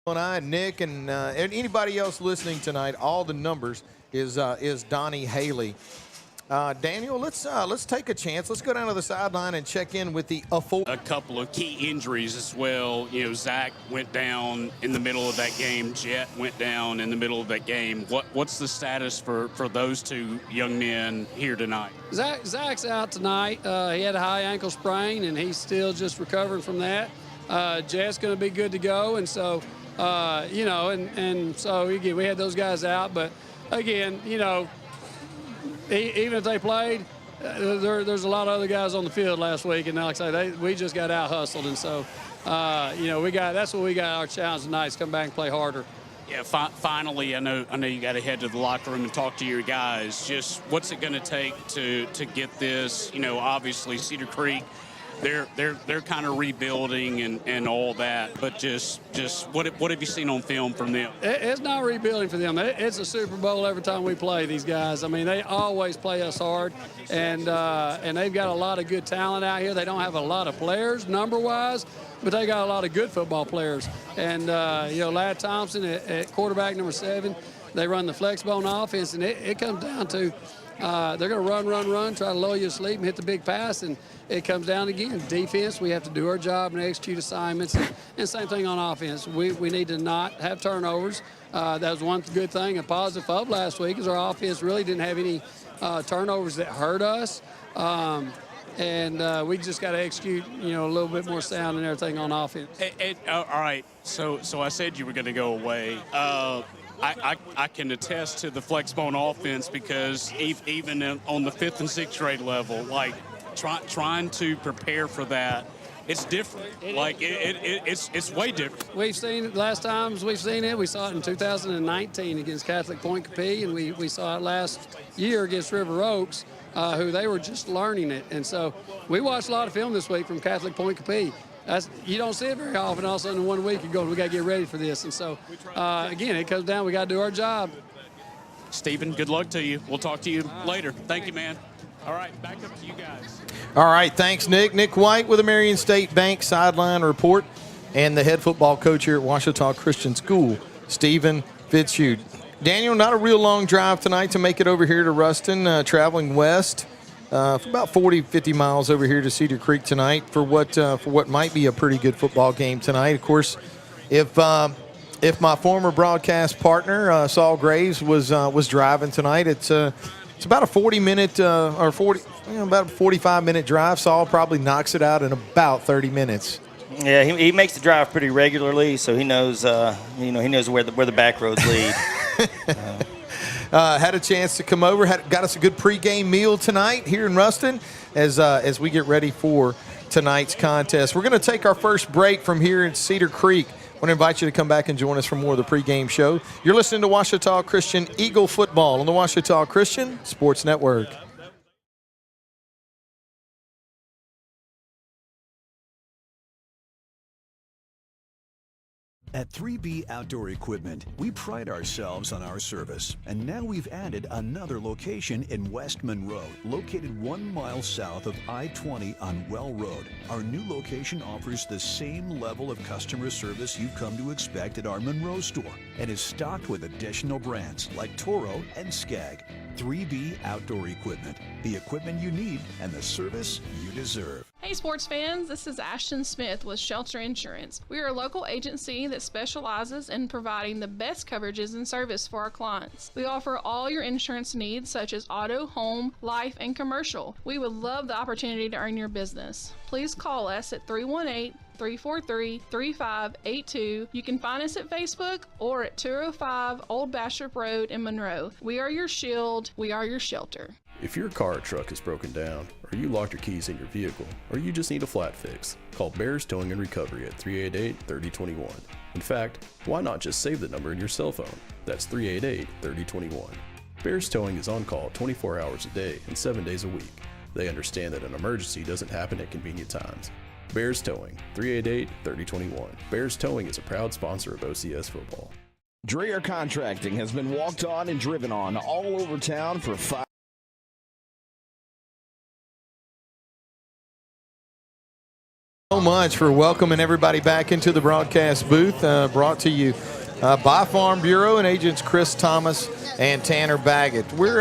And I, Nick, and anybody else listening tonight, all the numbers is Donnie Haley. Daniel, let's take a chance. Let's go down to the sideline and check in with the A couple of key injuries as well. You know, Zach went down in the middle of that game. Jet went down in the middle of that game. What's the status for those two young men here tonight? Zach's out tonight. He had a high ankle sprain, and he's still just recovering from that. Jet's going to be good to go, and so so again, we had those guys out, but again, even if they played, there's a lot of other guys on the field last week, and like I say, we just got out hustled, and so that's what we got our challenge tonight is come back and play harder. Yeah, finally, I know you got to head to the locker room and talk to your guys. Just what's it going to take to get this? Obviously Cedar Creek, they're kind of rebuilding and all that, but just what have you seen on film from them? It's not rebuilding for them. It's a Super Bowl every time we play these guys. I mean, they always play us hard, and they've got a lot of good talent out here. They don't have a lot of players number-wise, but they got a lot of good football players. And Ladd Thompson at quarterback number 7, they run the flex bone offense, and it comes down to they're going to run, try to lull you to sleep and hit the big pass, and it comes down again. Defense, we have to do our job and execute assignments, and same thing on offense. We need to not have turnovers. That was one good thing, a positive of last week, is our offense really didn't have any turnovers that hurt us. And we just got to execute, a little bit more sound and everything on offense. All right, so I said you were going to go away. I can attest to the flex bone offense because even on the 5th and 6th grade level, like trying to prepare for that, it's different. It's way different. We've seen it last times we've seen it. We saw it in 2019 against Catholic Point Capee, and we saw it last year against River Oaks, who they were just learning it. And so we watched a lot of film this week from Catholic Point Capee. You don't see it very often. All of a sudden in 1 week you go, we got to get ready for this. And so, again, it comes down, we got to do our job. Stephen, good luck to you. We'll talk to you later. Thank you, man. All right, back up to you guys. All right, thanks, Nick. Nick White with the Marion State Bank sideline report, and the head football coach here at Ouachita Christian School, Stephen Fitzhugh. Daniel, not a real long drive tonight to make it over here to Ruston, traveling west. For about 40, 50 miles over here to Cedar Creek tonight for what might be a pretty good football game tonight. Of course, if my former broadcast partner Saul Graves was driving tonight, it's about a 40-minute about a 45-minute drive. Saul probably knocks it out in about 30 minutes. Yeah, he makes the drive pretty regularly, so he knows he knows where the back roads lead. Had a chance to come over, got us a good pregame meal tonight here in Ruston as we get ready for tonight's contest. We're going to take our first break from here in Cedar Creek. I want to invite you to come back and join us for more of the pregame show. You're listening to Ouachita Christian Eagle Football on the Ouachita Christian Sports Network. At 3B Outdoor Equipment, we pride ourselves on our service, and now we've added another location in West Monroe, located 1 mile south of I-20 on Well Road. Our new location offers the same level of customer service you've come to expect at our Monroe store, and is stocked with additional brands like Toro and Skag. 3B Outdoor Equipment, the equipment you need and the service you deserve. Hey sports fans, this is Ashton Smith with Shelter Insurance. We are a local agency that specializes in providing the best coverages and service for our clients. We offer all your insurance needs such as auto, home, life, and commercial. We would love the opportunity to earn your business. Please call us at 318-343-3582. You can find us at Facebook or at 205 Old Bastrop Road in Monroe. We are your shield. We are your shelter. If your car or truck is broken down, or you locked your keys in your vehicle, or you just need a flat fix, call Bears Towing and Recovery at 388-3021. In fact, why not just save the number in your cell phone? That's 388-3021. Bears Towing is on call 24 hours a day and 7 days a week. They understand that an emergency doesn't happen at convenient times. Bears Towing, 388-3021. Bears Towing is a proud sponsor of OCS football. Dreher Contracting has been walked on and driven on all over town for 5 much for welcoming everybody back into the broadcast booth. Brought to you by Farm Bureau and agents Chris Thomas and Tanner Baggett. We're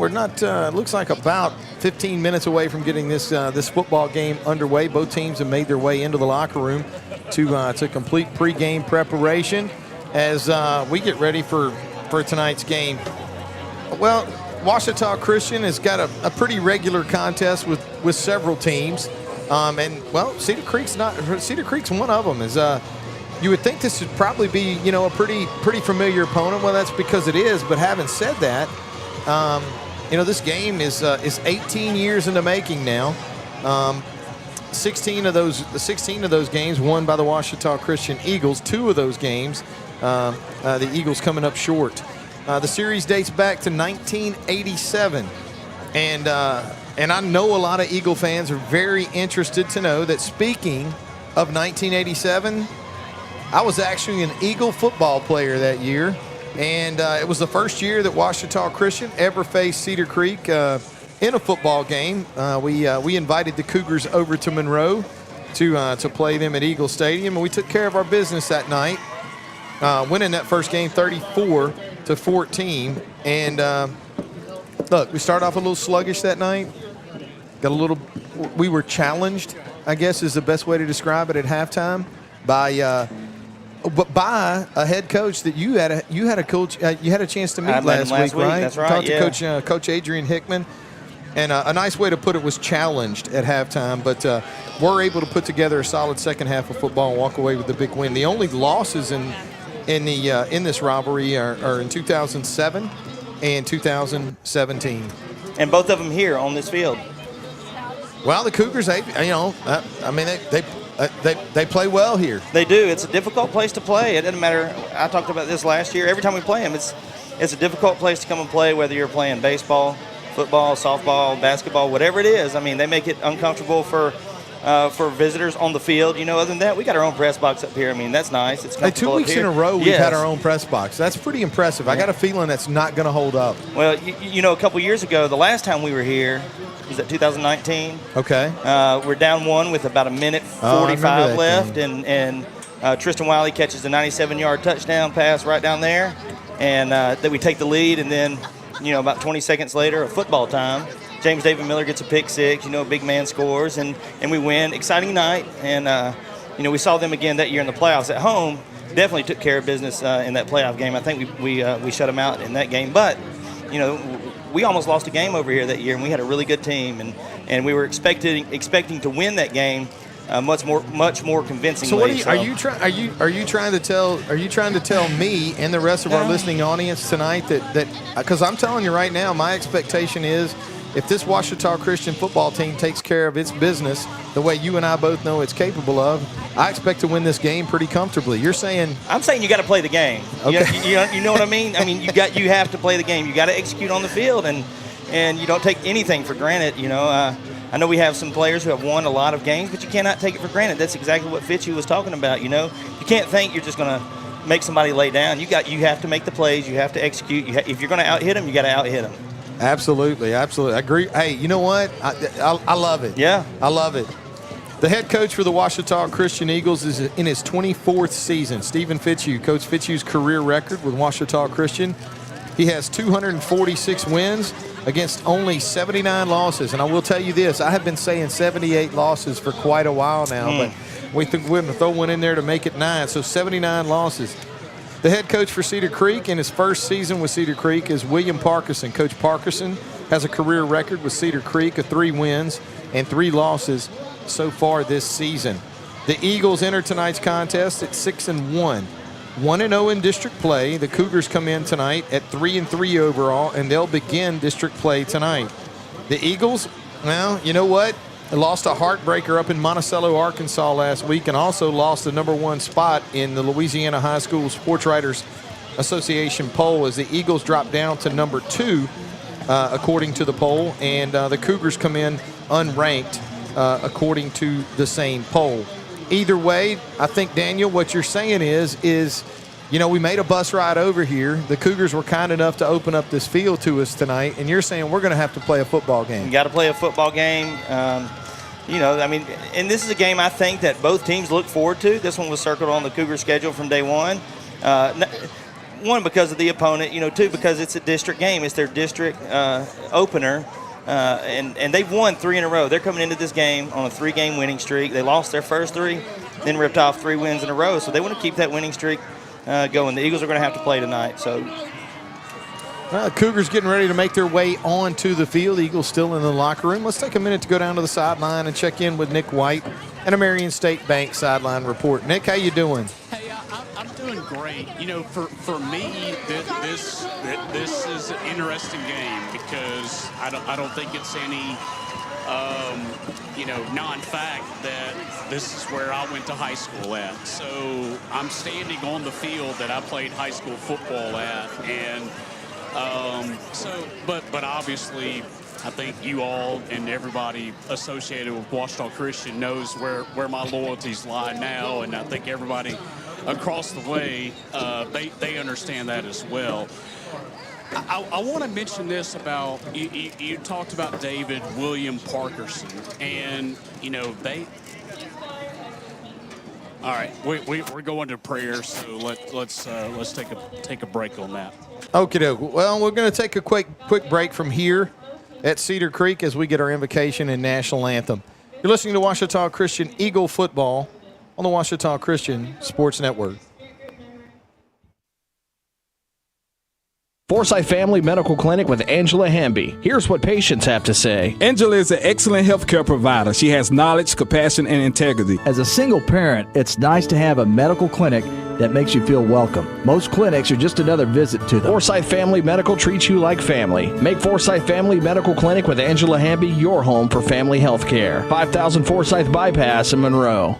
not. Looks like about 15 minutes away from getting this football game underway. Both teams have made their way into the locker room to complete pregame preparation as we get ready for tonight's game. Well, Ouachita Christian has got a pretty regular contest with several teams, and Cedar Creek's one of them. Is you would think this would probably be a pretty familiar opponent. Well, that's because it is. But having said that, this game is 18 years in the making now. 16 of those games won by the Ouachita Christian Eagles. 2 of those games, the Eagles coming up short. The series dates back to 1987, and I know a lot of Eagle fans are very interested to know that speaking of 1987, I was actually an Eagle football player that year, and it was the first year that Ouachita Christian ever faced Cedar Creek in a football game. We invited the Cougars over to Monroe to play them at Eagle Stadium, and we took care of our business that night, winning that first game 34-14. And look, we started off a little sluggish that night. We were challenged, I guess is the best way to describe it, at halftime by a head coach that you had a chance to meet last week, right? That's right. Talked to Coach Adrian Hickman, and a nice way to put it was challenged at halftime. But we're able to put together a solid second half of football and walk away with the big win. The only losses in this rivalry are in 2007 and 2017, and both of them here on this field. Well, the Cougars, they play well here. They do. It's a difficult place to play. It doesn't matter. I talked about this last year. Every time we play them, it's a difficult place to come and play, whether you're playing baseball, football, softball, basketball, whatever it is. I mean, they make it uncomfortable for visitors on the field. Other than that, we got our own press box up here. I mean, that's nice. It's comfortable. 2 weeks in a row we've had our own press box. That's pretty impressive. Yeah. I got a feeling that's not going to hold up. Well, a couple years ago, the last time we were here, was that 2019? Okay. We're down 1 with about a minute 45 left, and Tristan Wiley catches a 97-yard touchdown pass right down there, and that we take the lead, and then, about 20 seconds later, a football time. James David Miller gets a pick six, a big man scores, and we win. Exciting night, and we saw them again that year in the playoffs at home. Definitely took care of business in that playoff game. I think we shut them out in that game, but we almost lost a game over here that year, and we had a really good team, and we were expecting to win that game much more convincingly. So are you trying to tell me and the rest of our listening audience tonight that because I'm telling you right now, my expectation is, if this Ouachita Christian football team takes care of its business the way you and I both know it's capable of, I expect to win this game pretty comfortably. You're saying? I'm saying you got to play the game. Okay. You know what I mean? I mean, you have to play the game. You got to execute on the field, and you don't take anything for granted. I know we have some players who have won a lot of games, but you cannot take it for granted. That's exactly what Fitchie was talking about. You can't think you're just going to make somebody lay down. You have to make the plays. You have to execute. If you're going to out-hit them, you got to out-hit them. Absolutely. I agree. Hey, you know what? I love it. Yeah. I love it. The head coach for the Ouachita Christian Eagles is in his 24th season. Stephen Fitzhugh. Coach Fitzhugh's career record with Ouachita Christian, he has 246 wins against only 79 losses. And I will tell you this, I have been saying 78 losses for quite a while now, but we think we're going to throw one in there to make it 9. So 79 losses. The head coach for Cedar Creek in his first season with Cedar Creek is William Parkinson. Coach Parkinson has a career record with Cedar Creek of 3 wins and 3 losses so far this season. The Eagles enter tonight's contest at 6-1. 1-0 in district play. The Cougars come in tonight at 3-3 overall, and they'll begin district play tonight. The Eagles, well, you know what? They lost a heartbreaker up in Monticello, Arkansas last week, and also lost the #1 spot in the Louisiana High School Sports Writers Association poll as the Eagles drop down to number 2 according to the poll, and the Cougars come in unranked according to the same poll. Either way, I think, Daniel, what you're saying is we made a bus ride over here. The Cougars were kind enough to open up this field to us tonight, and you're saying we're going to have to play a football game. You got to play a football game. I mean, and this is a game I think that both teams look forward to. This one was circled on the Cougar schedule from day one. One, because of the opponent, two, because it's a district game. It's their district opener, and they've won 3 in a row. They're coming into this game on a 3-game winning streak. They lost their first 3, then ripped off 3 wins in a row, so they want to keep that winning streak going. The Eagles are going to have to play tonight. So, Cougars getting ready to make their way onto the field. Eagles still in the locker room. Let's take a minute to go down to the sideline and check in with Nick White and a Marion State Bank sideline report. Nick, how you doing? Hey, I'm doing great. For me, this is an interesting game because I don't think it's any non-fact that this is where I went to high school at. So I'm standing on the field that I played high school football at, and but obviously, I think you all and everybody associated with Ouachita Christian knows where my loyalties lie now, and I think everybody across the way, they understand that as well. I want to mention this about, you talked about David William Parkerson, and, they... All right, we're going to prayer, so let's take a break on that. Okie doke. Well, we're going to take a quick break from here at Cedar Creek as we get our invocation and national anthem. You're listening to Ouachita Christian Eagle football on the Ouachita Christian Sports Network. Forsyth Family Medical Clinic with Angela Hamby. Here's what patients have to say. Angela is an excellent healthcare provider. She has knowledge, compassion, and integrity. As a single parent, it's nice to have a medical clinic that makes you feel welcome. Most clinics are just another visit to them. Forsyth Family Medical treats you like family. Make Forsyth Family Medical Clinic with Angela Hamby your home for family health care. 5000 Forsyth Bypass in Monroe.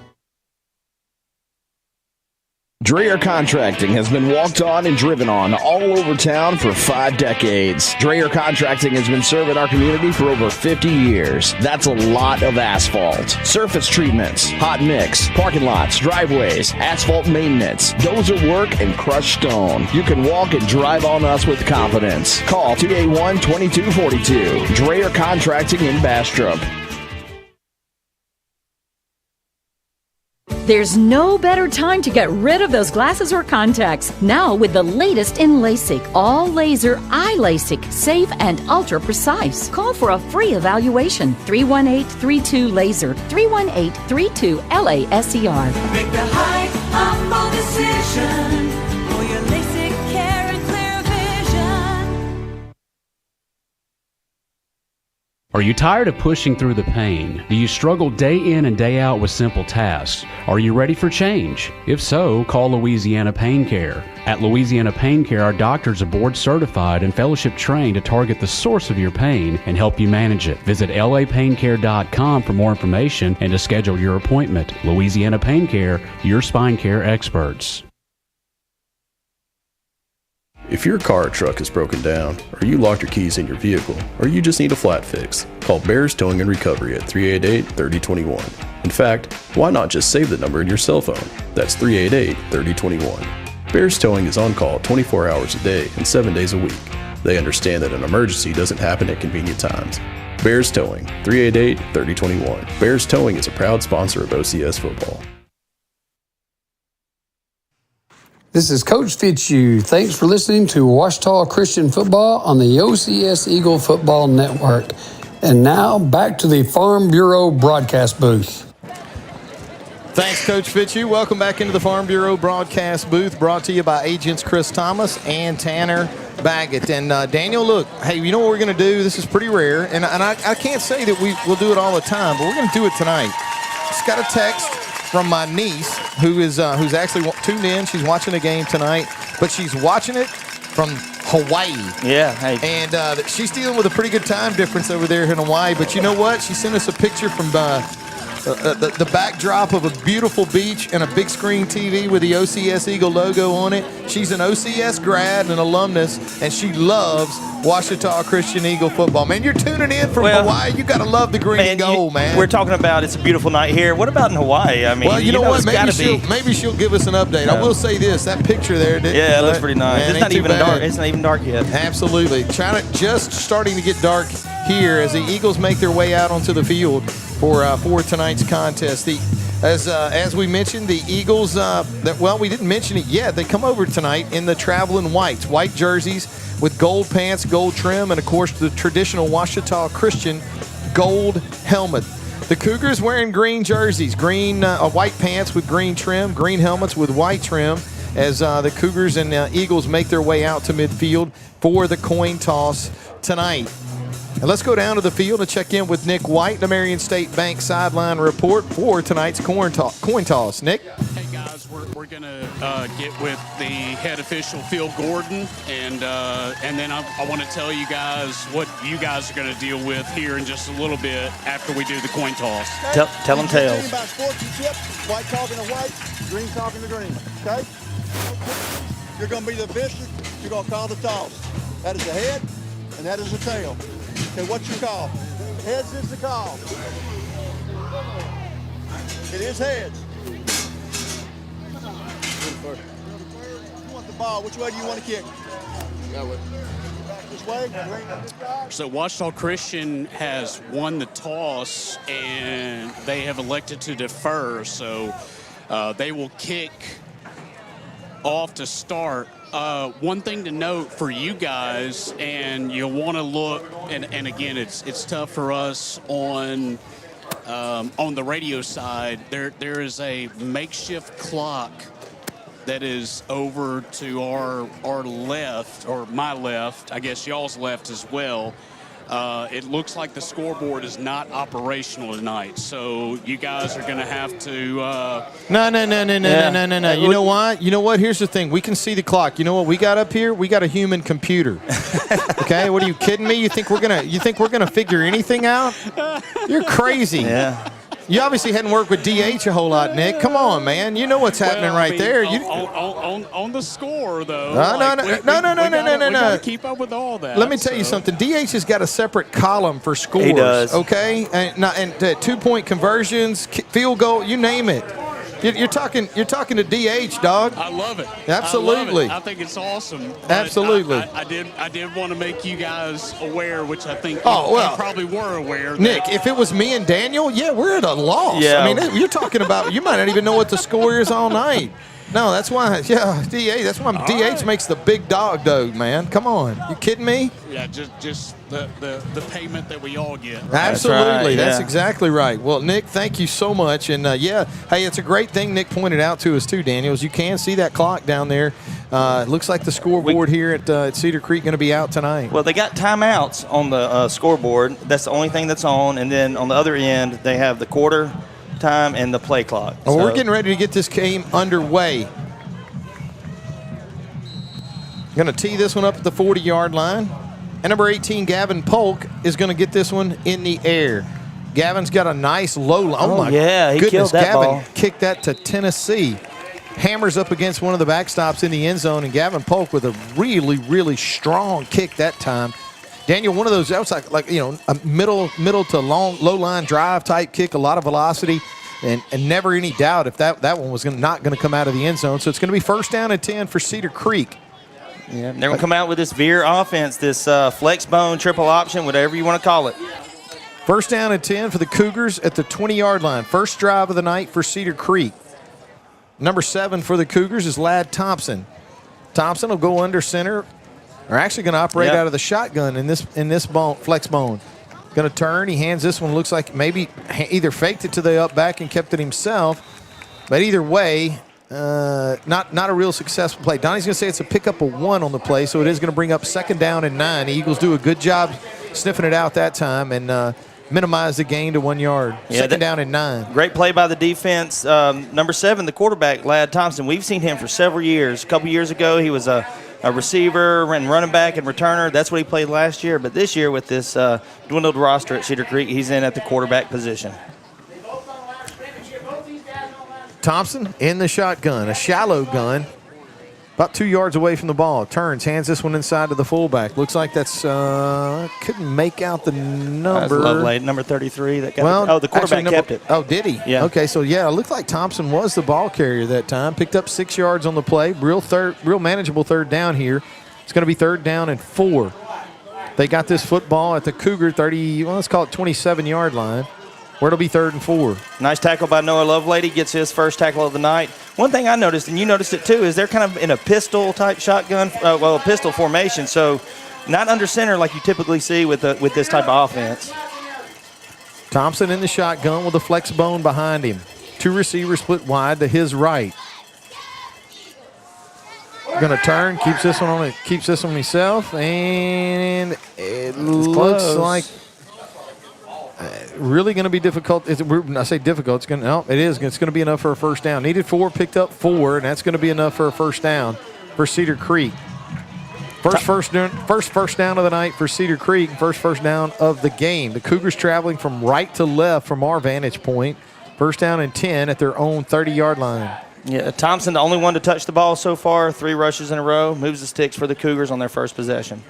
Dreher Contracting has been walked on and driven on all over town for 5 decades. Dreher Contracting has been serving our community for over 50 years. That's a lot of asphalt. Surface treatments, hot mix, parking lots, driveways, asphalt maintenance, dozer work, and crushed stone. You can walk and drive on us with confidence. Call 281-2242. Dreher Contracting in Bastrop. There's no better time to get rid of those glasses or contacts. Now with the latest in LASIK. All laser eye LASIK. Safe and ultra precise. Call for a free evaluation. 318-32-LASER. 318-32-LASER. Make the high, humble decision for your LASIK care and clear vision. Are you tired of pushing through the pain? Do you struggle day in and day out with simple tasks? Are you ready for change? If so, call Louisiana Pain Care. At Louisiana Pain Care, our doctors are board certified and fellowship trained to target the source of your pain and help you manage it. Visit lapaincare.com for more information and to schedule your appointment. Louisiana Pain Care, your spine care experts. If your car or truck is broken down, or you locked your keys in your vehicle, or you just need a flat fix, call Bears Towing and Recovery at 388-3021. In fact, why not just save the number in your cell phone? That's 388-3021. Bears Towing is on call 24 hours a day and 7 days a week. They understand that an emergency doesn't happen at convenient times. Bears Towing, 388-3021. Bears Towing is a proud sponsor of OCS football. This is Coach Fitzhugh. Thanks for listening to Ouachita Christian Football on the OCS Eagle Football Network. And now back to the Farm Bureau broadcast booth. Thanks, Coach Fitzhugh. Welcome back into the Farm Bureau broadcast booth, brought to you by agents Chris Thomas and Tanner Baggett. And Daniel, look, hey, you know what we're going to do? This is pretty rare, and I can't say that we'll do it all the time, but we're going to do it tonight. Just got a text from my niece, who's actually tuned in. She's watching the game tonight, but she's watching it from Hawaii. Yeah. Hey. And she's dealing with a pretty good time difference over there in Hawaii. But you know what? She sent us a picture from the backdrop of a beautiful beach and a big screen TV with the OCS Eagle logo on it. She's an OCS grad and an alumnus, and she loves Ouachita Christian Eagle football. Man, you're tuning in from Hawaii. You got to love the green and gold, man. We're talking about it's a beautiful night here. What about in Hawaii? I mean, well, you know what? Maybe Maybe she'll give us an update. I will say this: that picture there, it looks pretty nice. Man, it's not even dark. It's not even dark yet. Absolutely. China just starting to get dark here as the Eagles make their way out onto the field. for tonight's contest. As we mentioned, the Eagles, we didn't mention it yet. They come over tonight in the traveling whites, white jerseys with gold pants, gold trim, and, of course, the traditional Ouachita Christian gold helmet. The Cougars wearing green jerseys, white pants with green trim, green helmets with white trim, as the Cougars and Eagles make their way out to midfield for the coin toss tonight. And let's go down to the field and check in with Nick White, the Marion State Bank sideline report for tonight's coin toss. Nick? Hey, guys, we're going to get with the head official, Phil Gordon, and then I want to tell you guys what you guys are going to deal with here in just a little bit after we do the coin toss. Tell them tales. About sports and tips, white talking to white, green talking to green, okay? You're going to be the official. You're going to call the toss. That is the head, and that is the tail. Okay, what's your call? Heads is the call. It is heads. You want the ball. Which way do you want to kick? That way. This way? This guy? So Ouachita Christian has won the toss, and they have elected to defer. So they will kick off to start. One thing to note for you guys, and you'll want to look, and again, it's tough for us on the radio side. There is a makeshift clock that is over to our left, or my left, I guess y'all's left as well. It looks like the scoreboard is not operational tonight, so you guys are going to have to. No. You know what? You know what? Here's the thing. We can see the clock. You know what we got up here? We got a human computer. Okay? What are you kidding me? You think we're gonna figure anything out? You're crazy. Yeah. You obviously hadn't worked with DH a whole lot, Nick. Come on, man. You know what's happening there. On the score, though. No. We got to keep up with all that. Let me tell you something. DH has got a separate column for scores. He does. Okay? And 2-point conversions, field goal, you name it. You're talking to DH, dog. I love it. Absolutely. I love it. I think it's awesome. But Absolutely. I did want to make you guys aware, which I think you probably were aware. Nick, if it was me and Daniel, we're at a loss. Yeah. I mean, you're talking about, you might not even know what the score is all night. No, that's why, DH, that's why DH right. Makes the big dog, man. Come on. You kidding me? Yeah, just the payment that we all get. Right? Absolutely. That's exactly right. Well, Nick, thank you so much. And, hey, it's a great thing Nick pointed out to us, too, Daniels. You can see that clock down there. It looks like the scoreboard here at Cedar Creek going to be out tonight. Well, they got timeouts on the scoreboard. That's the only thing that's on. And then on the other end, they have the quarter time and the play clock. Well, we're getting ready to get this game underway. Going to tee this one up at the 40-yard line. And number 18, Gavin Polk, is going to get this one in the air. Gavin's got a nice low line. Oh, my he goodness. Killed that Gavin ball. Kicked that to Tennessee. Hammers up against one of the backstops in the end zone. And Gavin Polk with a really, really strong kick that time. Daniel, one of those, that was like a middle to low line drive type kick, a lot of velocity, and never any doubt if that one was not going to come out of the end zone. So it's going to be 1st down and 10 for Cedar Creek. Yeah, they're going to come out with this veer offense, this flex bone, triple option, whatever you want to call it. 1st down and 10 for the Cougars at the 20-yard line. First drive of the night for Cedar Creek. Number 7 for the Cougars is Ladd Thompson. Thompson will go under center. They're actually going to operate out of the shotgun in this flex bone. Going to turn. He hands this one. Looks like maybe either faked it to the up back and kept it himself. But either way, not a real successful play. Donnie's going to say it's a pickup of 1 on the play, so it is going to bring up 2nd down and 9. The Eagles do a good job sniffing it out that time and minimize the gain to 1 yard. 2nd down and 9. Great play by the defense. Number 7, the quarterback, Ladd Thompson. We've seen him for several years. A couple years ago, he was a receiver and running back and returner. That's what he played last year. But this year with this dwindled roster at Cedar Creek, he's in at the quarterback position. Thompson in the shotgun, a shallow gun, about 2 yards away from the ball. Turns, hands this one inside to the fullback. Looks like that's couldn't make out the number. That's Lovelade, number 33. That got the quarterback actually, kept it. Oh, did he? Yeah. Okay, so it looked like Thompson was the ball carrier that time. Picked up 6 yards on the play. Real manageable 3rd down here. It's going to be 3rd down and 4. They got this football at the Cougar 30. Well, let's call it 27-yard line. where it'll be 3rd and 4. Nice tackle by Noah Lovelady. Gets his first tackle of the night. One thing I noticed, and you noticed it too, is they're kind of in a pistol-type shotgun, a pistol formation. So not under center like you typically see with this type of offense. Thompson in the shotgun with a flex bone behind him. 2 receivers split wide to his right. Going to turn, keeps this one himself, and it looks like really going to be difficult. I say difficult. It's going to be enough for a first down. Needed 4, picked up 4, and that's going to be enough for a first down for Cedar Creek. First first down of the night for Cedar Creek, first down of the game. The Cougars traveling from right to left from our vantage point. First down and 10 at their own 30-yard line. Yeah, Thompson, the only one to touch the ball so far, 3 rushes in a row, moves the sticks for the Cougars on their first possession.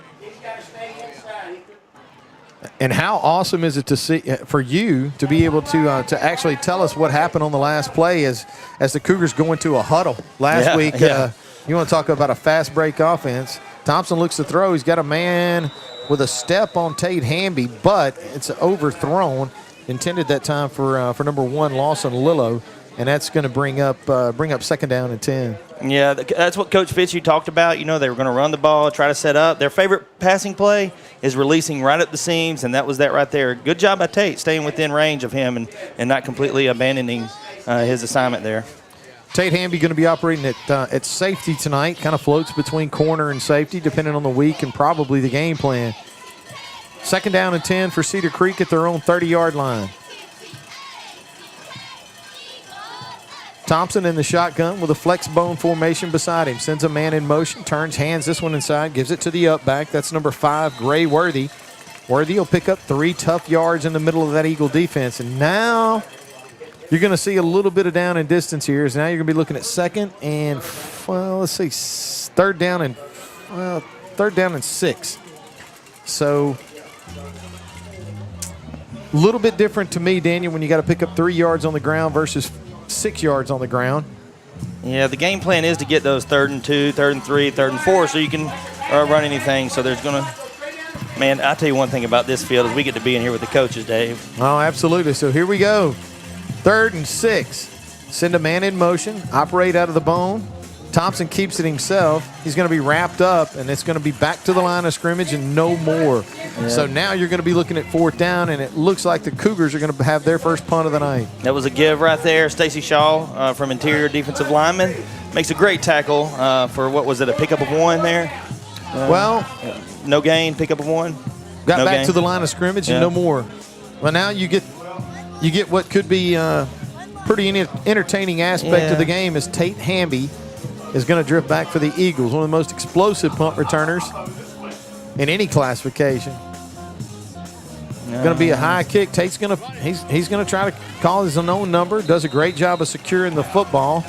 And how awesome is it to see for you to be able to actually tell us what happened on the last play as the Cougars go into a huddle last week. Yeah. You want to talk about a fast break offense. Thompson looks to throw. He's got a man with a step on Tate Hami, but it's overthrown. Intended that time for number 1, Lawson Lillo, and that's going to bring up 2nd down and 10. Yeah, that's what Coach Fitzhugh talked about. You know, they were going to run the ball, try to set up. Their favorite passing play is releasing right at the seams, and that was that right there. Good job by Tate, staying within range of him and not completely abandoning his assignment there. Tate Hami going to be operating at safety tonight. Kind of floats between corner and safety, depending on the week and probably the game plan. 2nd down and 10 for Cedar Creek at their own 30-yard line. Thompson in the shotgun with a flex bone formation beside him. Sends a man in motion, turns, hands this one inside, gives it to the up back. That's number 5, Gray Worthy. Worthy will pick up 3 tough yards in the middle of that Eagle defense. And now you're going to see a little bit of down and distance here. So now you're going to be looking at 2nd and, 3rd down and 6. So a little bit different to me, Daniel, when you got to pick up 3 yards on the ground versus 6 yards on the ground. Yeah, the game plan is to get those 3rd and 2, 3rd and 3, 3rd and 4, so you can run anything. So there's going to – man, I'll tell you one thing about this field is we get to be in here with the coaches, Dave. Oh, absolutely. So here we go. 3rd and 6. Send a man in motion, operate out of the bone. Thompson keeps it himself. He's going to be wrapped up, and it's going to be back to the line of scrimmage and no more. Yeah. So now you're going to be looking at 4th down, and it looks like the Cougars are going to have their first punt of the night. That was a give right there. Stacy Shaw from interior defensive lineman makes a great tackle for, what was it, a pickup of 1 there? No gain, pickup of 1. Got back to the line of scrimmage and no more. Well, now you get what could be pretty entertaining aspect of the game is Tate Hami is going to drift back for the Eagles, one of the most explosive punt returners in any classification. Going to be a high kick. Tate's going to he's going to try to call his own number. Does a great job of securing the football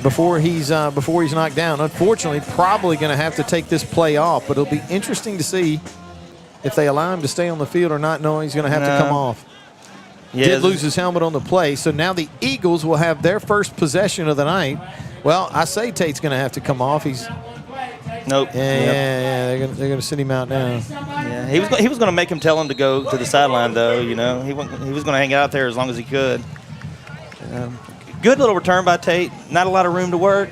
before he's knocked down. Unfortunately, probably going to have to take this play off, but it'll be interesting to see if they allow him to stay on the field or not, knowing he's going to have to come off. Yeah, did lose his helmet on the play, so now the Eagles will have their first possession of the night. Well, I say Tate's going to have to come off. He's nope. Yeah, they're going to sit him out now. Yeah, he was going to make him tell him to go to the sideline, though. You know, he was going to hang out there as long as he could. Good little return by Tate. Not a lot of room to work,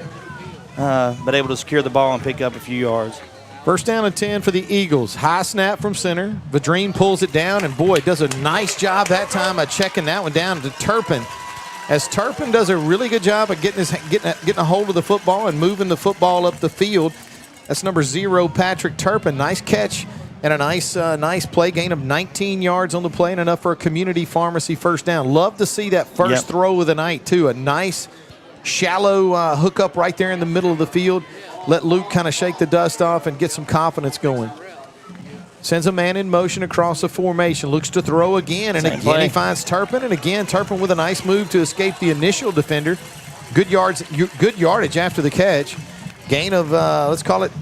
but able to secure the ball and pick up a few yards. First down and 10 for the Eagles. High snap from center. Vadrine pulls it down, and boy, does a nice job that time of checking that one down to Turpin. As Turpin does a really good job of getting a hold of the football and moving the football up the field. That's number 0, Patrick Turpin. Nice catch and a nice play. Gain of 19 yards on the play and enough for a community pharmacy first down. Love to see that first throw of the night, too. A nice shallow hookup right there in the middle of the field. Let Luke kind of shake the dust off and get some confidence going. Sends a man in motion across the formation. Looks to throw again, and again he finds Turpin, and again Turpin with a nice move to escape the initial defender. Good yardage after the catch. Gain of, let's call it,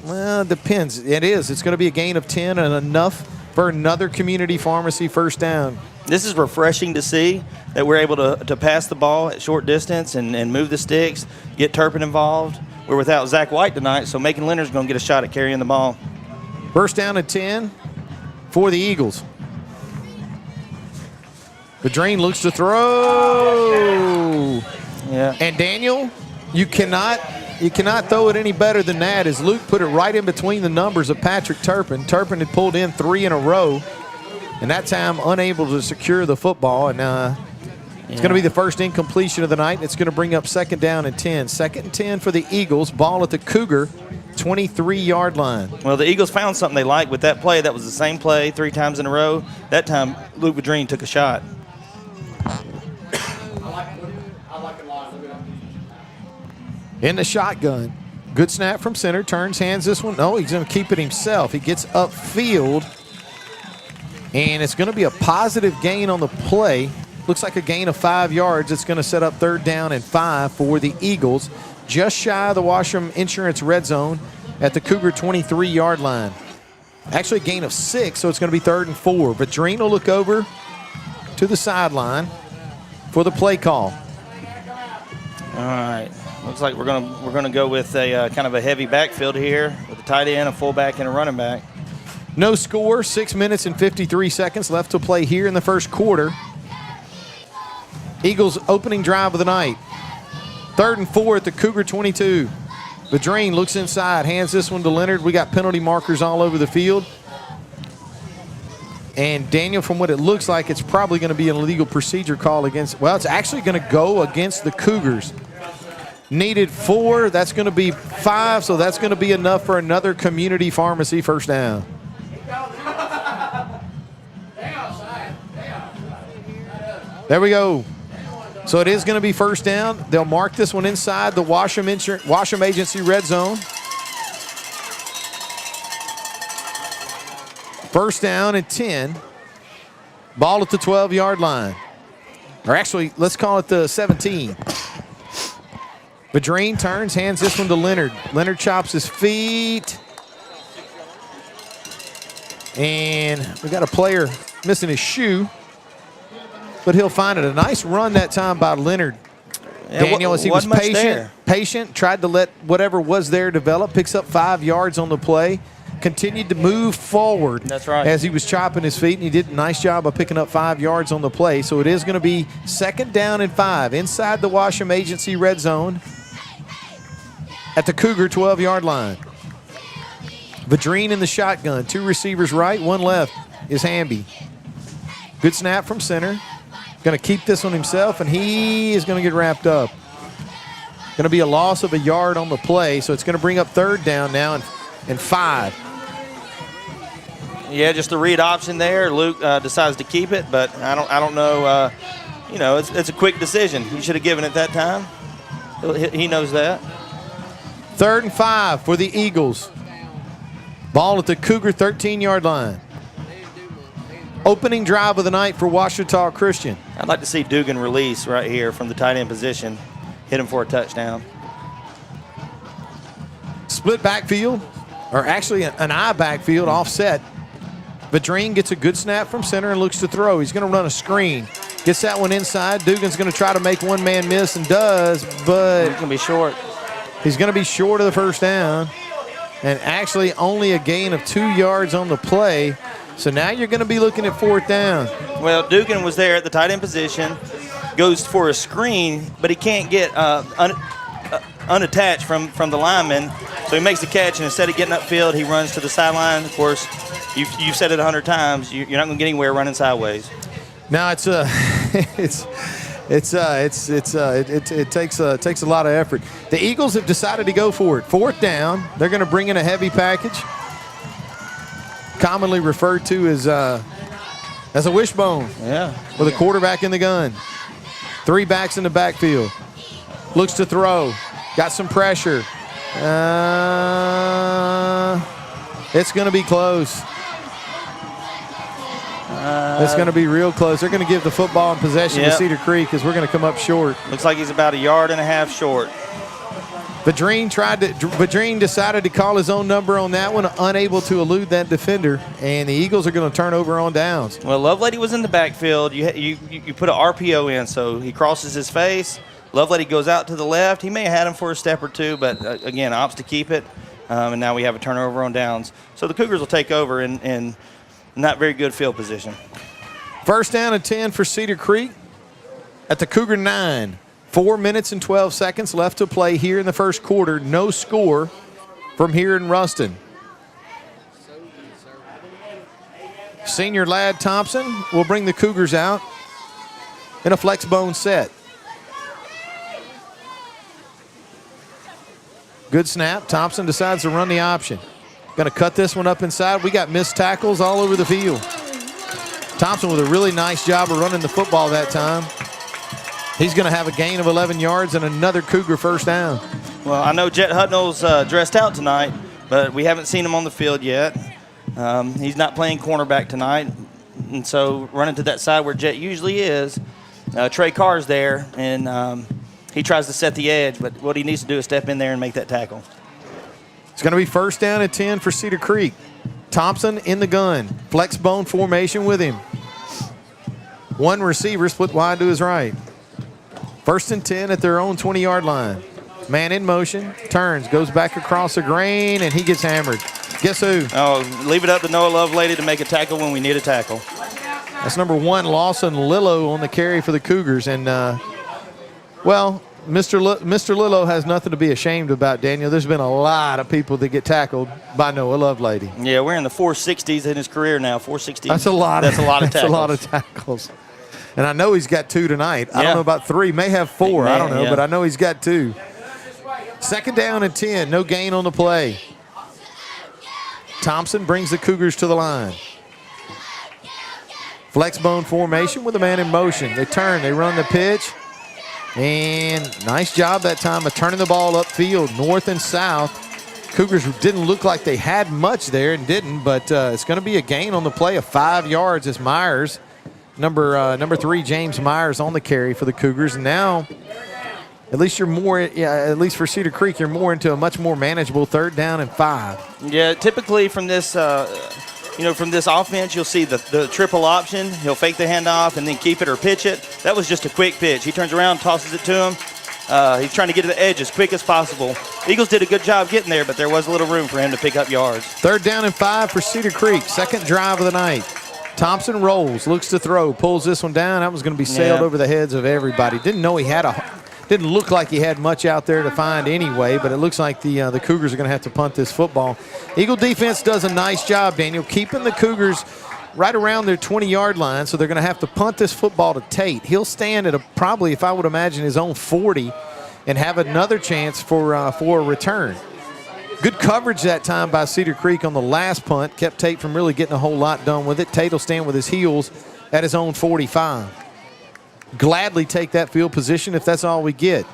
depends. It is. It's going to be a gain of 10 and enough for another community pharmacy first down. This is refreshing to see that we're able to pass the ball at short distance and move the sticks, get Turpin involved. We're without Zach White tonight, so Macon Leonard's going to get a shot at carrying the ball. First down and 10 for the Eagles. Vadrine looks to throw. Yeah. And Daniel, you cannot throw it any better than that, as Luke put it right in between the numbers of Patrick Turpin. Turpin had pulled in 3 in a row, and that time unable to secure the football. And it's going to be the first incompletion of the night. It's going to bring up 2nd down and 10. 2nd and 10 for the Eagles. Ball at the Cougar 23-yard line. Well, the Eagles found something they liked with that play. That was the same play 3 times in a row. That time, Luke Vadrine took a shot. In the shotgun. Good snap from center. Turns, hands this one. No, he's going to keep it himself. He gets upfield. And it's going to be a positive gain on the play. Looks like a gain of 5 yards. It's going to set up 3rd down and 5 for the Eagles. Just shy of the Washam Insurance red zone at the Cougar 23-yard line. Actually a gain of 6, so it's going to be 3rd and 4. Vadrine will look over to the sideline for the play call. All right. Looks like we're gonna go with a kind of a heavy backfield here with a tight end, a fullback, and a running back. No score. 6 minutes and 53 seconds left to play here in the first quarter. Eagles opening drive of the night. 3rd and 4 at the Cougar 22. Vadrine looks inside, hands this one to Leonard. We got penalty markers all over the field. And Daniel, from what it looks like, it's probably going to be an illegal procedure call against, well, it's actually going to go against the Cougars. Needed 4, that's going to be 5, so that's going to be enough for another community pharmacy first down. There we go. So it is going to be first down. They'll mark this one inside the Washam Agency red zone. First down and 10. Ball at the 12-yard line. Or actually, let's call it the 17. Vadrine turns, hands this one to Leonard. Leonard chops his feet. And we got a player missing his shoe. But he'll find it. A nice run that time by Leonard. Yeah, Daniel, as he was patient, tried to let whatever was there develop, picks up 5 yards on the play, continued to move forward. That's right. As he was chopping his feet, and he did a nice job of picking up 5 yards on the play. So it is going to be 2nd down and 5 inside the Washam Agency red zone at the Cougar 12-yard line. Vadrine in the shotgun. 2 receivers right, 1 left is Hamby. Good snap from center. Going to keep this one himself, and he is going to get wrapped up. Going to be a loss of a yard on the play, so it's going to bring up 3rd down now and 5. Yeah, just the read option there. Luke decides to keep it, but I don't know. It's a quick decision. He should have given it that time. He knows that. 3rd and 5 for the Eagles. Ball at the Cougar 13-yard line. Opening drive of the night for Ouachita Christian. I'd like to see Dugan release right here from the tight end position. Hit him for a touchdown. Split backfield, or actually an I backfield offset. Vadrine gets a good snap from center and looks to throw. He's going to run a screen. Gets that one inside. Dugan's going to try to make one man miss and does, but he's going to be short. He's going to be short of the first down, and actually only a gain of 2 yards on the play. So now you're going to be looking at 4th down. Well, Dugan was there at the tight end position, goes for a screen, but he can't get unattached from the lineman. So he makes the catch, and instead of getting upfield, he runs to the sideline. Of course, you've said it 100 times. You're not going to get anywhere running sideways. Now it takes a lot of effort. The Eagles have decided to go for it. 4th down. They're going to bring in a heavy package, commonly referred to as a wishbone. Yeah. With a quarterback in the gun. 3 backs in the backfield. Looks to throw. Got some pressure. It's going to be close. It's going to be real close. They're going to give the football in possession to Cedar Creek because we're going to come up short. Looks like he's about 1.5 yards short. Vadrine decided to call his own number on that one, unable to elude that defender, and the Eagles are going to turn over on downs. Well, Lovelady was in the backfield. You put an RPO in, so he crosses his face. Lovelady goes out to the left. He may have had him for a step or two, but again, opts to keep it, and now we have a turnover on downs. So the Cougars will take over in not very good field position. First down and 10 for Cedar Creek at the Cougar 9. 4 minutes and 12 seconds left to play here in the first quarter. No score from here in Ruston. Senior Ladd Thompson will bring the Cougars out in a flex bone set. Good snap. Thompson decides to run the option. Going to cut this one up inside. We got missed tackles all over the field. Thompson with a really nice job of running the football that time. He's going to have a gain of 11 yards and another Cougar first down. Well, I know Jet Hudnall's dressed out tonight, but we haven't seen him on the field yet. He's not playing cornerback tonight, and so running to that side where Jet usually is, Trey Carr's there, and he tries to set the edge, but what he needs to do is step in there and make that tackle. It's going to be first down at 10 for Cedar Creek. Thompson in the gun. Flex bone formation with him. One receiver split wide to his right. First and 10 at their own 20-yard line. Man in motion, turns, goes back across the grain, and he gets hammered. Guess who? Oh, leave it up to Noah Lovelady to make a tackle when we need a tackle. That's number 1, Lawson Lillo on the carry for the Cougars. And, well, Mr. Lillo has nothing to be ashamed about, Daniel. There's been a lot of people that get tackled by Noah Lovelady. Yeah, we're in the 460s in his career now. 460s. That's a lot. That's a lot of tackles. That's a lot of tackles. And I know he's got 2 tonight. I don't know about 3. May have 4. I don't know, but I know he's got 2. Second down and 10. No gain on the play. Thompson brings the Cougars to the line. Flex bone formation with a man in motion. They turn. They run the pitch. And nice job that time of turning the ball upfield, north and south. Cougars didn't look like they had much there and didn't, but it's going to be a gain on the play of 5 yards as Myers, number 3, James Myers on the carry for the Cougars. And now, at least at least for Cedar Creek, you're more into a much more manageable third down and 5. Yeah, typically from this, from this offense, you'll see the triple option. He'll fake the handoff and then keep it or pitch it. That was just a quick pitch. He turns around, tosses it to him. He's trying to get to the edge as quick as possible. Eagles did a good job getting there, but there was a little room for him to pick up yards. Third down and 5 for Cedar Creek. Second drive of the night. Thompson rolls, looks to throw, pulls this one down. That was going to be sailed over the heads of everybody. Didn't know he had didn't look like he had much out there to find anyway, but it looks like the Cougars are going to have to punt this football. Eagle defense does a nice job, Daniel, keeping the Cougars right around their 20-yard line, so they're going to have to punt this football to Tate. He'll stand at probably, if I would imagine, his own 40 and have another chance for a return. Good coverage that time by Cedar Creek on the last punt. Kept Tate from really getting a whole lot done with it. Tate will stand with his heels at his own 45. Gladly take that field position if that's all we get.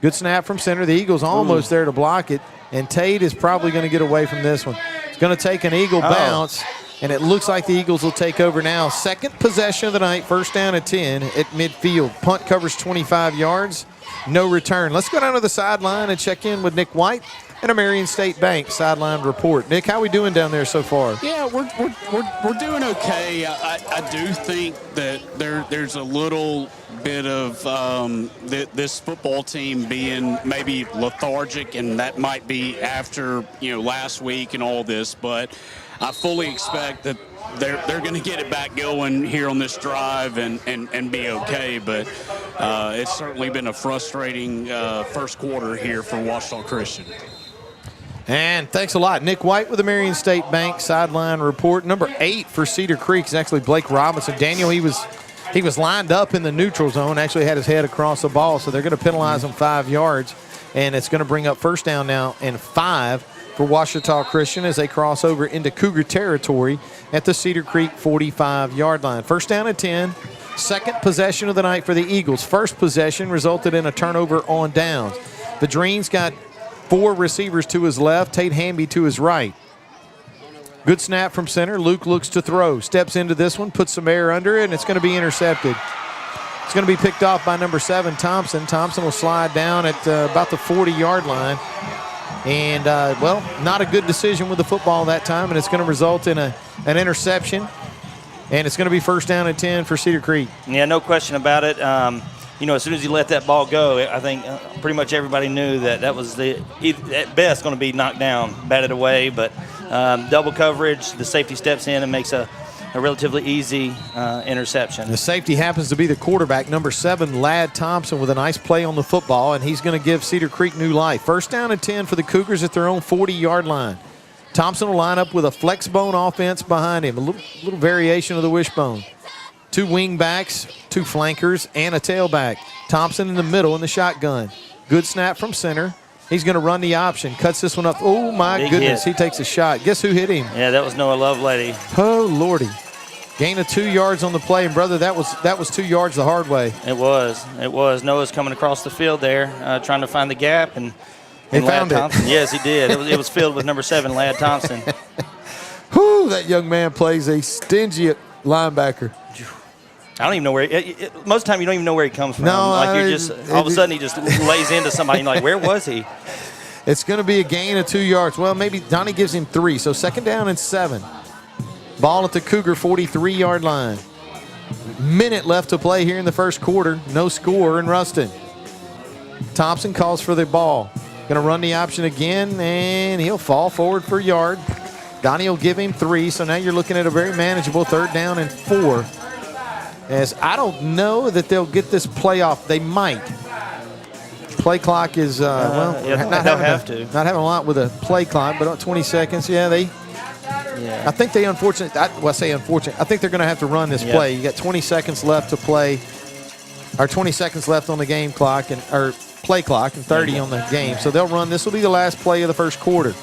Good snap from center. The Eagles almost there to block it, and Tate is probably going to get away from this one. It's going to take an Eagle bounce, and it looks like the Eagles will take over now. Second possession of the night, first down at 10 at midfield. Punt covers 25 yards, no return. Let's go down to the sideline and check in with Nick White and a Marion State Bank sideline report. Nick, how we doing down there so far? Yeah, we're doing okay. I do think that there's a little bit of this football team being maybe lethargic, and that might be after last week and all this. But I fully expect that they're going to get it back going here on this drive and be okay. But it's certainly been a frustrating first quarter here for Washita Christian. And thanks a lot. Nick White with the Marion State Bank sideline report. Number 8 for Cedar Creek is actually Blake Robinson. Daniel, he was lined up in the neutral zone, actually had his head across the ball, so they're going to penalize him 5 yards. And it's going to bring up first down now and 5 for Washita Christian as they cross over into Cougar territory at the Cedar Creek 45-yard line. First down and 10. Second possession of the night for the Eagles. First possession resulted in a turnover on downs. The Dreams got 4 receivers to his left, Tate Hami to his right. Good snap from center. Luke looks to throw. Steps into this one, puts some air under it, and it's going to be intercepted. It's going to be picked off by number 7, Thompson. Thompson will slide down at about the 40-yard line. And, not a good decision with the football that time, and it's going to result in an interception. And it's going to be first down and 10 for Cedar Creek. Yeah, no question about it. As soon as he let that ball go, I think pretty much everybody knew that was at best going to be knocked down, batted away. But double coverage, the safety steps in and makes a a relatively easy interception. The safety happens to be the quarterback, number 7, Ladd Thompson, with a nice play on the football, and he's going to give Cedar Creek new life. First down and 10 for the Cougars at their own 40-yard line. Thompson will line up with a flex bone offense behind him, a little variation of the wishbone. 2 wing backs, 2 flankers, and a tailback. Thompson in the middle in the shotgun. Good snap from center. He's going to run the option. Cuts this one up. Oh, my Big goodness. hit. He takes a shot. Guess who hit him? Yeah, that was Noah Lovelady. Oh, Lordy. Gain of 2 yards on the play. And, brother, that was 2 yards the hard way. It was. Noah's coming across the field there, trying to find the gap. And found Ladd Thompson. Yes, he did. It was filled with number 7, Ladd Thompson. Whew, that young man plays a stingy linebacker. I don't even know where most of the time you don't even know where he comes from. No, all of a sudden he just lays into somebody and you're like, where was he? It's going to be a gain of 2 yards. Well, maybe Donnie gives him 3. So 2nd down and 7. Ball at the Cougar 43-yard line. Minute left to play here in the first quarter. No score in Ruston. Thompson calls for the ball. Going to run the option again, and he'll fall forward for a yard. Donnie will give him 3. So now you're looking at a very manageable 3rd down and 4. As I don't know that they'll get this play off. They might. Play clock is, not having a lot with a play clock, but 20 seconds. Yeah, I think they unfortunately, I say unfortunate. I think they're going to have to run this play. You got 20 seconds left to play, or 20 seconds left on the game clock, or play clock, and 30 on the game. So they'll run. This will be the last play of the first quarter.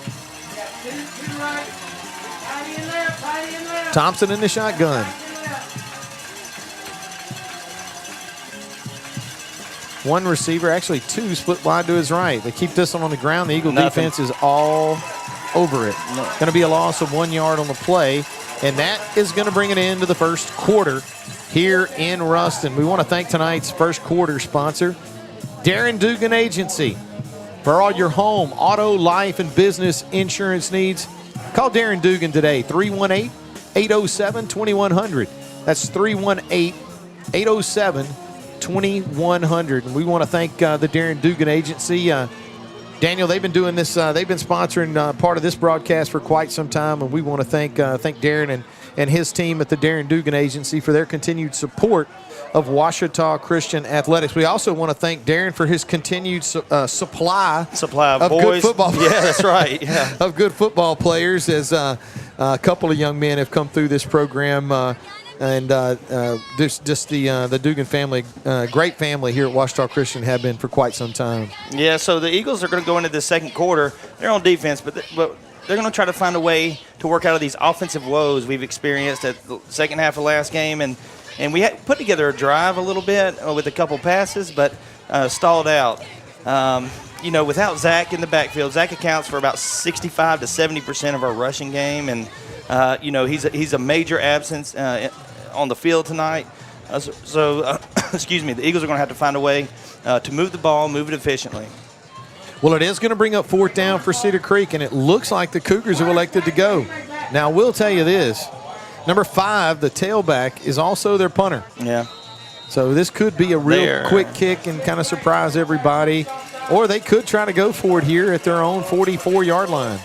Thompson in the shotgun. One receiver, actually 2, split wide to his right. They keep this one on the ground. The Eagle defense is all over it. Going to be a loss of 1 yard on the play, and that is going to bring it into the first quarter here in Ruston. We want to thank tonight's first quarter sponsor, Darren Dugan Agency. For all your home, auto, life, and business insurance needs, call Darren Dugan today, 318-807-2100. That's 318-807-2100. And we want to thank the Darren Dugan Agency. Daniel, they've been doing this. They've been sponsoring part of this broadcast for quite some time, and we want to thank Darren and his team at the Darren Dugan Agency for their continued support of Ouachita Christian Athletics. We also want to thank Darren for his continued supply of boys. Good football. Yeah, that's right. Yeah. Of good football players, as a couple of young men have come through this program. And just the Dugan family, great family here at Ouachita Christian, have been for quite some time. Yeah, so the Eagles are going to go into the second quarter. They're on defense, but they're going to try to find a way to work out of these offensive woes we've experienced at the second half of last game. And we had put together a drive a little bit with a couple passes, but stalled out. Without Zach in the backfield, Zach accounts for about 65 to 70% of our rushing game, and he's a major absence on the field tonight. Excuse me, the Eagles are going to have to find a way to move the ball, move it efficiently. Well, it is going to bring up 4th down for Cedar Creek, and it looks like the Cougars have elected to go. Now, we'll tell you this. Number 5, the tailback, is also their punter. Yeah. So this could be a real quick kick and kind of surprise everybody. Or they could try to go for it here at their own 44-yard line.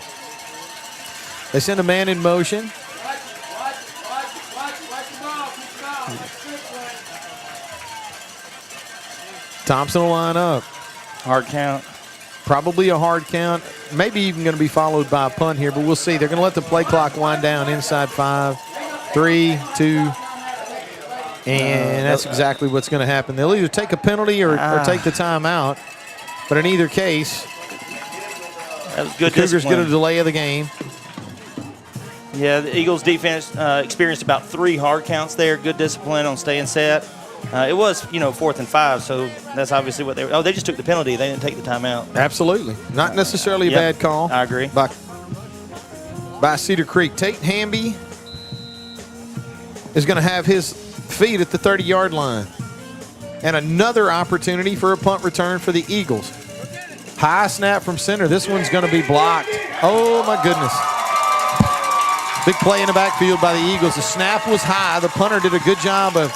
They send a man in motion. Thompson will line up. Hard count. Probably a hard count. Maybe even going to be followed by a punt here, but we'll see. They're going to let the play clock wind down inside 5, 3, 2, and that's exactly what's going to happen. They'll either take a penalty or take the timeout, but in either case, that was good. The Cougars get a delay of the game. Yeah, the Eagles defense experienced about 3 hard counts there. Good discipline on staying set. It was, 4th and 5, so that's obviously what they were. Oh, they just took the penalty. They didn't take the timeout. Absolutely. Not necessarily a bad call. I agree. By Cedar Creek. Tate Hami is going to have his feet at the 30-yard line. And another opportunity for a punt return for the Eagles. High snap from center. This one's going to be blocked. Oh, my goodness. Big play in the backfield by the Eagles. The snap was high. The punter did a good job of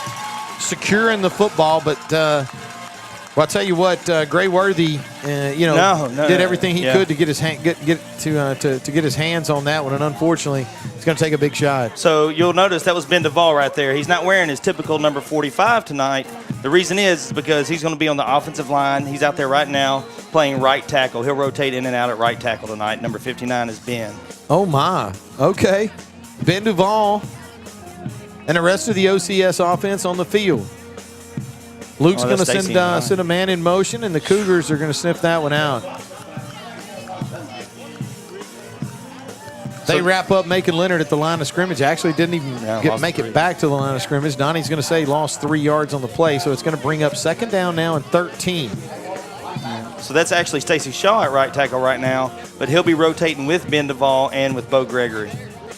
securing the football, but I'll tell you what, Gray Worthy did everything he could to get his to get his hands on that one, and unfortunately, it's going to take a big shot. So you'll notice that was Ben Duvall right there. He's not wearing his typical number 45 tonight. The reason is because he's going to be on the offensive line. He's out there right now playing right tackle. He'll rotate in and out at right tackle tonight. Number 59 is Ben. Oh my, okay, Ben Duvall and the rest of the OCS offense on the field. Luke's going to send a man in motion, and the Cougars are going to sniff that one out. They wrap up making Leonard at the line of scrimmage. Actually didn't even make it back to the line of scrimmage. Donnie's going to say he lost 3 yards on the play, so it's going to bring up second down now and 13. So that's actually Stacey Shaw at right tackle right now, but he'll be rotating with Ben Duvall and with Bo Gregory.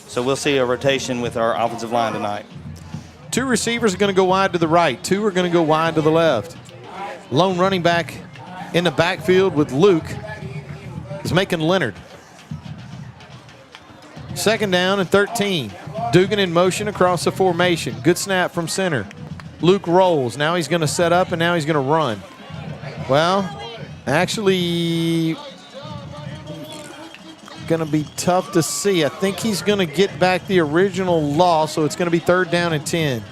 So we'll see a rotation with our offensive line tonight. 2 receivers are going to go wide to the right. 2 are going to go wide to the left. Lone running back in the backfield with Luke is making Leonard. Second down and 13. Dugan in motion across the formation. Good snap from center. Luke rolls. Now he's going to set up, and now he's going to run. Well, actually going to be tough to see. I think he's going to get back the original loss, so it's going to be third down and 10.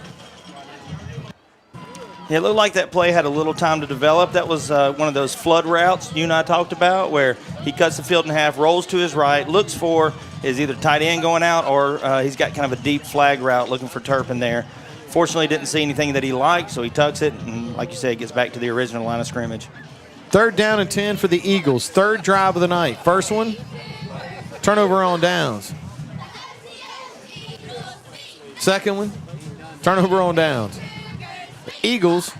Yeah, it looked like that play had a little time to develop. That was one of those flood routes you and I talked about where he cuts the field in half, rolls to his right, looks for is either tight end going out or he's got kind of a deep flag route looking for Turpin there. Fortunately, didn't see anything that he liked, so he tucks it, and like you said, gets back to the original line of scrimmage. Third down and 10 for the Eagles. Third drive of the night. First one, turnover on downs. Second one, turnover on downs. The Eagles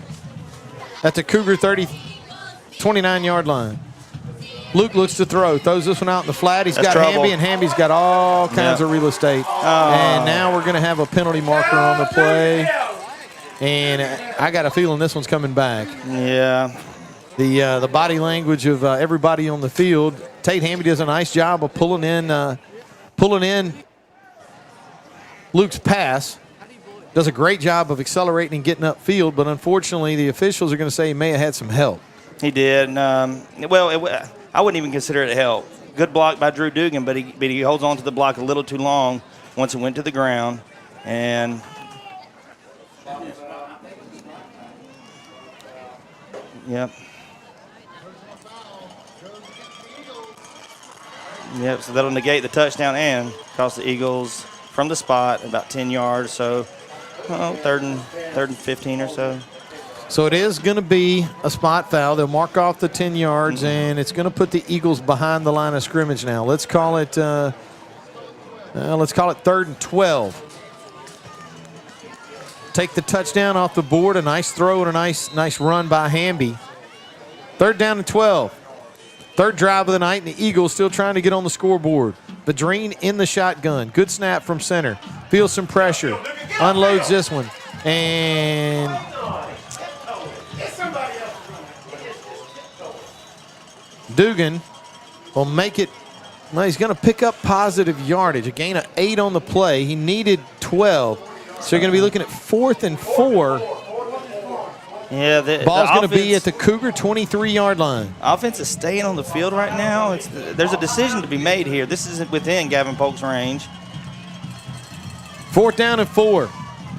at the Cougar 29-yard line. Luke looks to throw, throws this one out in the flat. He's got Hamby, and Hamby's got all kinds of real estate. And now we're going to have a penalty marker on the play. And I got a feeling this one's coming back. Yeah. The body language of everybody on the field. Tate Hami does a nice job of pulling in Luke's pass. Does a great job of accelerating and getting upfield, but unfortunately the officials are going to say he may have had some help. He did. I wouldn't even consider it help. Good block by Drew Dugan, but he holds on to the block a little too long once it went to the ground. And yep. Yep, so that'll negate the touchdown and cost the Eagles from the spot about 10 yards. So third and 15 or so. So it is going to be a spot foul. They'll mark off the 10 yards, and it's going to put the Eagles behind the line of scrimmage now. Let's call it third and 12. Take the touchdown off the board. A nice throw and a nice run by Hamby. Third down and 12. Third drive of the night, and the Eagles still trying to get on the scoreboard. Vadrine in the shotgun. Good snap from center. Feels some pressure. Unloads this one. And Dugan will make it. Well, he's going to pick up positive yardage. A gain of 8 on the play. He needed 12. So you're going to be looking at 4th and 4. Yeah, ball's going to be at the Cougar 23-yard line. Offense is staying on the field right now. There's a decision to be made here. This isn't within Gavin Polk's range. 4th down and 4.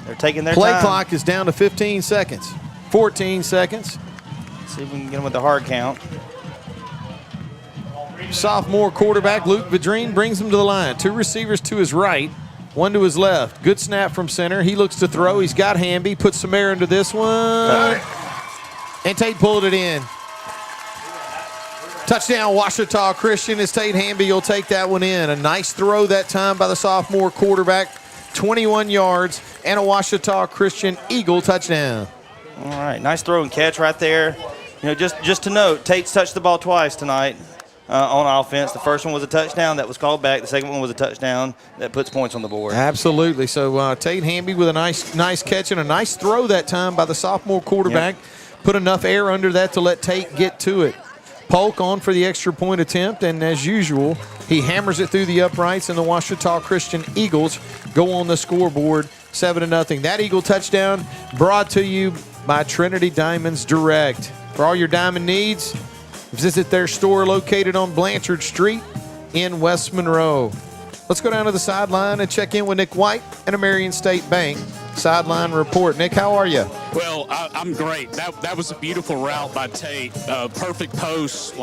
They're taking their play time. Clock is down to 15 seconds. 14 seconds. Let's see if we can get them with the hard count. Sophomore quarterback Luke Vadrine brings him to the line. 2 receivers to his right, 1 to his left. Good snap from center. He looks to throw. He's got Hamby. Puts some air into this one. And Tate pulled it in. Touchdown, Ouachita Christian, as Tate Hamby will take that one in. A nice throw that time by the sophomore quarterback. 21 yards and a Ouachita Christian Eagle touchdown. All right, nice throw and catch right there. Just to note, Tate's touched the ball twice tonight. On offense. The first one was a touchdown that was called back. The second one was a touchdown that puts points on the board. Absolutely. So Tate Hamby with a nice catch and a nice throw that time by the sophomore quarterback. Yep. Put enough air under that to let Tate get to it. Polk on for the extra point attempt, and as usual, he hammers it through the uprights, and the Ouachita Christian Eagles go on the scoreboard 7-0. That Eagle touchdown brought to you by Trinity Diamonds Direct. For all your diamond needs, Visit their store located on Blanchard Street in West Monroe. Let's go down to the sideline and check in with Nick White and a Marion State Bank sideline report. Nick, how are you? Well, I'm great. That was a beautiful route by Tate. Perfect post.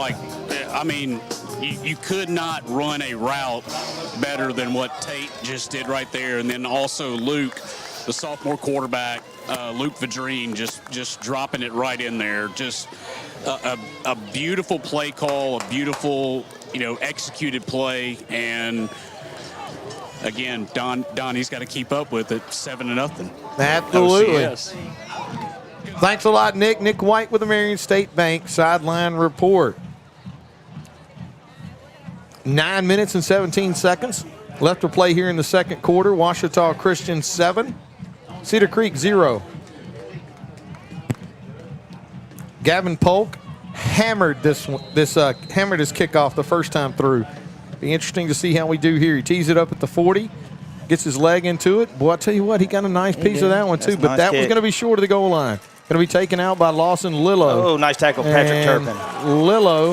You could not run a route better than what Tate just did right there. And then also Luke, the sophomore quarterback, Luke Vadrine, just dropping it right in there. Just a beautiful play call, a beautiful, executed play. And again, Donnie's got to keep up with it. 7-0. Absolutely. OCS. Thanks a lot, Nick. Nick White with the Marion State Bank sideline report. 9 minutes and 17 seconds left to play here in the second quarter. Ouachita Christian 7, Cedar Creek 0. Gavin Polk hammered his kickoff the first time through. Be interesting to see how we do here. He tees it up at the 40, gets his leg into it. Boy, I tell you what, he got a nice piece of that one too. But that was going to be short of the goal line. Going to be taken out by Lawson Lillo. Oh, nice tackle, Patrick Turpin. Lillo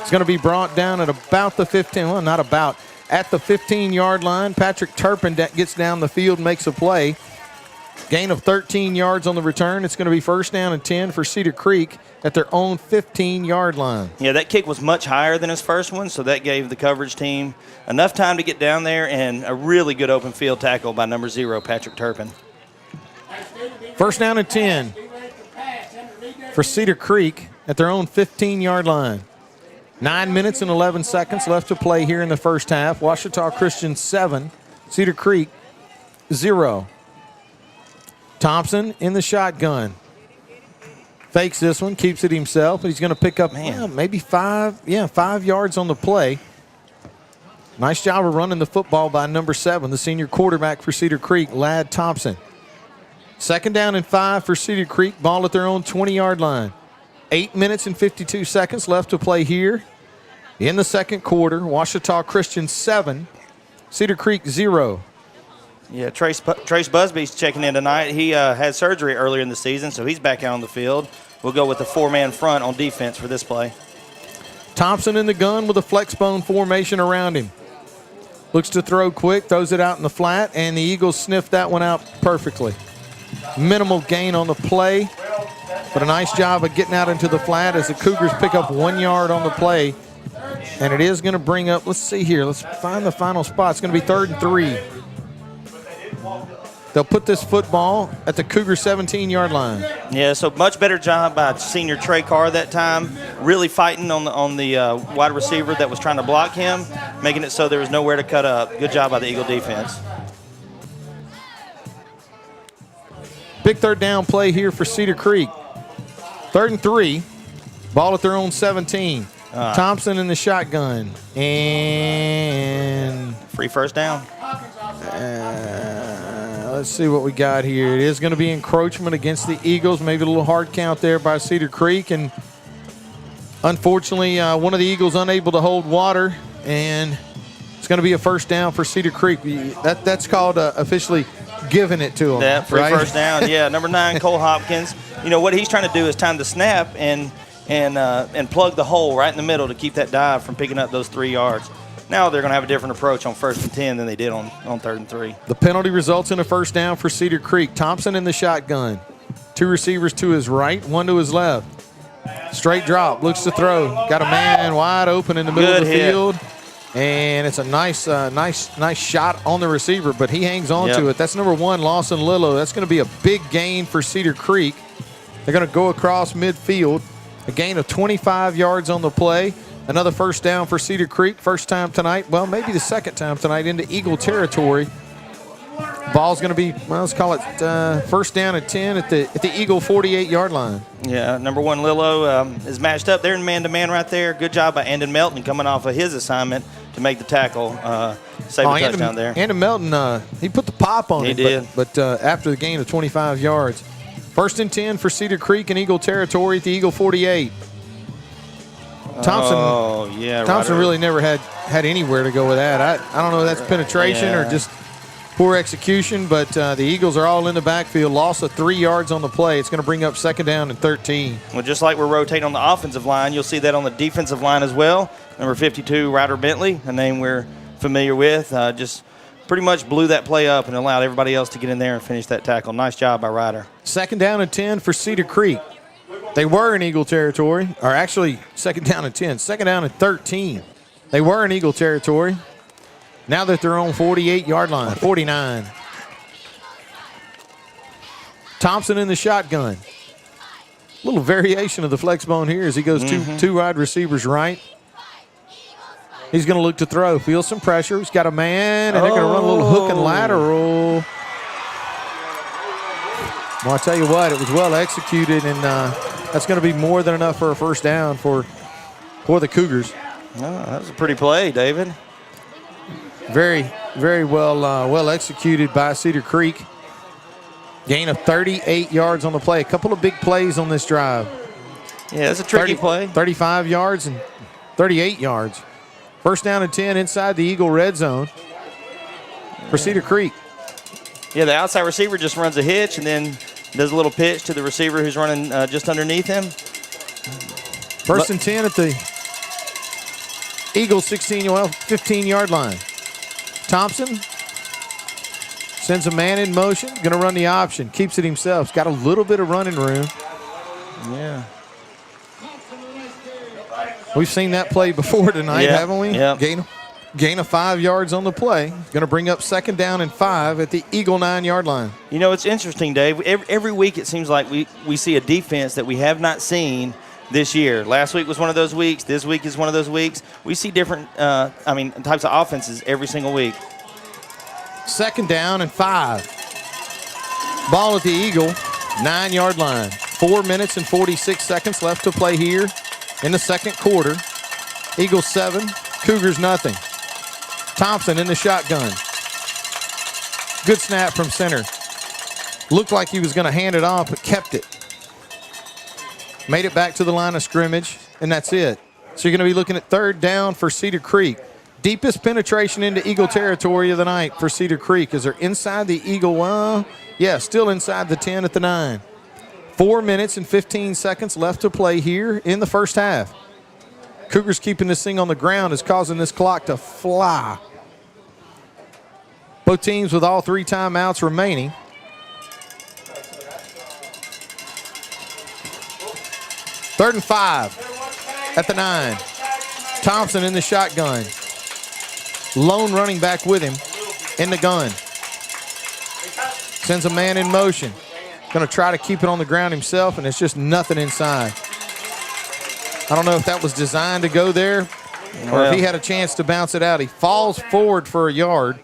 is going to be brought down at about the 15. Well, not about. At the 15-yard line. Patrick Turpin gets down the field, makes a play. Gain of 13 yards on the return. It's going to be first down and 10 for Cedar Creek at their own 15-yard line. Yeah, that kick was much higher than his first one, so that gave the coverage team enough time to get down there, and a really good open field tackle by number 0, Patrick Turpin. First down and 10 for Cedar Creek at their own 15-yard line. 9 minutes and 11 seconds left to play here in the first half. Ouachita Christian 7, Cedar Creek 0. Thompson in the shotgun. Fakes this one, keeps it himself, but he's going to pick up maybe 5 yards on the play. Nice job of running the football by number 7, the senior quarterback for Cedar Creek, Ladd Thompson. Second down and 5 for Cedar Creek, ball at their own 20-yard line. 8 minutes and 52 seconds left to play here in the second quarter. Ouachita Christian 7, Cedar Creek 0. Yeah, Trace Busby's checking in tonight. He had surgery earlier in the season, so he's back out on the field. We'll go with a 4-man front on defense for this play. Thompson in the gun with a flex bone formation around him. Looks to throw quick, throws it out in the flat, and the Eagles sniff that one out perfectly. Minimal gain on the play, but a nice job of getting out into the flat as the Cougars pick up 1 yard on the play. And it is going to bring up, let's see here, let's find the final spot. It's going to be 3rd and 3. They'll put this football at the Cougar 17-yard line. Yeah, so much better job by senior Trey Carr that time, really fighting on the wide receiver that was trying to block him, making it so there was nowhere to cut up. Good job by the Eagle defense. Big third down play here for Cedar Creek. 3rd and 3, ball at their own 17. Thompson in the shotgun, and free first down. Let's see what we got here. It is going to be encroachment against the Eagles. Maybe a little hard count there by Cedar Creek. And unfortunately, one of the Eagles unable to hold water. And it's going to be a first down for Cedar Creek. That's called officially giving it to them. Yeah, free right? first down. Yeah, number 9, Cole Hopkins. What he's trying to do is time the snap and plug the hole right in the middle to keep that dive from picking up those 3 yards. Now they're going to have a different approach on 1st and 10 than they did on 3rd and 3. The penalty results in a first down for Cedar Creek. Thompson in the shotgun. 2 receivers to his right, 1 to his left. Straight drop, looks to throw. Got a man wide open in the middle of the field. And it's a nice shot on the receiver, but he hangs on to it. That's number 1, Lawson Lillo. That's going to be a big gain for Cedar Creek. They're going to go across midfield. A gain of 25 yards on the play. Another first down for Cedar Creek. First time tonight. Well, maybe the second time tonight into Eagle territory. Ball's going to be, let's call it first down at 10 at the Eagle 48-yard line. Yeah, number 1, Lillo, is matched up there in man-to-man right there. Good job by Andon Melton coming off of his assignment to make the tackle. Save the touchdown there. Andon Melton, he put the pop on it. He did. But after the gain of 25 yards. First and 10 for Cedar Creek in Eagle territory at the Eagle 48. Thompson really never had anywhere to go with that. I don't know if that's penetration or just Poor execution, but the Eagles are all in the backfield. Loss of 3 yards on the play. It's going to bring up 2nd down and 13. Well, just like we're rotating on the offensive line, you'll see that on the defensive line as well. Number 52, Ryder Bentley, a name we're familiar with, just pretty much blew that play up and allowed everybody else to get in there and finish that tackle. Nice job by Ryder. 2nd down and 10 for Cedar Creek. They were in Eagle territory, or actually 2nd down and 10, 2nd down and 13. They were in Eagle territory. Now that they're on 48-yard line, 49. Thompson in the shotgun. Little variation of the flex bone here as he goes two wide receivers right. He's going to look to throw. Feels some pressure. He's got a man, and they're going to run a little hook and lateral. Well, I tell you what, it was well executed, and that's going to be more than enough for a 1st down for the Cougars. Oh, that was a pretty play, David. Very, very well executed by Cedar Creek. Gain of 38 yards on the play. A couple of big plays on this drive. Yeah, that's a tricky play. 35 yards and 38 yards. 1st down and 10 inside the Eagle red zone for Cedar Creek. Yeah, the outside receiver just runs a hitch and then does a little pitch to the receiver who's running just underneath him. 1st and 10 at the Eagle 15-yard line. Thompson sends a man in motion, going to run the option, keeps it himself. He's got a little bit of running room. Yeah. We've seen that play before tonight, haven't we? Yeah. Gain of 5 yards on the play. Going to bring up 2nd down and 5 at the Eagle 9-yard line. You know, it's interesting, Dave. Every week it seems like we see a defense that we have not seen this year. Last week was one of those weeks. This week is one of those weeks. We see different, types of offenses every single week. 2nd down and 5. Ball at the Eagle 9-yard line. 4 minutes and 46 seconds left to play here in the 2nd quarter. Eagles 7, Cougars nothing. Thompson in the shotgun. Good snap from center. Looked like he was going to hand it off, but kept it. Made it back to the line of scrimmage, and that's it. So you're going to be looking at 3rd down for Cedar Creek. Deepest penetration into Eagle territory of the night for Cedar Creek as they're inside the Eagle. Still inside the 10 at the 9. 4 minutes and 15 seconds left to play here in the 1st half. Cougars keeping this thing on the ground is causing this clock to fly. Both teams with all 3 timeouts remaining. Third and 5 at the 9. Thompson in the shotgun. Lone running back with him in the gun. Sends a man in motion. Going to try to keep it on the ground himself, and it's just nothing inside. I don't know if that was designed to go there or if he had a chance to bounce it out. He falls forward for a yard,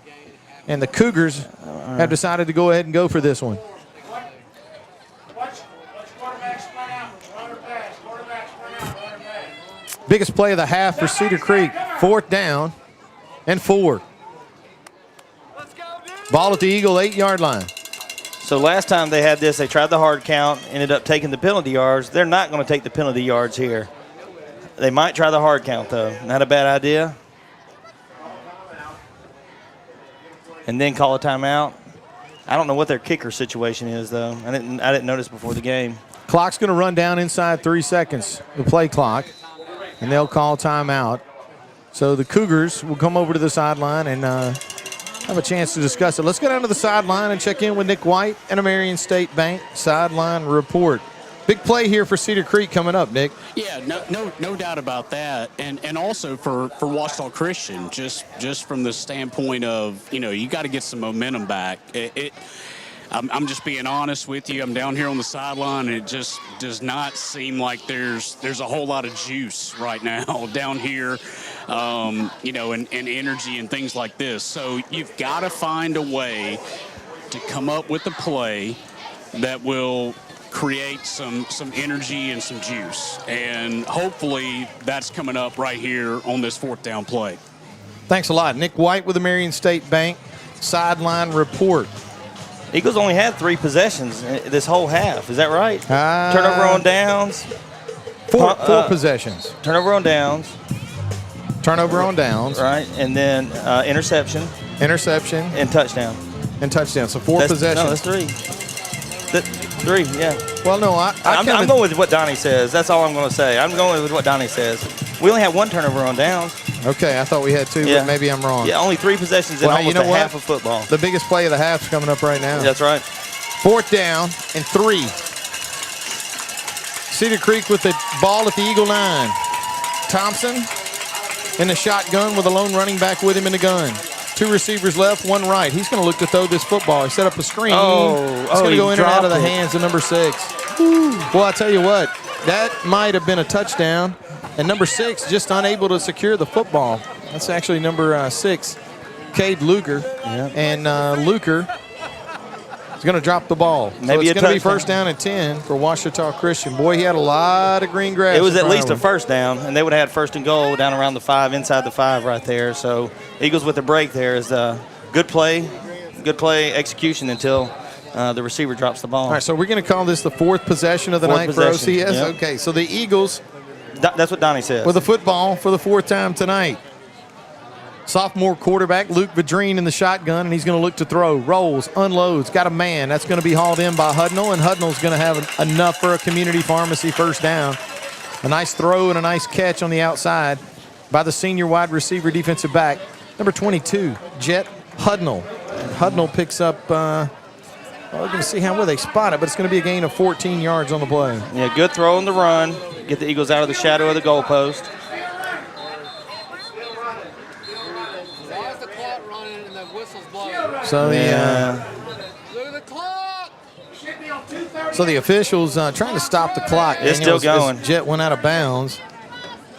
and the Cougars have decided to go ahead and go for this one. Biggest play of the half for Cedar Creek. 4th down and 4. Ball at the Eagle 8-yard line. So last time they had this, they tried the hard count, ended up taking the penalty yards. They're not going to take the penalty yards here. They might try the hard count, though. Not a bad idea. And then call a timeout. I don't know what their kicker situation is, though. I didn't notice before the game. Clock's going to run down inside 3 seconds, the play clock, and they'll call timeout. So the Cougars will come over to the sideline and have a chance to discuss it. Let's go down to the sideline and check in with Nick White and a Marion State Bank sideline report. Big play here for Cedar Creek coming up, Nick. Yeah, no doubt about that, and also for Washita Christian, just from the standpoint of you got to get some momentum back. I'm just being honest with you. I'm down here on the sideline, and it just does not seem like there's a whole lot of juice right now down here, and energy and things like this. So you've got to find a way to come up with a play that will create some energy and some juice. And hopefully that's coming up right here on this 4th down play. Thanks a lot. Nick White with the Marion State Bank sideline report. Eagles only had 3 possessions this whole half. Is that right? Turnover on downs. Four possessions. Turnover on downs. Turnover on downs. Right, and then interception. Interception. And touchdown. and touchdown. So 4 possessions. No, that's 3. 3, yeah. Well, no, I'm going with what Donnie says. That's all I'm going to say. I'm going with what Donnie says. We only had 1 turnover on downs. Okay, I thought we had 2, but maybe I'm wrong. Yeah, only 3 possessions in almost half of football. The biggest play of the half is coming up right now. That's right. 4th down and 3. Cedar Creek with the ball at the Eagle 9. Thompson in the shotgun with a lone running back with him in the gun. 2 receivers left, 1 right. He's going to look to throw this football. He set up a screen. It's going to go in and out of the hands of number 6. Well, I tell you what, that might have been a touchdown. And number 6 just unable to secure the football. That's actually number 6, Cade Luger. Yeah. And Luger is going to drop the ball. Maybe so it's going to be touchdown. 1st down and 10 for Ouachita Christian. Boy, he had a lot of green grass. It was in at front least a of him. 1st down, and they would have had 1st and goal down around the 5, inside the 5 right there. So Eagles with the break there is good play execution until the receiver drops the ball. All right, so we're going to call this the 4th possession of the night for OCS. Yep. Okay, so the Eagles That's what Donnie says. with the football for the 4th time tonight. Sophomore quarterback Luke Vadrine in the shotgun, and he's going to look to throw. Rolls, unloads, got a man. That's going to be hauled in by Hudnall, and Hudnall's going to have enough for a community pharmacy 1st down. A nice throw and a nice catch on the outside by the senior wide receiver defensive back, number 22, Jet Hudnall. And Hudnall picks up, well, we're going to see how well they spot it, but it's going to be a gain of 14 yards on the play. Yeah, good throw on the run. Get the Eagles out of the shadow of the goalpost. So so the officials trying to stop the clock. It's still going. Jet went out of bounds,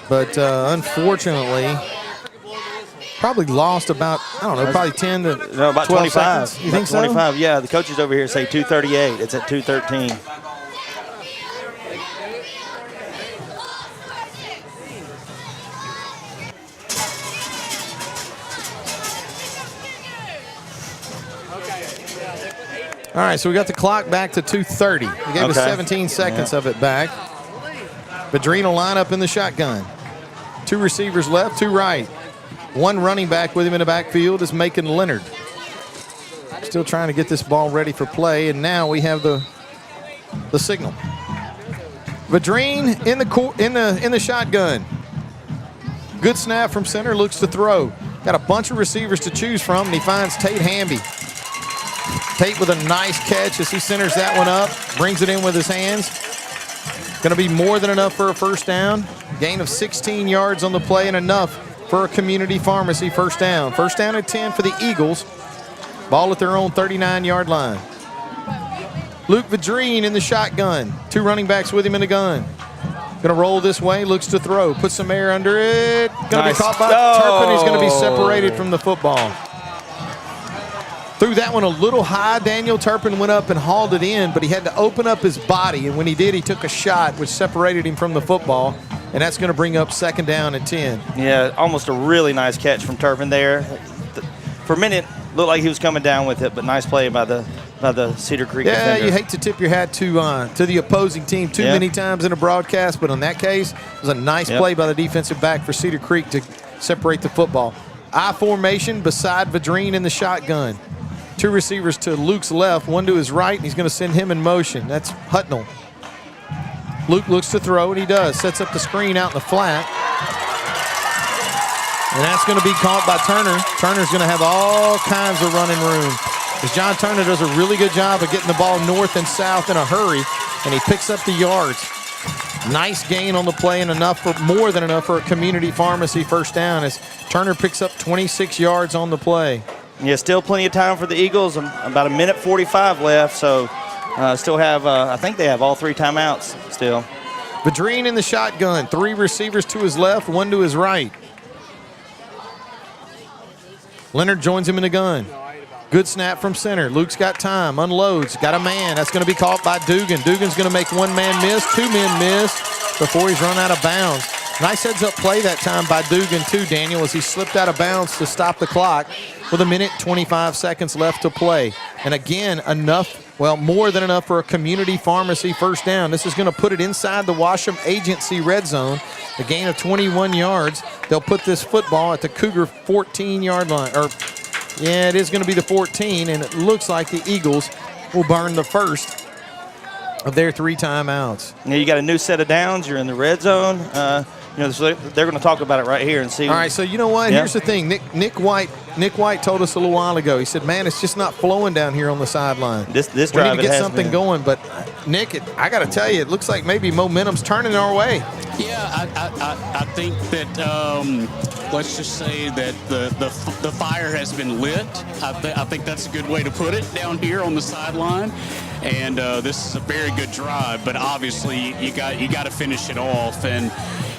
but unfortunately, probably lost about, I don't know, probably 10 to about 12 25. seconds. You think so? 25, yeah. The coaches over here say 2:38. It's at 2:13. All right, so we got the clock back to 2:30. We gave us 17 seconds of it back. Vadrine will line up in the shotgun. 2 receivers left, 2 right. 1 running back with him in the backfield is Macon Leonard. Still trying to get this ball ready for play, and now we have the signal. Vadrine in the shotgun. Good snap from center, looks to throw. Got a bunch of receivers to choose from, and he finds Tate Hami. Tate with a nice catch as he centers that one up, brings it in with his hands. Going to be more than enough for a 1st down. Gain of 16 yards on the play and enough for a community pharmacy 1st down. 1st down and 10 for the Eagles. Ball at their own 39-yard line. Luke Vadrine in the shotgun. 2 running backs with him in the gun. Going to roll this way, looks to throw. Put some air under it. Going to be caught by Turpin. He's going to be separated from the football. Threw that one a little high. Daniel Turpin went up and hauled it in, but he had to open up his body, and when he did, he took a shot, which separated him from the football, and that's going to bring up 2nd down and 10. Yeah, almost a really nice catch from Turpin there. For a minute, looked like he was coming down with it, but nice play by the Cedar Creek defender. Yeah, you hate to tip your hat to the opposing team too many times in a broadcast, but on that case, it was a nice play by the defensive back for Cedar Creek to separate the football. I formation beside Vadrine in the shotgun. 2 receivers to Luke's left, 1 to his right, and he's going to send him in motion. That's Hudnall. Luke looks to throw, and he does. Sets up the screen out in the flat. And that's going to be caught by Turner. Turner's going to have all kinds of running room. As John Turner does a really good job of getting the ball north and south in a hurry, and he picks up the yards. Nice gain on the play and more than enough for a community pharmacy 1st down as Turner picks up 26 yards on the play. Yeah, still plenty of time for the Eagles. About 1:45 left, so still have, I think they have all 3 timeouts still. Vadrine in the shotgun. 3 receivers to his left, 1 to his right. Leonard joins him in the gun. Good snap from center. Luke's got time, unloads, got a man. That's going to be caught by Dugan. Dugan's going to make 1 man miss, 2 men miss before he's run out of bounds. Nice heads-up play that time by Dugan, too, Daniel, as he slipped out of bounds to stop the clock with 1:25 seconds left to play. And again, more than enough for a community pharmacy 1st down. This is going to put it inside the Washam Agency red zone. A gain of 21 yards. They'll put this football at the Cougar 14-yard line, or Yeah, it is going to be the 14, and it looks like the Eagles will burn the first of their 3 timeouts. Now you got a new set of downs. You're in the red zone. So they're going to talk about it right here and see. All right, so you know what? Yeah. Here's the thing. Nick White told us a little while ago. He said, "Man, it's just not flowing down here on the sideline. This we drive need to it get has something been. going." But Nick, I got to tell you, it looks like maybe momentum's turning our way. Yeah, I think that let's just say that the fire has been lit. I think that's a good way to put it down here on the sideline. And this is a very good drive, but obviously you got to finish it off. And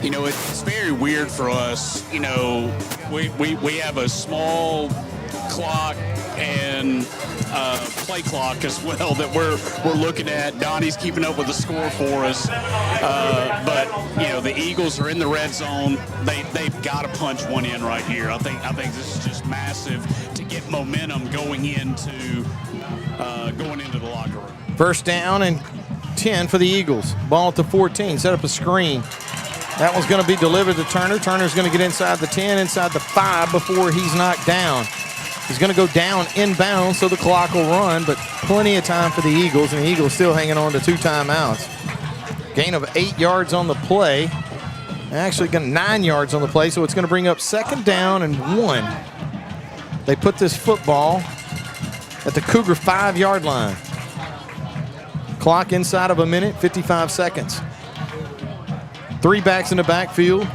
you know, it's very weird for us. You know, we have a small clock and play clock as well that we're looking at. Donnie's keeping up with the score for us, but you know, the Eagles are in the red zone. They've got to punch one in right here. I think this is just massive to get momentum going into the locker room. First down and 10 for the Eagles. Ball at the 14. Set up a screen. That one's going to be delivered to Turner. Turner's going to get inside the 10, inside the 5 before he's knocked down. He's going to go down inbound, so the clock will run, but plenty of time for the Eagles, and the Eagles still hanging on to 2 timeouts. Gain of 8 yards on the play. Actually, 9 yards on the play, so it's going to bring up second down and 1. They put this football at the Cougar 5-yard line. Clock inside of a minute, 55 seconds. 3 backs in the backfield.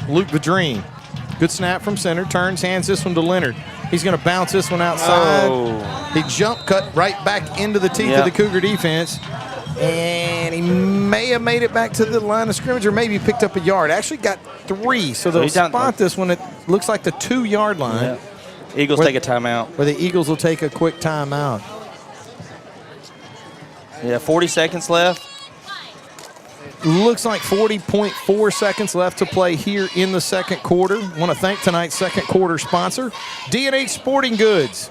Luke Vadrine. Good snap from center. Turns, hands this one to Leonard. He's going to bounce this one outside. Oh. He jump cut right back into the teeth of the Cougar defense. And he may have made it back to the line of scrimmage or maybe picked up a yard. Actually got 3, so they'll spot this one. It looks like the 2-yard line. Yeah. Eagles take a timeout. Where the Eagles will take a quick timeout. Yeah, 40 seconds left. Looks like 40.4 seconds left to play here in the second quarter. Want to thank tonight's second quarter sponsor, D&H Sporting Goods.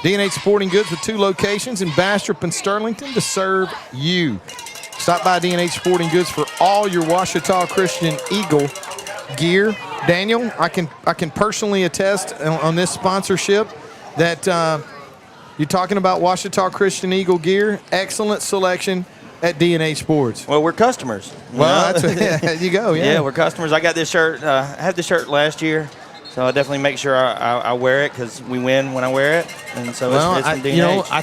D&H Sporting Goods with 2 locations in Bastrop and Sterlington to serve you. Stop by D&H Sporting Goods for all your Ouachita Christian Eagle gear. Daniel, I can personally attest on this sponsorship that you're talking about Ouachita Christian Eagle gear. Excellent selection at D&H Sports. Well, we're customers. Well, there you go. Yeah, we're customers. I got this shirt. I had this shirt last year, so I definitely make sure I wear it because we win when I wear it. And so it's from D&H. You know, I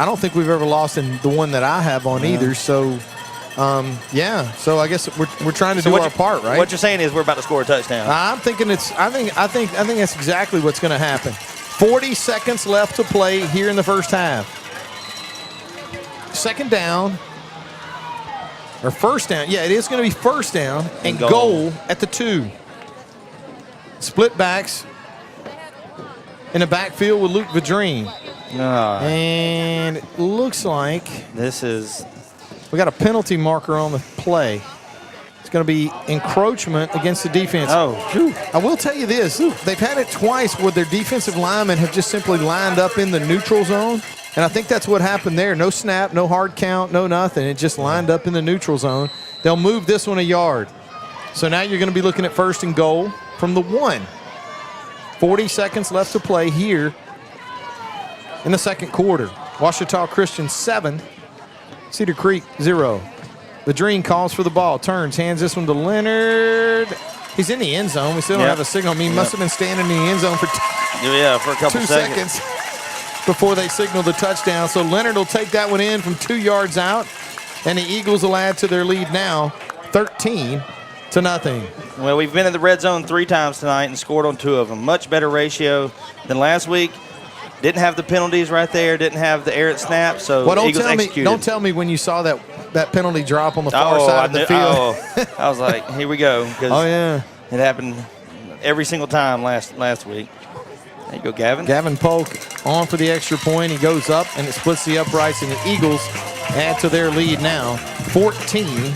don't think we've ever lost in the one that I have on either. So, So I guess we're trying to do our part, right? What you're saying is we're about to score a touchdown. I'm thinking I think that's exactly what's going to happen. 40 seconds left to play here in the first half. Second down. Or first down. Yeah, it is going to be first down and goal at the 2. Split backs in the backfield with Luke Vadrine. And it looks like we got a penalty marker on the play. It's going to be encroachment against the defense. I will tell you this. They've had it twice where their defensive linemen have just simply lined up in the neutral zone. And I think that's what happened there. No snap, no hard count, no nothing. It just lined up in the neutral zone. They'll move this one a yard. So now you're going to be looking at first and goal from the 1. 40 seconds left to play here in the second quarter. Ouachita Christian 7, Cedar Creek 0. The Dream calls for the ball, turns, hands this one to Leonard. He's in the end zone. We still don't have a signal. I mean, he must have been standing in the end zone for for a couple 2 seconds before they signal the touchdown. So Leonard will take that one in from 2 yards out, and the Eagles will add to their lead now, 13-0. Well, we've been in the red zone 3 times tonight and scored on 2 of them. Much better ratio than last week. Didn't have the penalties right there. Didn't have the errant snap. So Eagles executed. Don't tell me when you saw that penalty drop on the far side of the field. I was like, here we go. Oh yeah, it happened every single time last week. There you go, Gavin. Gavin Polk on for the extra point. He goes up, and it splits the uprights, and the Eagles add to their lead now, 14-0.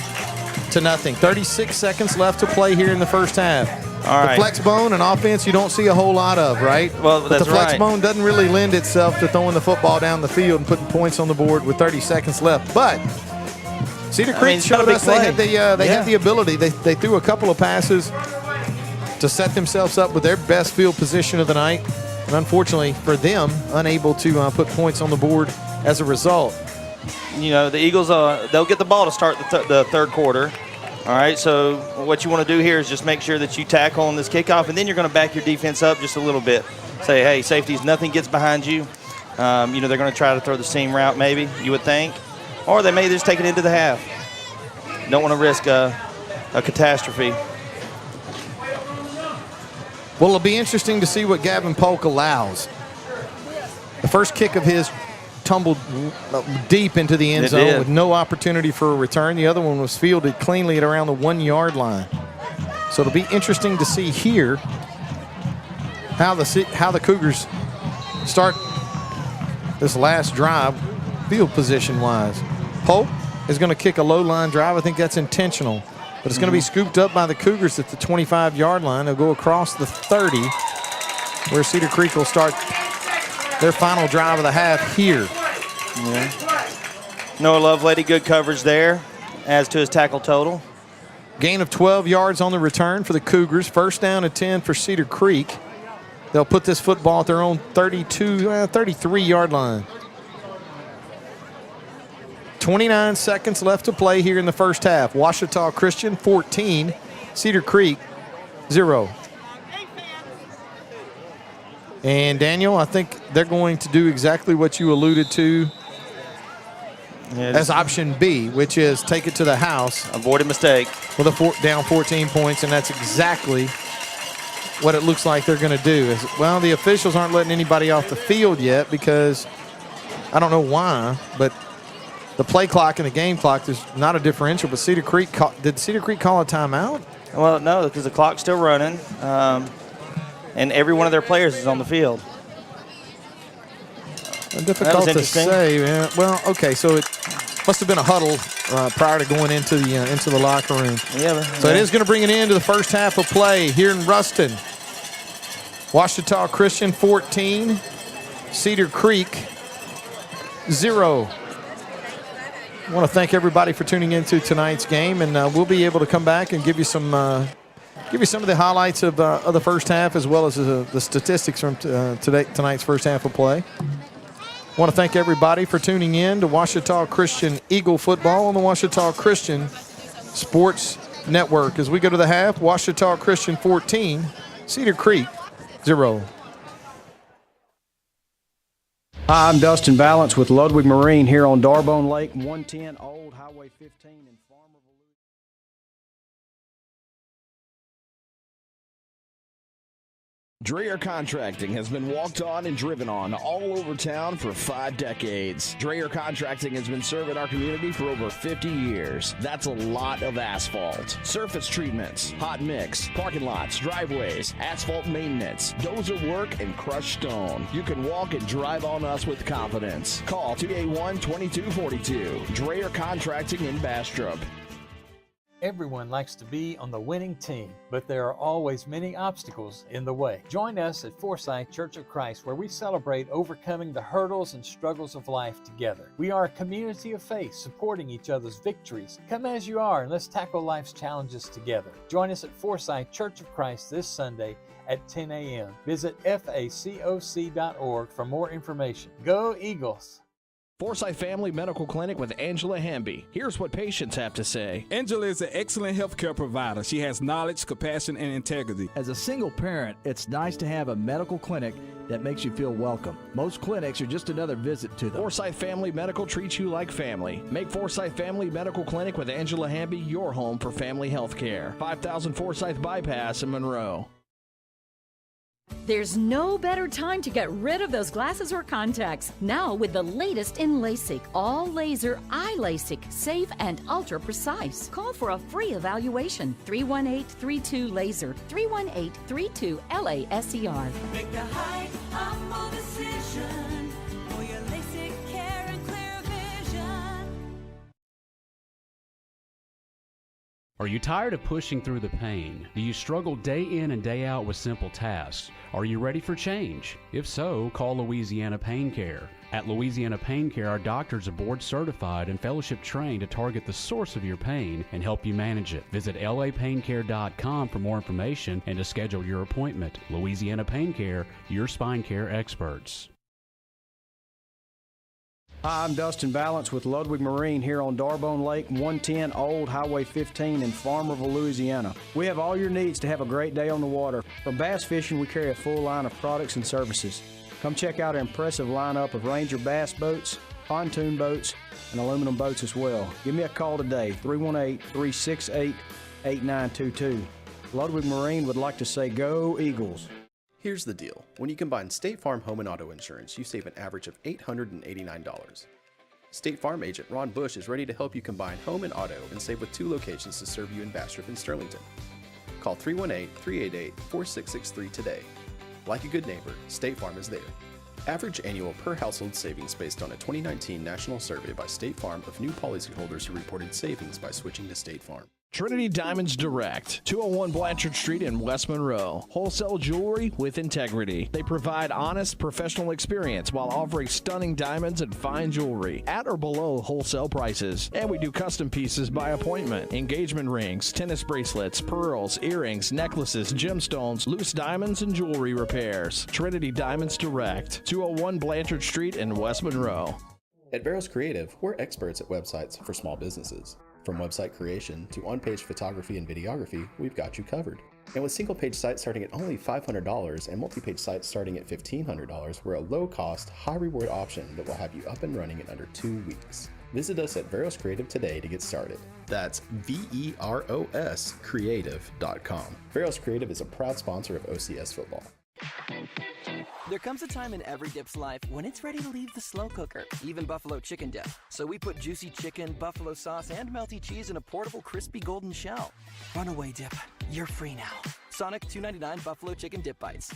36 seconds left to play here in the first half. All right. The flex bone and offense you don't see a whole lot of, right? Well, but that's the flex right. bone doesn't really lend itself to throwing the football down the field and putting points on the board with 30 seconds left. But Cedar Creek showed us they had the ability. They threw a couple of passes to set themselves up with their best field position of the night. And unfortunately for them, unable to put points on the board as a result. You know, the Eagles, they'll get the ball to start the third quarter. All right, so what you want to do here is just make sure that you tackle on this kickoff, and then you're going to back your defense up just a little bit. Say, hey, safeties, nothing gets behind you. You know, they're going to try to throw the seam route maybe, you would think. Or they may just take it into the half. Don't want to risk a catastrophe. Well, it'll be interesting to see what Gavin Polk allows. The first kick of his tumbled deep into the end zone with no opportunity for a return. The other one was fielded cleanly at around the 1 yard line. So it'll be interesting to see here how the Cougars start this last drive field position wise. Polk is going to kick a low line drive. I think that's intentional, but it's going to be scooped up by the Cougars at the 25 yard line. They'll go across the 30 where Cedar Creek will start their final drive of the half here. Yeah. Noah Lovelady, good coverage there, adds to his tackle total. Gain of 12 yards on the return for the Cougars. First down and 10 for Cedar Creek. They'll put this football at their own 33 yard line. 29 seconds left to play here in the first half. Ouachita Christian 14, Cedar Creek 0. And Daniel, I think they're going to do exactly what you alluded to as option B, which is take it to the house. Avoid a mistake. With a down 14 points, and that's exactly what it looks like they're going to do. Well, the officials aren't letting anybody off the field yet because I don't know why, but the play clock and the game clock, there's not a differential. But Cedar Creek, did Cedar Creek call a timeout? Well, no, because the clock's still running. And every one of their players is on the field. Difficult to say. Yeah. Well, okay, so it must have been a huddle prior to going into the locker room. Yeah. So it is going to bring an end to the first half of play here in Ruston. Ouachita Christian 14, Cedar Creek 0. I want to thank everybody for tuning into tonight's game, and we'll be able to come back and give you some of the highlights of the first half as well as the statistics from tonight's first half of play. I want to thank everybody for tuning in to Ouachita Christian Eagle Football on the Ouachita Christian Sports Network. As we go to the half, Ouachita Christian 14, Cedar Creek 0. Hi, I'm Dustin Valance with Ludwig Marine here on Darbone Lake, 110 Old Highway 15 in Farmerville. Dreyer Contracting has been walked on and driven on all over town for 5 decades. Dreyer Contracting has been serving our community for over 50 years. That's a lot of asphalt. Surface treatments, hot mix, parking lots, driveways, asphalt maintenance, dozer work, and crushed stone. You can walk and drive on us with confidence. Call 281-2242. Dreyer Contracting in Bastrop. Everyone likes to be on the winning team, but there are always many obstacles in the way. Join us at Forsyth Church of Christ, where we celebrate overcoming the hurdles and struggles of life together. We are a community of faith, supporting each other's victories. Come as you are, and let's tackle life's challenges together. Join us at Forsyth Church of Christ this Sunday at 10 a.m. Visit facoc.org for more information. Go Eagles! Forsyth Family Medical Clinic with Angela Hamby. Here's what patients have to say. Angela is an excellent healthcare provider. She has knowledge, compassion, and integrity. As a single parent, it's nice to have a medical clinic that makes you feel welcome. Most clinics are just another visit to them. Forsyth Family Medical treats you like family. Make Forsyth Family Medical Clinic with Angela Hamby your home for family health care. 5000 Forsyth Bypass in Monroe. There's no better time to get rid of those glasses or contacts. Now with the latest in LASIK, all laser eye LASIK, safe and ultra precise. Call for a free evaluation. 318-32-LASER, 318-32-LASER. Make the high, humble decision for your LASIK care and clear vision. Are you tired of pushing through the pain? Do you struggle day in and day out with simple tasks? Are you ready for change? If so, call Louisiana Pain Care. At Louisiana Pain Care, our doctors are board certified and fellowship trained to target the source of your pain and help you manage it. Visit lapaincare.com for more information and to schedule your appointment. Louisiana Pain Care, your spine care experts. Hi, I'm Dustin Valance with Ludwig Marine here on Darbone Lake, 110 Old Highway 15 in Farmerville, Louisiana. We have all your needs to have a great day on the water. From bass fishing, we carry a full line of products and services. Come check out our impressive lineup of Ranger bass boats, pontoon boats, and aluminum boats as well. Give me a call today, 318-368-8922. Ludwig Marine would like to say go Eagles. Here's the deal. When you combine State Farm home and auto insurance, you save an average of $889. State Farm agent Ron Bush is ready to help you combine home and auto and save with 2 locations to serve you in Bastrop and Sterlington. Call 318-388-4663 today. Like a good neighbor, State Farm is there. Average annual per household savings based on a 2019 national survey by State Farm of new policyholders who reported savings by switching to State Farm. Trinity Diamonds Direct, 201 Blanchard Street in West Monroe. Wholesale jewelry with integrity. They provide honest, professional experience while offering stunning diamonds and fine jewelry at or below wholesale prices. And we do custom pieces by appointment. Engagement rings, tennis bracelets, pearls, earrings, necklaces, gemstones, loose diamonds, and jewelry repairs. Trinity Diamonds Direct, 201 Blanchard Street in West Monroe. At Veros Creative, we're experts at websites for small businesses. From website creation to on-page photography and videography, we've got you covered. And with single-page sites starting at only $500 and multi-page sites starting at $1,500, we're a low-cost, high-reward option that will have you up and running in under 2 weeks. Visit us at Veros Creative today to get started. That's VEROS Creative.com. Veros Creative is a proud sponsor of OCS football. There comes a time in every dip's life when it's ready to leave the slow cooker, even buffalo chicken dip. So we put juicy chicken, buffalo sauce, and melty cheese in a portable crispy golden shell. Runaway dip, you're free now. Sonic $2.99 buffalo chicken dip bites.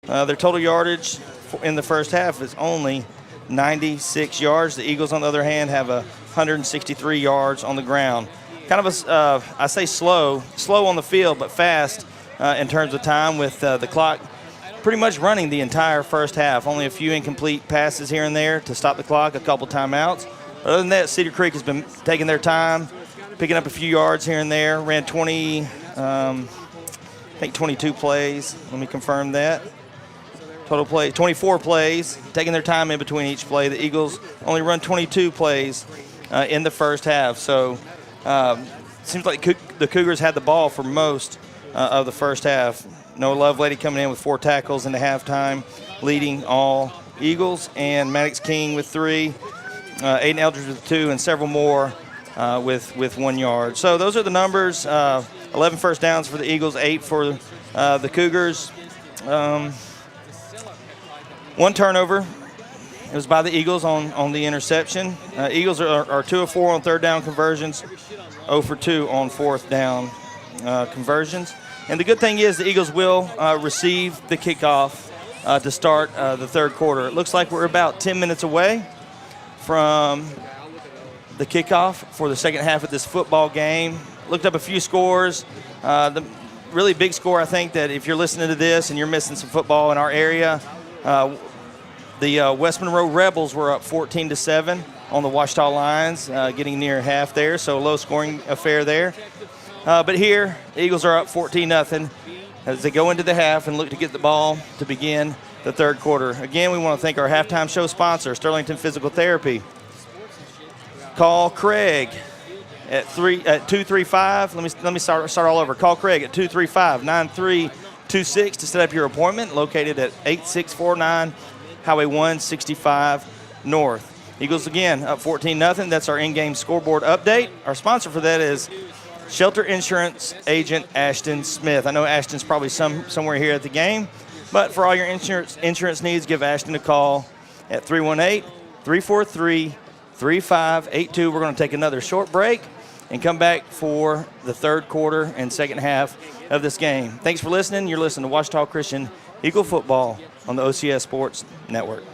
Their total yardage in the first half is only 96 yards. The Eagles, on the other hand, have 163 yards on the ground. Kind of I say slow on the field, but fast in terms of time, with the clock pretty much running the entire first half. Only a few incomplete passes here and there to stop the clock, a couple timeouts. But other than that, Cedar Creek has been taking their time, picking up a few yards here and there. Ran 22 plays. Let me confirm that. Total play, 24 plays, taking their time in between each play. The Eagles only run 22 plays in the first half. So seems like the Cougars had the ball for most of the first half. Noah Lovelady coming in with 4 tackles in the halftime, leading all Eagles, and Maddox King with 3, Aiden Eldridge with 2, and several more with 1 yard. So those are the numbers. 11 first downs for the Eagles, 8 for the Cougars. 1 turnover. It was by the Eagles on the interception. Eagles are 2 of 4 on third down conversions, 0 for 2 on fourth down conversions. And the good thing is the Eagles will receive the kickoff to start the third quarter. It looks like we're about 10 minutes away from the kickoff for the second half of this football game. Looked up a few scores. The really big score, I think, that if you're listening to this and you're missing some football in our area, the West Monroe Rebels were up 14-7 on the Ouachita Lions, getting near half there, so low-scoring affair there. But here, the Eagles are up 14-0 as they go into the half and look to get the ball to begin the third quarter. Again, we want to thank our halftime show sponsor, Sterlington Physical Therapy. Call Craig at 235. Let me start all over. Call Craig at 235-9326 to set up your appointment, located at 8649 Highway 165 North. Eagles again up 14-0. That's our in-game scoreboard update. Our sponsor for that is Shelter Insurance Agent Ashton Smith. I know Ashton's probably somewhere here at the game, but for all your insurance needs, give Ashton a call at 318-343-3582. We're going to take another short break and come back for the third quarter and second half of this game. Thanks for listening. You're listening to Ouachita Christian Eagle Football on the OCS Sports Network.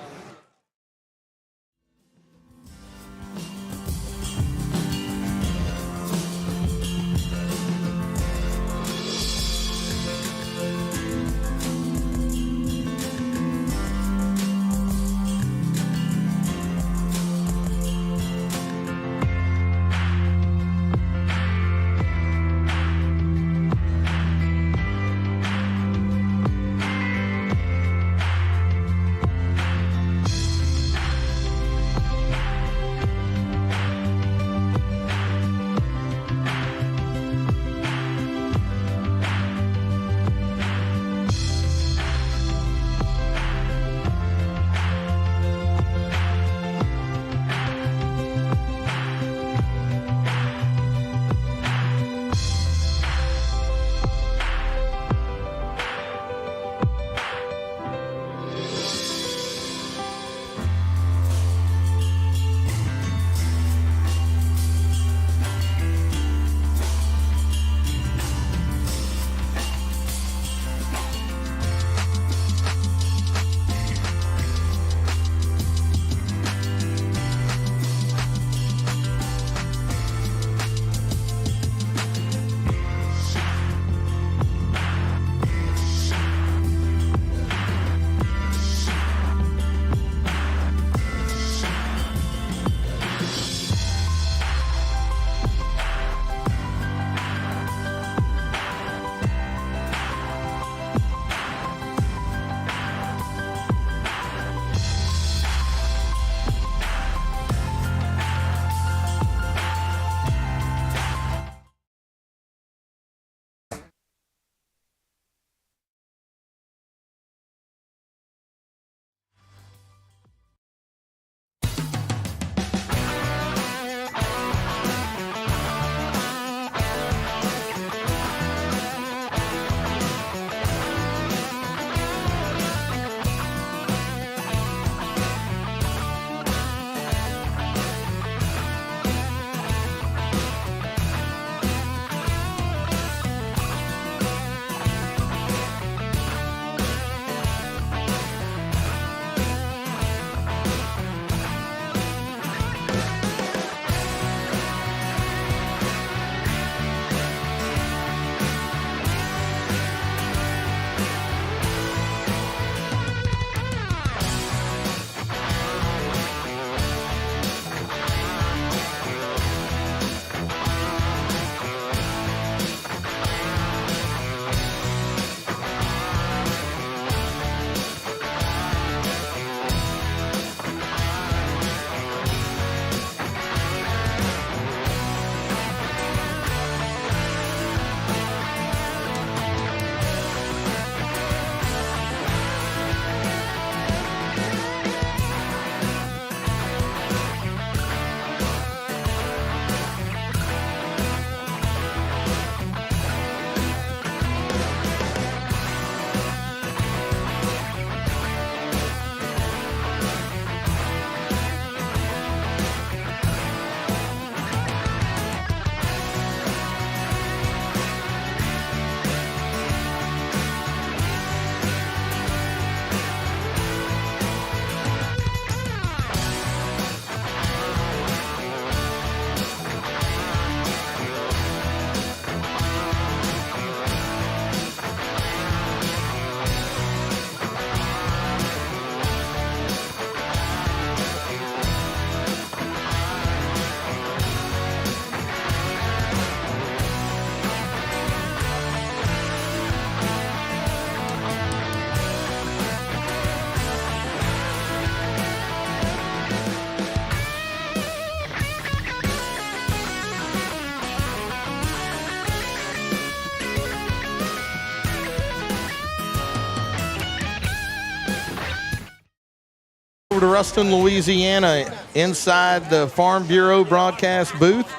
over to Ruston, Louisiana, inside the Farm Bureau broadcast booth.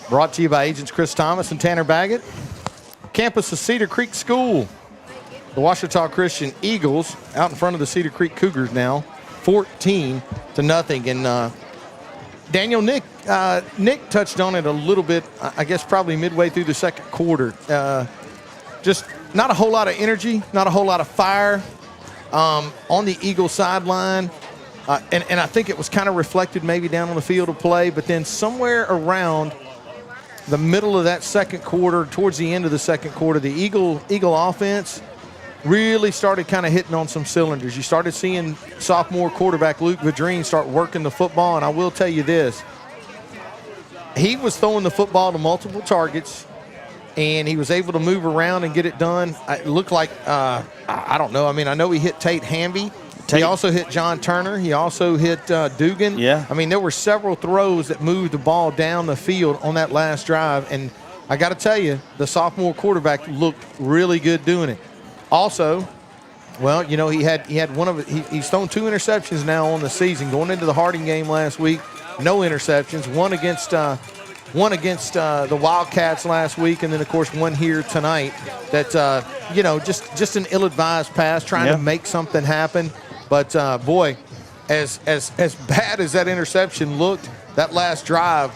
Brought to you by Agents Chris Thomas and Tanner Baggett. Campus of Cedar Creek School. The Ouachita Christian Eagles out in front of the Cedar Creek Cougars now, 14-0. And Daniel, Nick touched on it a little bit, I guess probably midway through the second quarter. Just not a whole lot of energy, not a whole lot of fire on the Eagle sideline. And I think it was kind of reflected maybe down on the field of play. But then somewhere around the middle of that second quarter, towards the end of the second quarter, the Eagle offense really started kind of hitting on some cylinders. You started seeing sophomore quarterback Luke Vadrine start working the football, and I will tell you this. He was throwing the football to multiple targets, and he was able to move around and get it done. It looked like, I don't know. I mean, I know he hit Tate Hami. He also hit John Turner. He also hit Dugan. Yeah. I mean, there were several throws that moved the ball down the field on that last drive, and I got to tell you, the sophomore quarterback looked really good doing it. Also, well, you know, he had he's thrown 2 interceptions now on the season. Going into the Harding game last week, no interceptions. One against the Wildcats last week, and then of course one here tonight. That you know, just an ill-advised pass, trying to make something happen. But boy, as bad as that interception looked, that last drive,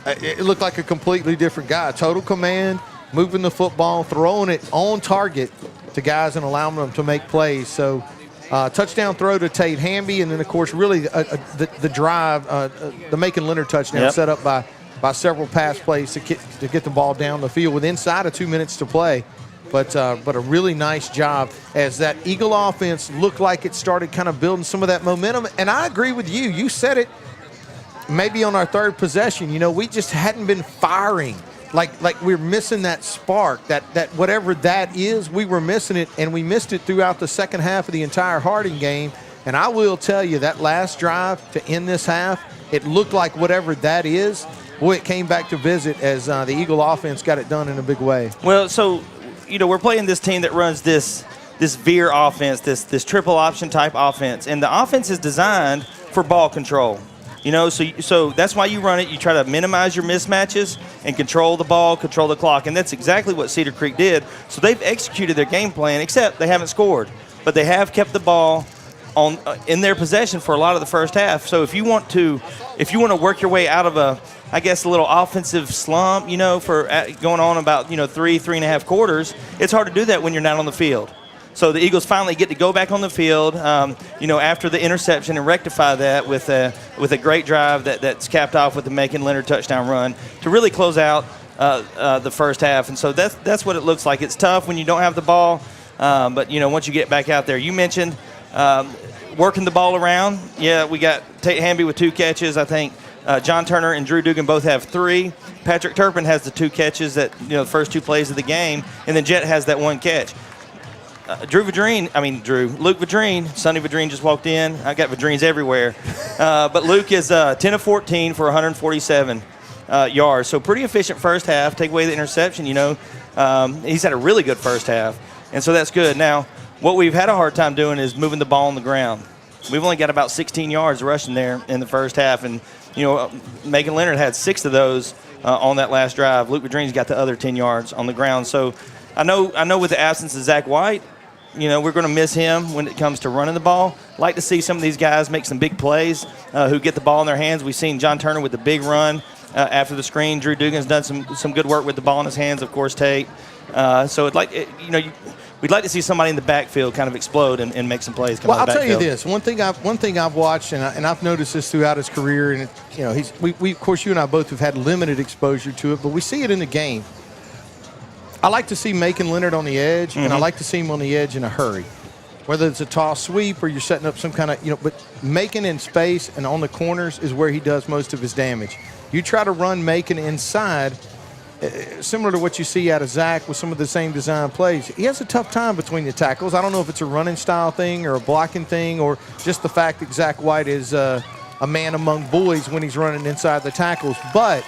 it looked like a completely different guy. Total command, moving the football, throwing it on target to guys and allowing them to make plays. So touchdown throw to Tate Hami, and then, of course, really the drive, the Macon Leonard touchdown set up by several pass plays to get the ball down the field with inside of 2 minutes to play. But a really nice job as that Eagle offense looked like it started kind of building some of that momentum. And I agree with you. You said it maybe on our third possession. You know, we just hadn't been firing. Like we're missing that spark, that whatever that is, we were missing it, and we missed it throughout the second half of the entire Harding game. And I will tell you, that last drive to end this half, it looked like whatever that is, boy, it came back to visit as the Eagle offense got it done in a big way. Well, so, you know, we're playing this team that runs this veer offense, this triple option type offense, and the offense is designed for ball control. You know, so that's why you run it. You try to minimize your mismatches and control the ball, control the clock, and that's exactly what Cedar Creek did. So they've executed their game plan, except they haven't scored, but they have kept the ball in their possession for a lot of the first half. So if you want to work your way out of a little offensive slump, you know, for going on about 3.5 quarters, it's hard to do that when you're not on the field. So the Eagles finally get to go back on the field, after the interception, and rectify that with a great drive that's capped off with the Macon Leonard touchdown run to really close out the first half. And so that's what it looks like. It's tough when you don't have the ball, but once you get back out there, you mentioned working the ball around. Yeah, we got Tate Hami with 2 catches. I think John Turner and Drew Dugan both have 3. Patrick Turpin has the 2 catches that the first 2 plays of the game, and then Jet has that 1 catch. Luke Vadrine, Sonny Vadrine just walked in. I got Vadrines everywhere. But Luke is 10 of 14 for 147 yards. So pretty efficient first half. Take away the interception, he's had a really good first half. And so that's good. Now, what we've had a hard time doing is moving the ball on the ground. We've only got about 16 yards rushing there in the first half. And, Macon Leonard had 6 of those on that last drive. Luke Vadrine's got the other 10 yards on the ground. So I know with the absence of Zach White, we're going to miss him when it comes to running the ball. Like to see some of these guys make some big plays who get the ball in their hands. We've seen John Turner with the big run after the screen. Drew Dugan's done some good work with the ball in his hands, of course, Tate. We'd like to see somebody in the backfield kind of explode and make some plays. Well, I'll tell you this. One thing I've watched, and I've noticed this throughout his career, and we of course, you and I both have had limited exposure to it, but we see it in the game. I like to see Macon Leonard on the edge, and I like to see him on the edge in a hurry. Whether it's a toss sweep or you're setting up some kind of, but Macon in space and on the corners is where he does most of his damage. You try to run Macon inside, similar to what you see out of Zach with some of the same design plays. He has a tough time between the tackles. I don't know if it's a running style thing or a blocking thing or just the fact that Zach White is a man among boys when he's running inside the tackles. But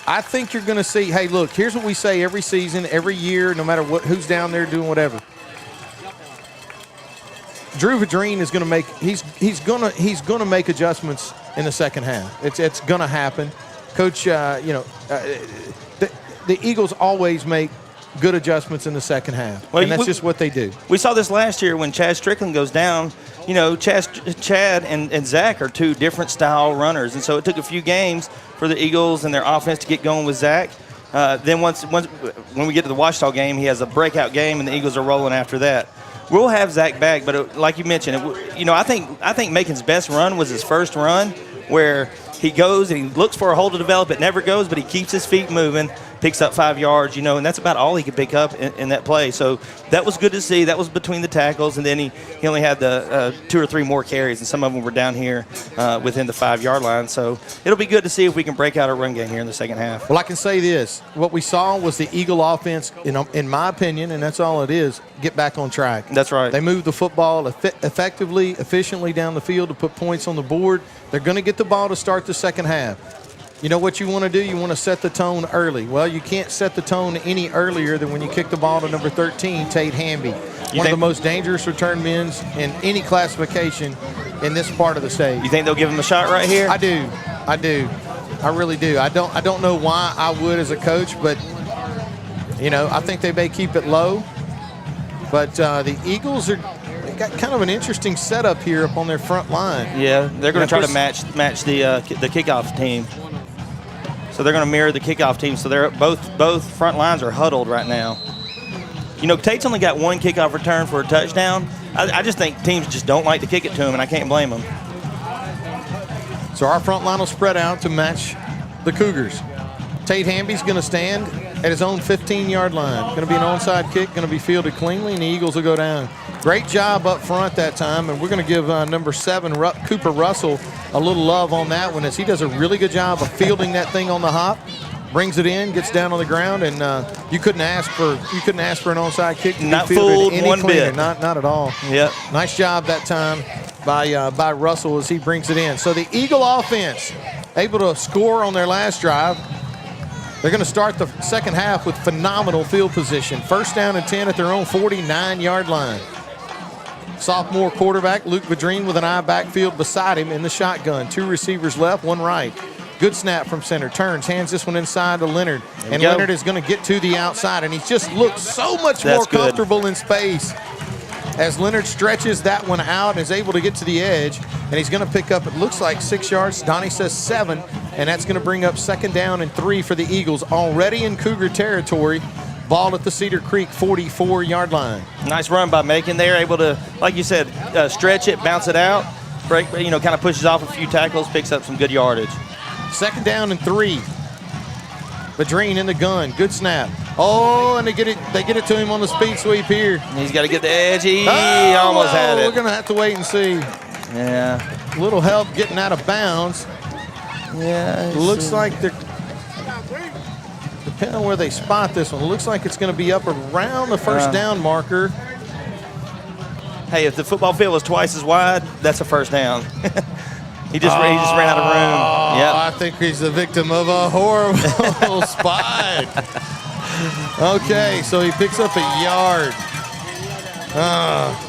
I think you're going to see, hey, look, here's what we say every season, every year, no matter who's down there doing whatever. Drew Vadrine is going to make he's going to make adjustments in the second half. It's going to happen. Coach, the Eagles always make good adjustments in the second half, and that's just what they do. We saw this last year when Chad Strickland goes down. You know, Chad and Zach are two different style runners, and so it took a few games for the Eagles and their offense to get going with Zach. Then once when we get to the Washita game, he has a breakout game, and the Eagles are rolling after that. We'll have Zach back, but like you mentioned, I think Macon's best run was his first run, where he goes and he looks for a hole to develop. It never goes, but he keeps his feet moving, picks up 5 yards, and that's about all he could pick up in that play. So that was good to see. That was between the tackles, and then he only had the 2 or 3 more carries, and some of them were down here within the 5-yard line. So it'll be good to see if we can break out a run game here in the second half. Well, I can say this. What we saw was the Eagle offense, in my opinion, and that's all it is, get back on track. That's right. They moved the football effectively, efficiently down the field to put points on the board. They're going to get the ball to start the second half. You know what you want to do? You want to set the tone early. Well, you can't set the tone any earlier than when you kick the ball to number 13, Tate Hami, one of the most dangerous return men in any classification in this part of the state. You think they'll give him a shot right here? I do. I really do. I don't know why I would as a coach, but I think they may keep it low. But the Eagles got kind of an interesting setup here up on their front line. Yeah, they're going to try to match the kickoff team. So they're going to mirror the kickoff team. So they're both front lines are huddled right now. Tate's only got 1 kickoff return for a touchdown. I just think teams just don't like to kick it to him, and I can't blame them. So our front line will spread out to match the Cougars. Tate Hamby's going to stand at his own 15-yard line. Going to be an onside kick, going to be fielded cleanly, and the Eagles will go down. Great job up front that time, and we're going to give number 7, Cooper Russell, a little love on that one, as he does a really good job of fielding that thing on the hop, brings it in, gets down on the ground, and you couldn't ask for an onside kick to not be fielded fooled any one cleaner. bit. Not at all. Yep. Nice job that time by Russell as he brings it in. So the Eagle offense able to score on their last drive. They're going to start the second half with phenomenal field position. First down and 10 at their own 49-yard line. Sophomore quarterback Luke Vadrine with an eye backfield beside him in the shotgun. 2 receivers left, 1 right. Good snap from center. Turns, hands this one inside to Leonard. And Leonard is going to get to the outside, and he just looks so much more comfortable in space as Leonard stretches that one out and is able to get to the edge. And he's going to pick up, it looks like 6 yards. Donnie says 7, and that's going to bring up second down and 3 for the Eagles. Already in Cougar territory. Ball at the Cedar Creek 44-yard line. Nice run by Macon there, able to, like you said, stretch it, bounce it out, break, kind of pushes off a few tackles, picks up some good yardage. Second down and 3. Vadrine in the gun, good snap. Oh, and they get it to him on the speed sweep here. He's got to get the edge. He almost had it. We're going to have to wait and see. Yeah. A little help getting out of bounds. Yeah. Looks like they're, depending on where they spot this one, it looks like it's going to be up around the first down marker. Hey, if the football field was twice as wide, that's a first down. He just ran out of room. Yep. I think he's the victim of a horrible spot. Okay, so he picks up a yard.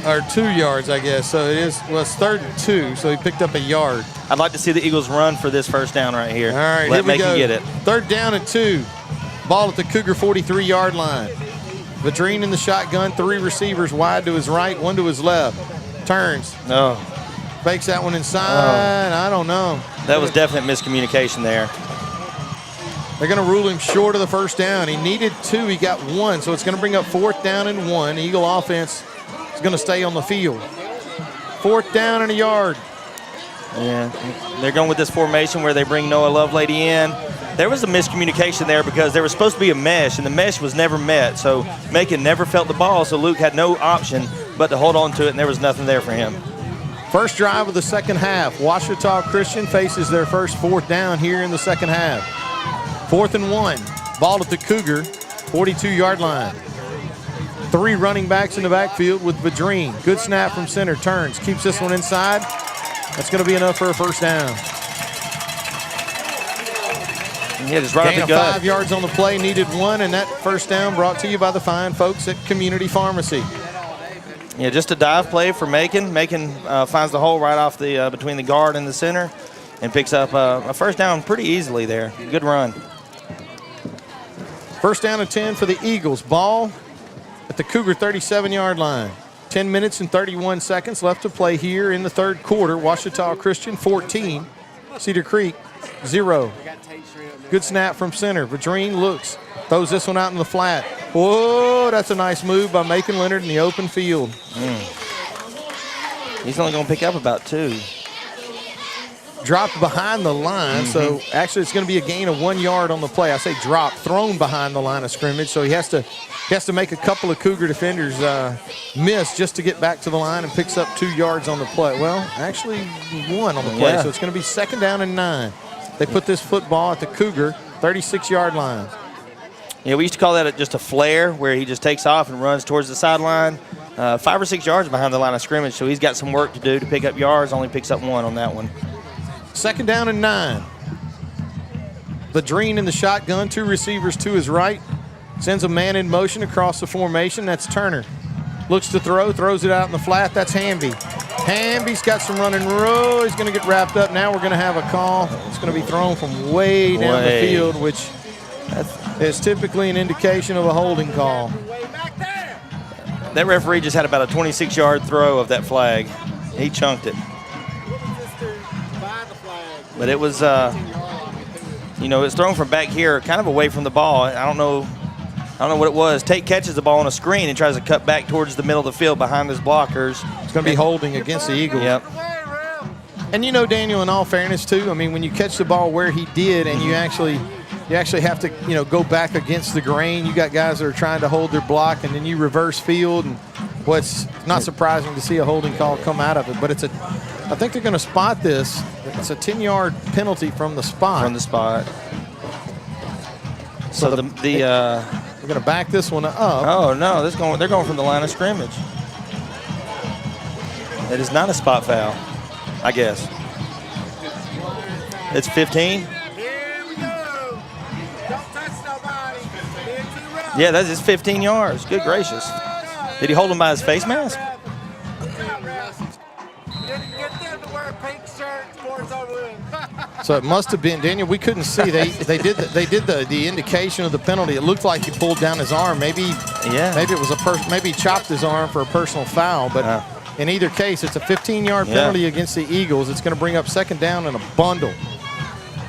Or 2 yards, I guess. So it's 3rd and 2, so he picked up a yard. I'd like to see the Eagles run for this first down right here. All right, Let here we Macon go. get it. 3rd down and 2. Ball at the Cougar 43-yard line. Vadrine in the shotgun, 3 receivers wide to his right, 1 to his left. Turns. No. Fakes that one inside. I don't know. That was definite miscommunication there. They're going to rule him short of the first down. He needed 2. He got 1, so it's going to bring up 4th down and 1. Eagle offense is going to stay on the field. 4th down and a yard. Yeah, they're going with this formation where they bring Noah Lovelady in. There was a miscommunication there because there was supposed to be a mesh, and the mesh was never met. So Macon never felt the ball, so Luke had no option but to hold on to it, and there was nothing there for him. First drive of the second half. Washita Christian faces their first 4th down here in the second half. 4th and 1. Ball at the Cougar 42-yard line. 3 running backs in the backfield with Vadrine. Good snap from center. Turns. Keeps this one inside. That's going to be enough for a first down. Yeah, just right Gain up the of gut. 5 yards on the play. Needed 1, and that first down brought to you by the fine folks at Community Pharmacy. Yeah, just a dive play for Macon. Macon finds the hole right off the between the guard and the center and picks up a first down pretty easily there. Good run. First down and 10 for the Eagles. Ball at the Cougar 37-yard line. 10 minutes and 31 seconds left to play here in the third quarter. Ouachita Christian 14, Cedar Creek 0. Good snap from center. Vadrine looks, throws this one out in the flat. Whoa, that's a nice move by Macon Leonard in the open field. He's only going to pick up about 2. Dropped behind the line, so actually it's going to be a gain of 1 yard on the play. I say drop, thrown behind the line of scrimmage, so he has to make a couple of Cougar defenders miss just to get back to the line, and picks up 2 yards on the play. Well, actually 1 on the play, so it's going to be 2nd down and 9. They put this football at the Cougar 36-yard line. Yeah, we used to call that just a flare, where he just takes off and runs towards the sideline. 5 or 6 yards behind the line of scrimmage, so he's got some work to do to pick up yards. Only picks up 1 on that one. 2nd down and 9. Vadrine in the shotgun, 2 receivers to his right. Sends a man in motion across the formation. That's Turner. Looks to throw, throws it out in the flat. That's Hamby. Hamby's got some running row. He's going to get wrapped up. Now we're going to have a call. It's going to be thrown from way down the field, which is typically an indication of a holding call. That referee just had about a 26-yard throw of that flag. He chunked it. But it was, it's thrown from back here, kind of away from the ball. I don't know what it was. Tate catches the ball on a screen and tries to cut back towards the middle of the field behind his blockers. It's going to be holding against the Eagles. Yep. And Daniel, in all fairness, too, I mean, when you catch the ball where he did, and you actually have to, go back against the grain. You got guys that are trying to hold their block, and then you reverse field. And it's not surprising to see a holding call come out of it. But I think they're going to spot this. It's a 10-yard penalty from the spot. So they're going to back this one up. Oh no, they're going from the line of scrimmage. It is not a spot foul, I guess. It's 15. Yeah, that's just 15 yards. Good gracious. Did he hold him by his face mask? So it must have been, Daniel, we couldn't see. They did the indication of the penalty. It looked like he pulled down his arm. Maybe it was maybe he chopped his arm for a personal foul. But in either case, it's a 15-yard penalty against the Eagles. It's going to bring up 2nd down in a bundle.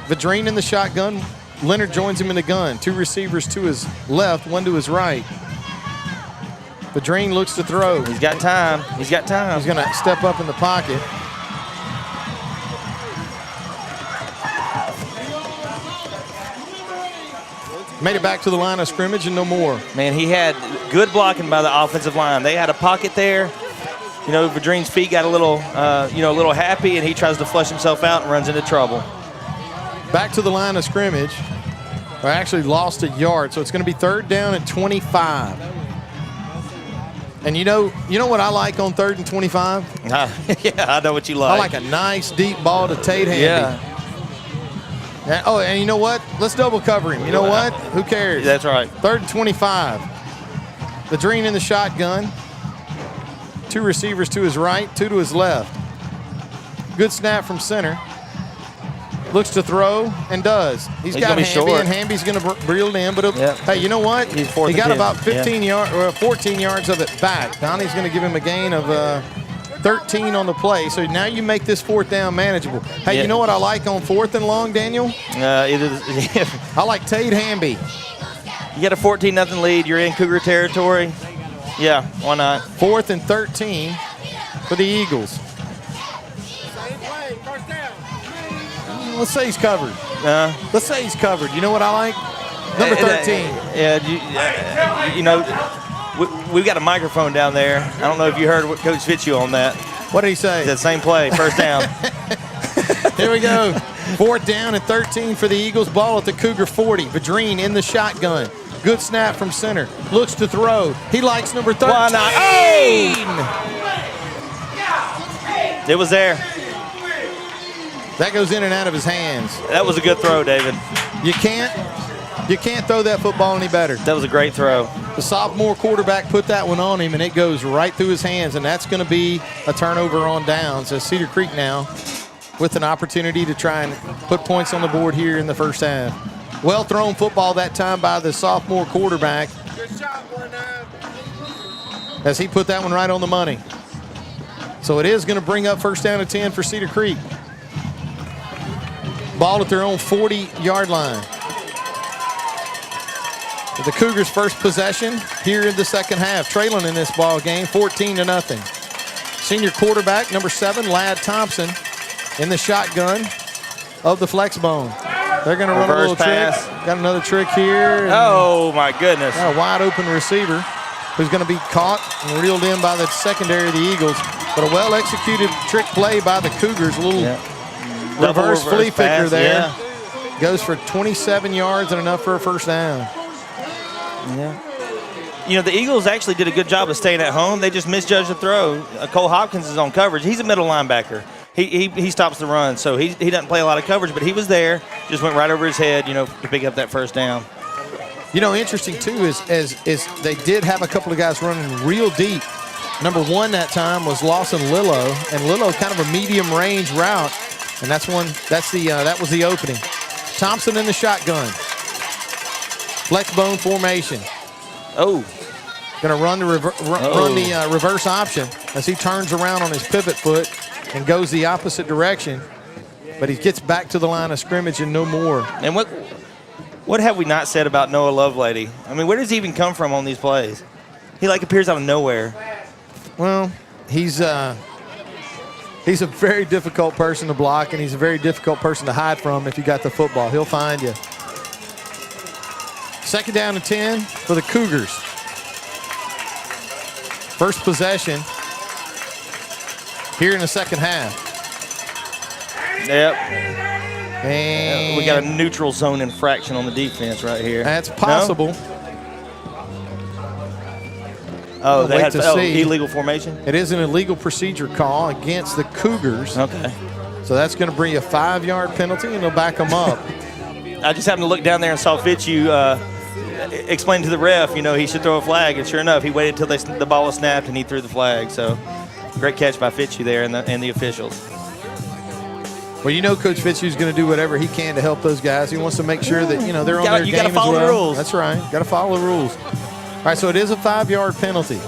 Vadrine in the shotgun. Leonard joins him in the gun. 2 receivers to his left, 1 to his right. Vadrine looks to throw. He's got time. He's going to step up in the pocket. Made it back to the line of scrimmage and no more. Man, he had good blocking by the offensive line. They had a pocket there. Vadrine's feet got a little happy, and he tries to flush himself out and runs into trouble. Back to the line of scrimmage. I actually lost a yard, so it's going to be 3rd down and 25. And you know what I like on 3rd and 25? Yeah, I know what you like. I like a nice deep ball to Tate Hami. Yeah. Oh, and you know what? Let's double cover him. You know what? Who cares? That's right. 3rd and 25. Vadrine in the shotgun. 2 receivers to his right, 2 to his left. Good snap from center. Looks to throw and does. He's got Hamby, and Hamby's going to reel it in. But hey, you know what? He got about 14 yards of it back. Donnie's going to give him a gain of 13 on the play. So now you make this 4th down manageable. Hey, you know what I like on 4th and long, Daniel? I like Tate Hami. You got a 14-0 lead. You're in Cougar territory. Yeah, why not? 4th and 13 for the Eagles. Let's say he's covered. Let's say he's covered. You know what I like? Number 13. We've got a microphone down there. I don't know if you heard what Coach Fitzhugh on that. What did he say? That same play, 1st down. Here we go. 4th down and 13 for the Eagles. Ball at the Cougar 40. Vadrine in the shotgun. Good snap from center. Looks to throw. He likes number 13. Why not? Oh! It was there. That goes in and out of his hands. That was a good throw, David. You can't throw that football any better. That was a great throw. The sophomore quarterback put that one on him, and it goes right through his hands, and that's going to be a turnover on downs as Cedar Creek now with an opportunity to try and put points on the board here in the first half. Well thrown football that time by the sophomore quarterback as he put that one right on the money. So it is going to bring up first down and 10 for Cedar Creek. Ball at their own 40-yard line. The Cougars' first possession here in the second half, trailing in this ball game, 14-0. Senior quarterback, number 7, Ladd Thompson, in the shotgun of the flex bone. They're going to run a little pass. trick. Got another trick here. Oh, my goodness. Got a wide open receiver who's going to be caught and reeled in by the secondary of the Eagles. But a well-executed trick play by the Cougars. A little reverse flea flicker there. Yeah. Goes for 27 yards and enough for a first down. Yeah. You know, the Eagles actually did a good job of staying at home. They just misjudged the throw. Cole Hopkins is on coverage. He's a middle linebacker. He stops the run, so he doesn't play a lot of coverage, but he was there, just went right over his head, you know, to pick up that first down. You know, interesting, too, is they did have a couple of guys running real deep. Number 1 that time was Lawson Lillo, and Lillo kind of a medium-range route, and that was the opening. Thompson in the shotgun. Flex bone formation. Oh. Going to run the reverse option as he turns around on his pivot foot and goes the opposite direction, but he gets back to the line of scrimmage and no more. And what have we not said about Noah Lovelady? I mean, where does he even come from on these plays? He like appears out of nowhere. Well, he's a very difficult person to block, and he's a very difficult person to hide from if you got the football. He'll find you. Second down and 10 for the Cougars. First possession here in the second half. Yep. And we got a neutral zone infraction on the defense right here. That's possible. No? Oh, they had see. Illegal formation? It is an illegal procedure call against the Cougars. Okay. So that's going to bring a 5-yard penalty, and they'll back them up. I just happened to look down there and saw Fitzhugh explain to the ref, you know, he should throw a flag, and sure enough, he waited until the ball was snapped and he threw the flag. So great catch by Fitzhugh there and the officials. Well, you know Coach Fitzhugh's going to do whatever he can to help those guys. He wants to make sure that, you know, they're on their game as well. You got to follow the rules. That's right. Got to follow the rules. All right, so it is a 5-yard penalty.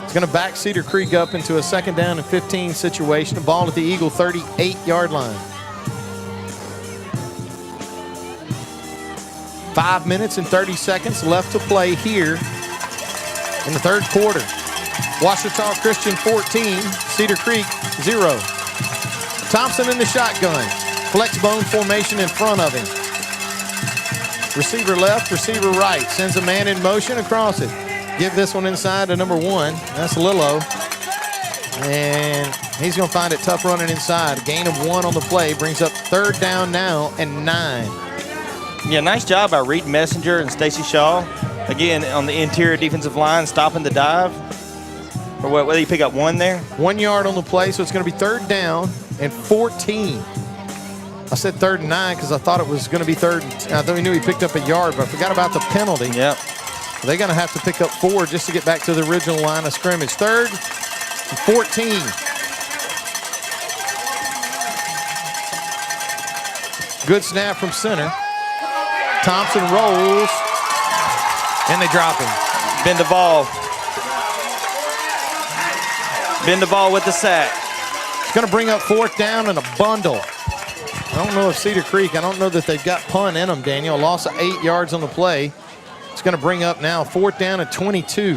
It's going to back Cedar Creek up into a second down and 15 situation. The ball at the Eagle 38-yard line. 5 minutes and 30 seconds left to play here in the third quarter. Ouachita Christian 14, Cedar Creek 0. Thompson in the shotgun. Flex bone formation in front of him. Receiver left, receiver right. Sends a man in motion across it. Give this one inside to number 1. That's Lillo. And he's going to find it tough running inside. A gain of 1 on the play. Brings up third down now and 9. Yeah, nice job by Reed Messenger and Stacy Shaw. Again, on the interior defensive line, stopping the dive. Or what, did he pick up 1 there? 1 yard on the play, so it's going to be third down and 14. I said third and 9 because I thought it was going to be third. I thought we knew he picked up a yard, but I forgot about the penalty. Yep. They're going to have to pick up 4 just to get back to the original line of scrimmage. Third and 14. Good snap from center. Thompson rolls, and they drop him. Ben DeVal. Ben DeVal with the sack. It's going to bring up fourth down and a bundle. I don't know if Cedar Creek, I don't know that they've got punt in them, Daniel. A loss of 8 yards on the play. It's going to bring up now fourth down and 22.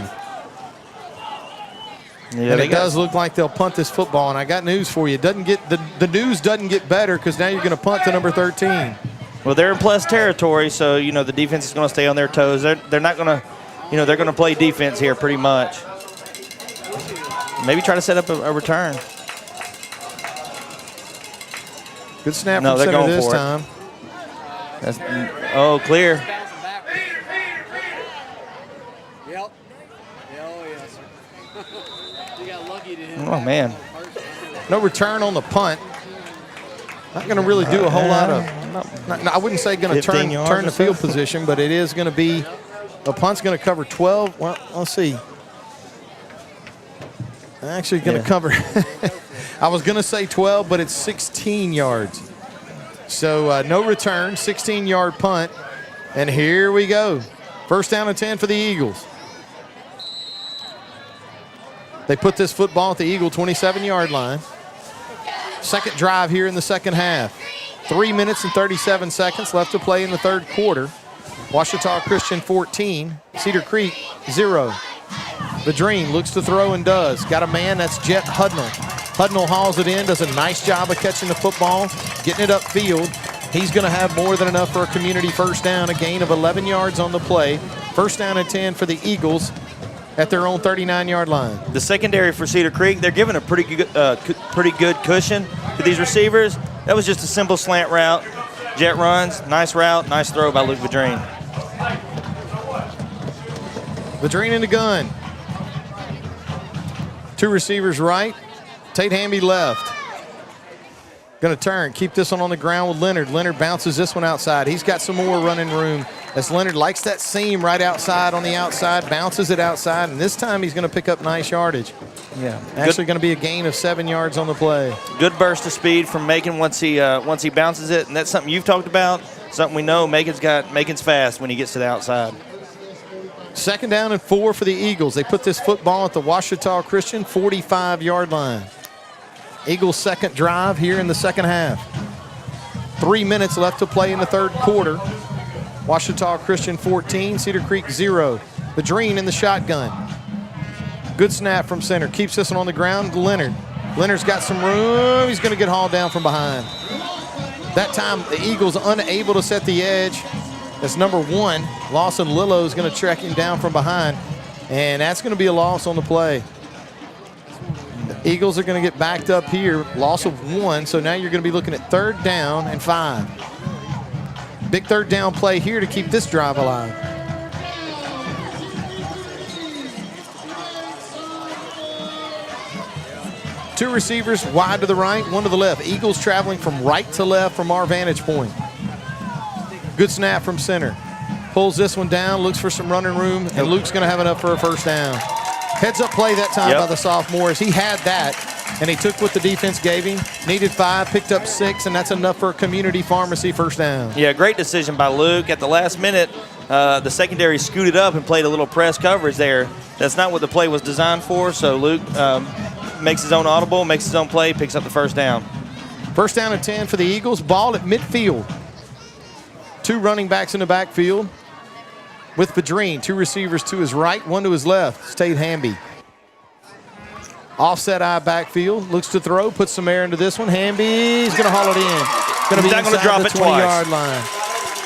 Yeah, and it does look like they'll punt this football, and I got news for you. It doesn't get the news doesn't get better because now you're going to punt to number 13. Well, they're in plus territory, so, you know, the defense is going to stay on their toes. They're not going to, you know, they're going to play defense here pretty much. Maybe try to set up a return. Good snap from center this time. That's, oh, clear. Yep. Oh, yes, sir. You got lucky to hit. Oh, man. No return on the punt. Not going to really do a whole lot of, I wouldn't say going to turn the field position, but it is going to be The punt's going to cover 12. Well, let's see. Actually going to cover. I was going to say 12, but it's 16 yards. So no return, 16-yard punt. And here we go. First down and 10 for the Eagles. They put this football at the Eagle 27-yard line. Second drive here in the second half. 3 minutes and 37 seconds left to play in the third quarter. Ouachita Christian 14, Cedar Creek 0. Vadrine looks to throw and does. Got a man, that's Jet Hudnall. Hudnall hauls it in, does a nice job of catching the football, getting it upfield. He's going to have more than enough for a community first down, a gain of 11 yards on the play. First down and 10 for the Eagles at their own 39-yard line. The secondary for Cedar Creek, they're giving a pretty good cushion to these receivers. That was just a simple slant route. Jet runs, nice route, nice throw by Luke Vadrine. Vadrine in the gun. Two receivers right. Tate Hami left. Going to turn, keep this one on the ground with Leonard. Leonard bounces this one outside. He's got some more running room as Leonard likes that seam right outside on the outside, bounces it outside, and this time he's going to pick up nice yardage. Yeah, actually going to be a gain of 7 yards on the play. Good burst of speed from Macon once he bounces it, and that's something you've talked about. Something we know Macon's fast when he gets to the outside. Second down and 4 for the Eagles. They put this football at the Ouachita Christian 45-yard line. Eagles' second drive here in the second half. 3 minutes left to play in the third quarter. Ouachita Christian 14, Cedar Creek 0. Vadrine in the shotgun. Good snap from center. Keeps this one on the ground to Leonard. Leonard's got some room. He's going to get hauled down from behind. That time, the Eagles unable to set the edge. That's number 1. Lawson Lillo is going to track him down from behind, and that's going to be a loss on the play. The Eagles are going to get backed up here. Loss of 1, so now you're going to be looking at third down and 5. Big third down play here to keep this drive alive. Two receivers wide to the right, one to the left. Eagles traveling from right to left from our vantage point. Good snap from center. Pulls this one down, looks for some running room, and Luke's going to have enough for a first down. Heads up play that time by the sophomores. He had that, and he took what the defense gave him. Needed 5, picked up 6, and that's enough for a community pharmacy first down. Yeah, great decision by Luke. At the last minute, the secondary scooted up and played a little press coverage there. That's not what the play was designed for, so Luke makes his own audible, makes his own play, picks up the first down. First down and 10 for the Eagles. Ball at midfield. 2 running backs in the backfield with Vadrine. 2 receivers to his right, 1 to his left. Tate Hami. Offset eye backfield. Looks to throw, puts some air into this one. Hamby's going to haul it in. Going to be inside the 20-yard line.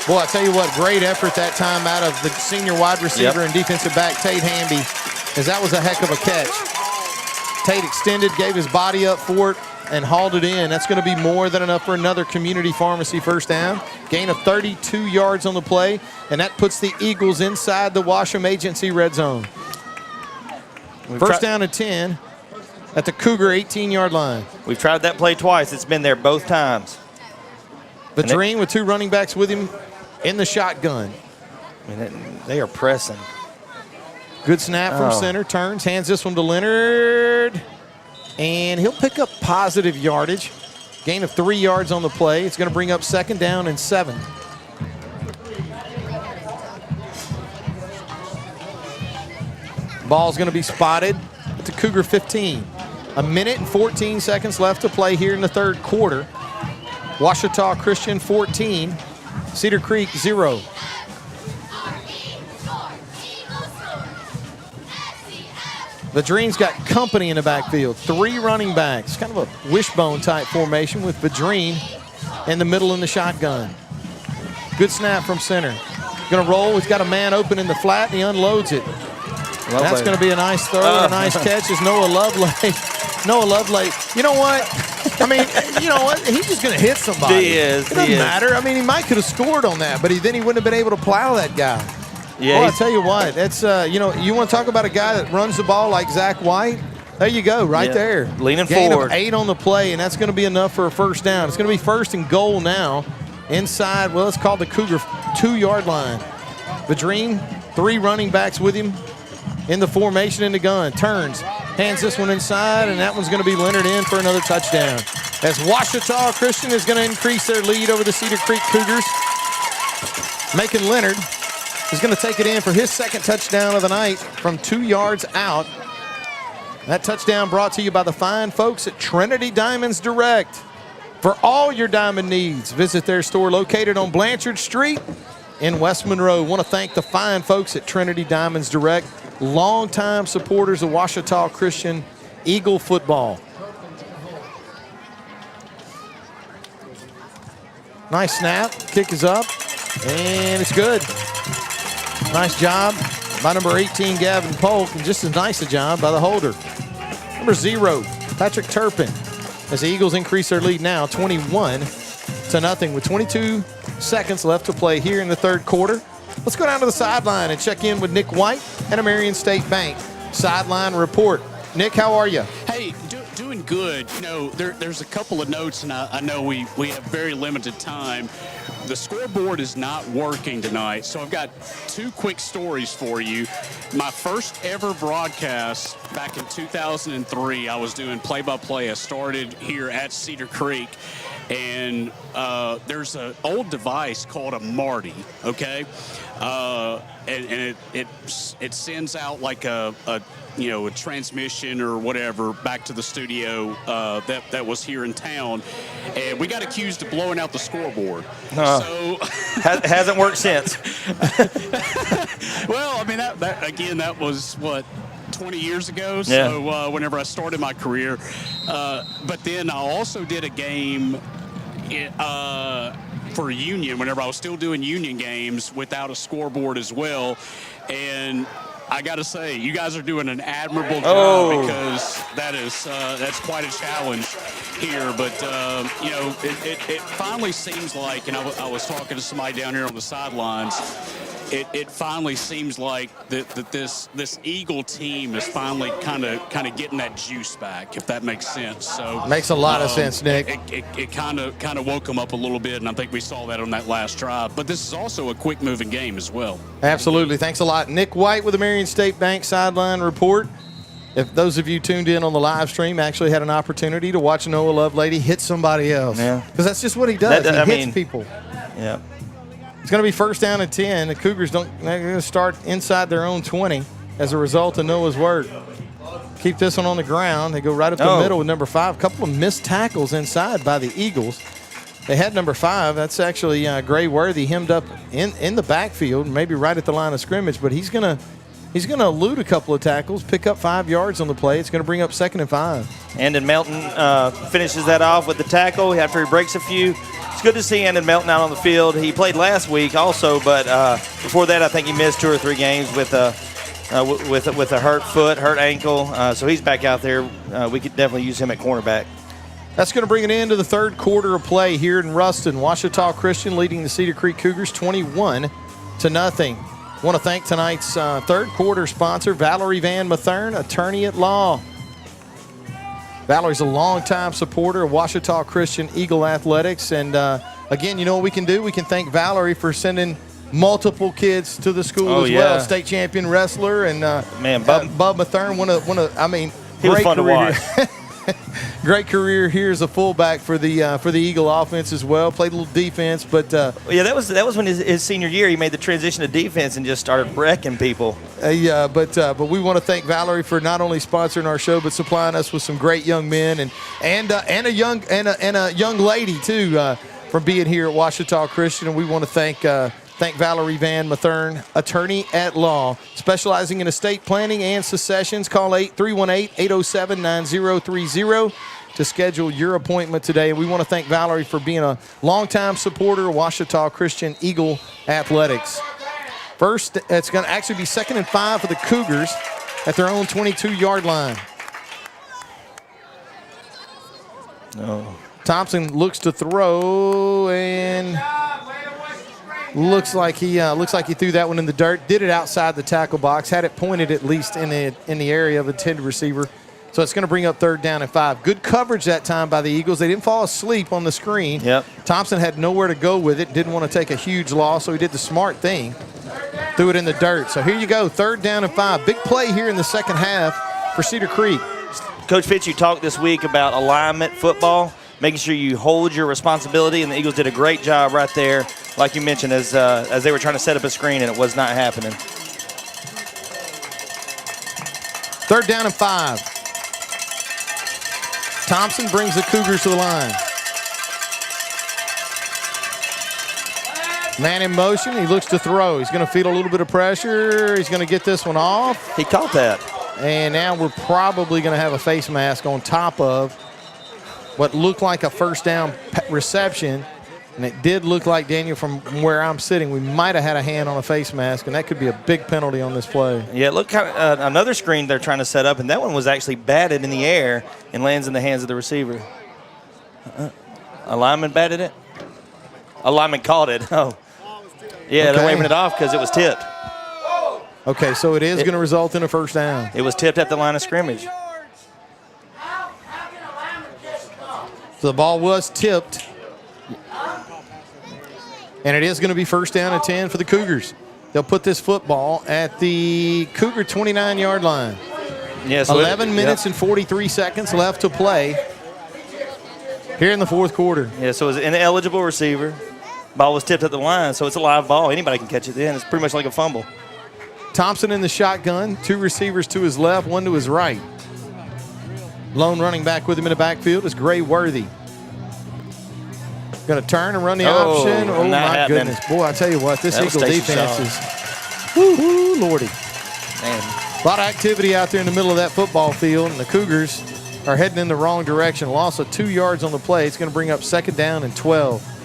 Boy, I tell you what, great effort that time out of the senior wide receiver and defensive back, Tate Hami, as that was a heck of a catch. Tate extended, gave his body up for it, and hauled it in. That's going to be more than enough for another community pharmacy first down. Gain of 32 yards on the play, and that puts the Eagles inside the Washam Agency red zone. First down and 10 at the Cougar 18-yard line. We've tried that play twice. It's been there both times. Vadrine with 2 running backs with him in the shotgun. They are pressing. Good snap from center. Turns, hands this one to Leonard. And he'll pick up positive yardage. Gain of 3 yards on the play. It's going to bring up second down and 7. Ball's going to be spotted at the Cougar 15. 1 minute and 14 seconds left to play here in the third quarter. Ouachita Christian 14, Cedar Creek 0. Vadrine's got company in the backfield. 3 running backs. Kind of a wishbone type formation with Vadrine in the middle in the shotgun. Good snap from center. Going to roll. He's got a man open in the flat, and he unloads it. That's going to be a nice throw, a nice catch as Noah Lovelay. You know what? I mean, you know what? He's just going to hit somebody. It doesn't matter. I mean, he might could have scored on that, but then he wouldn't have been able to plow that guy. Yeah, well, I tell you what, that's you want to talk about a guy that runs the ball like Zach White? There you go, right there. Leaning Gain forward. Of 8 on the play, and that's going to be enough for a first down. It's going to be first and goal now inside, well, it's called the Cougar 2-yard line. Vadrine 3 running backs with him in the formation in the gun. Turns, hands this one inside, and that one's going to be Leonard in for another touchdown. As Ouachita Christian is going to increase their lead over the Cedar Creek Cougars. Making Leonard is going to take it in for his second touchdown of the night from 2 yards out. That touchdown brought to you by the fine folks at Trinity Diamonds Direct. For all your diamond needs, visit their store located on Blanchard Street in West Monroe. Want to thank the fine folks at Trinity Diamonds Direct, longtime supporters of Ouachita Christian Eagle football. Nice snap, kick is up, and it's good. Nice job by number 18, Gavin Polk, and just as nice a job by the holder. Number 0, Patrick Turpin, as the Eagles increase their lead now 21-0 with 22 seconds left to play here in the third quarter. Let's go down to the sideline and check in with Nick White and Marion State Bank sideline report. Nick, how are you? Hey, doing good. You know, there's a couple of notes, and I know we have very limited time. The scoreboard is not working tonight, so I've got 2 quick stories for you. My first ever broadcast back in 2003, I was doing play-by-play. I started here at Cedar Creek, and there's an old device called a Marty, okay? And it sends out like a transmission or whatever back to the studio that was here in town, and we got accused of blowing out the scoreboard. So hasn't worked since. Well, I mean that was what, 20 years ago. Yeah. So whenever I started my career, but then I also did a game for Union whenever I was still doing Union games without a scoreboard as well, and I got to say, you guys are doing an admirable job because that's quite a challenge here. But, it finally seems like, and I was talking to somebody down here on the sidelines, it finally seems like that this Eagle team is finally kind of getting that juice back, if that makes sense. So makes a lot of sense, Nick. It kind of woke them up a little bit, and I think we saw that on that last drive. But this is also a quick-moving game as well. Absolutely. Thanks a lot. Nick White with the Marion State Bank sideline report. If those of you tuned in on the live stream actually had an opportunity to watch Noah Lovelady hit somebody else. Yeah. Because that's just what he does. He hits people. Yeah. It's going to be first down and 10. The Cougars they're going to start inside their own 20 as a result of Noah's work. Keep this one on the ground. They go right up the middle with number 5. A couple of missed tackles inside by the Eagles. They had number 5. That's actually Gray Worthy hemmed up in the backfield, maybe right at the line of scrimmage. But he's going to elude a couple of tackles, pick up 5 yards on the play. It's going to bring up 2nd and 5. Andon Melton finishes that off with the tackle after he breaks a few. It's good to see Andon Melton out on the field. He played last week also, but before that I think he missed 2 or 3 games with a hurt foot, hurt ankle. So he's back out there. We could definitely use him at cornerback. That's going to bring it into the third quarter of play here in Ruston. Ouachita Christian leading the Cedar Creek Cougars 21-0. Want to thank tonight's third quarter sponsor, Valerie Van Mathern, attorney at law. Valerie's a longtime supporter of Ouachita Christian Eagle Athletics. And, again, you know what we can do? We can thank Valerie for sending multiple kids to the school as well. State champion wrestler. And, Bub Mathern, he was fun to watch. Great career here as a fullback for the Eagle offense as well. Played a little defense, but that was when his senior year he made the transition to defense and just started wrecking people. But we want to thank Valerie for not only sponsoring our show but supplying us with some great young men and a young lady too for being here at Ouachita Christian. And we want to thank Valerie Van Mathern, attorney at law, specializing in estate planning and successions. Call 318-807-9030 to schedule your appointment today. And we want to thank Valerie for being a longtime supporter of Ouachita Christian Eagle Athletics. First, it's going to actually be 2nd and 5 for the Cougars at their own 22-yard line. Thompson looks to throw and looks like he threw that one in the dirt. Did it outside the tackle box. Had it pointed at least in the area of intended receiver. So it's going to bring up 3rd down and 5. Good coverage that time by the Eagles. They didn't fall asleep on the screen. Yep. Thompson had nowhere to go with it. Didn't want to take a huge loss, so he did the smart thing. threw it in the dirt. So here you go, 3rd down and 5. Big play here in the second half for Cedar Creek. Coach Fitz, you talked this week about alignment football, making sure you hold your responsibility, and the Eagles did a great job right there, like you mentioned, as they were trying to set up a screen, and it was not happening. 3rd down and 5. Thompson brings the Cougars to the line. Man in motion. He looks to throw. He's going to feel a little bit of pressure. He's going to get this one off. He caught that. And now we're probably going to have a face mask on top of what looked like a first down reception. And it did look like, Daniel, from where I'm sitting, we might have had a hand on a face mask, and that could be a big penalty on this play. Yeah, look, another screen they're trying to set up, and that one was actually batted in the air and lands in the hands of the receiver. A lineman batted it? A lineman caught it. Oh. Yeah, Okay. they're waving it off because it was tipped. Okay, so it is going to result in a first down. It was tipped at the line of scrimmage. So the ball was tipped. And it is going to be first down and 10 for the Cougars. They'll put this football at the Cougar 29-yard line. Yes, 11 minutes and 43 seconds left to play here in the 4th quarter. Yeah, so it was an ineligible receiver. Ball was tipped at the line, so it's a live ball. Anybody can catch it then. It's pretty much like a fumble. Thompson in the shotgun, 2 receivers to his left, 1 to his right. Lone running back with him in the backfield is Gray Worthy. Going to turn and run the option. Oh, my goodness. Boy, I tell you what, this Eagle defense is, woo, Lordy. Man. A lot of activity out there in the middle of that football field, and the Cougars are heading in the wrong direction. Loss of 2 yards on the play. It's going to bring up 2nd down and 12.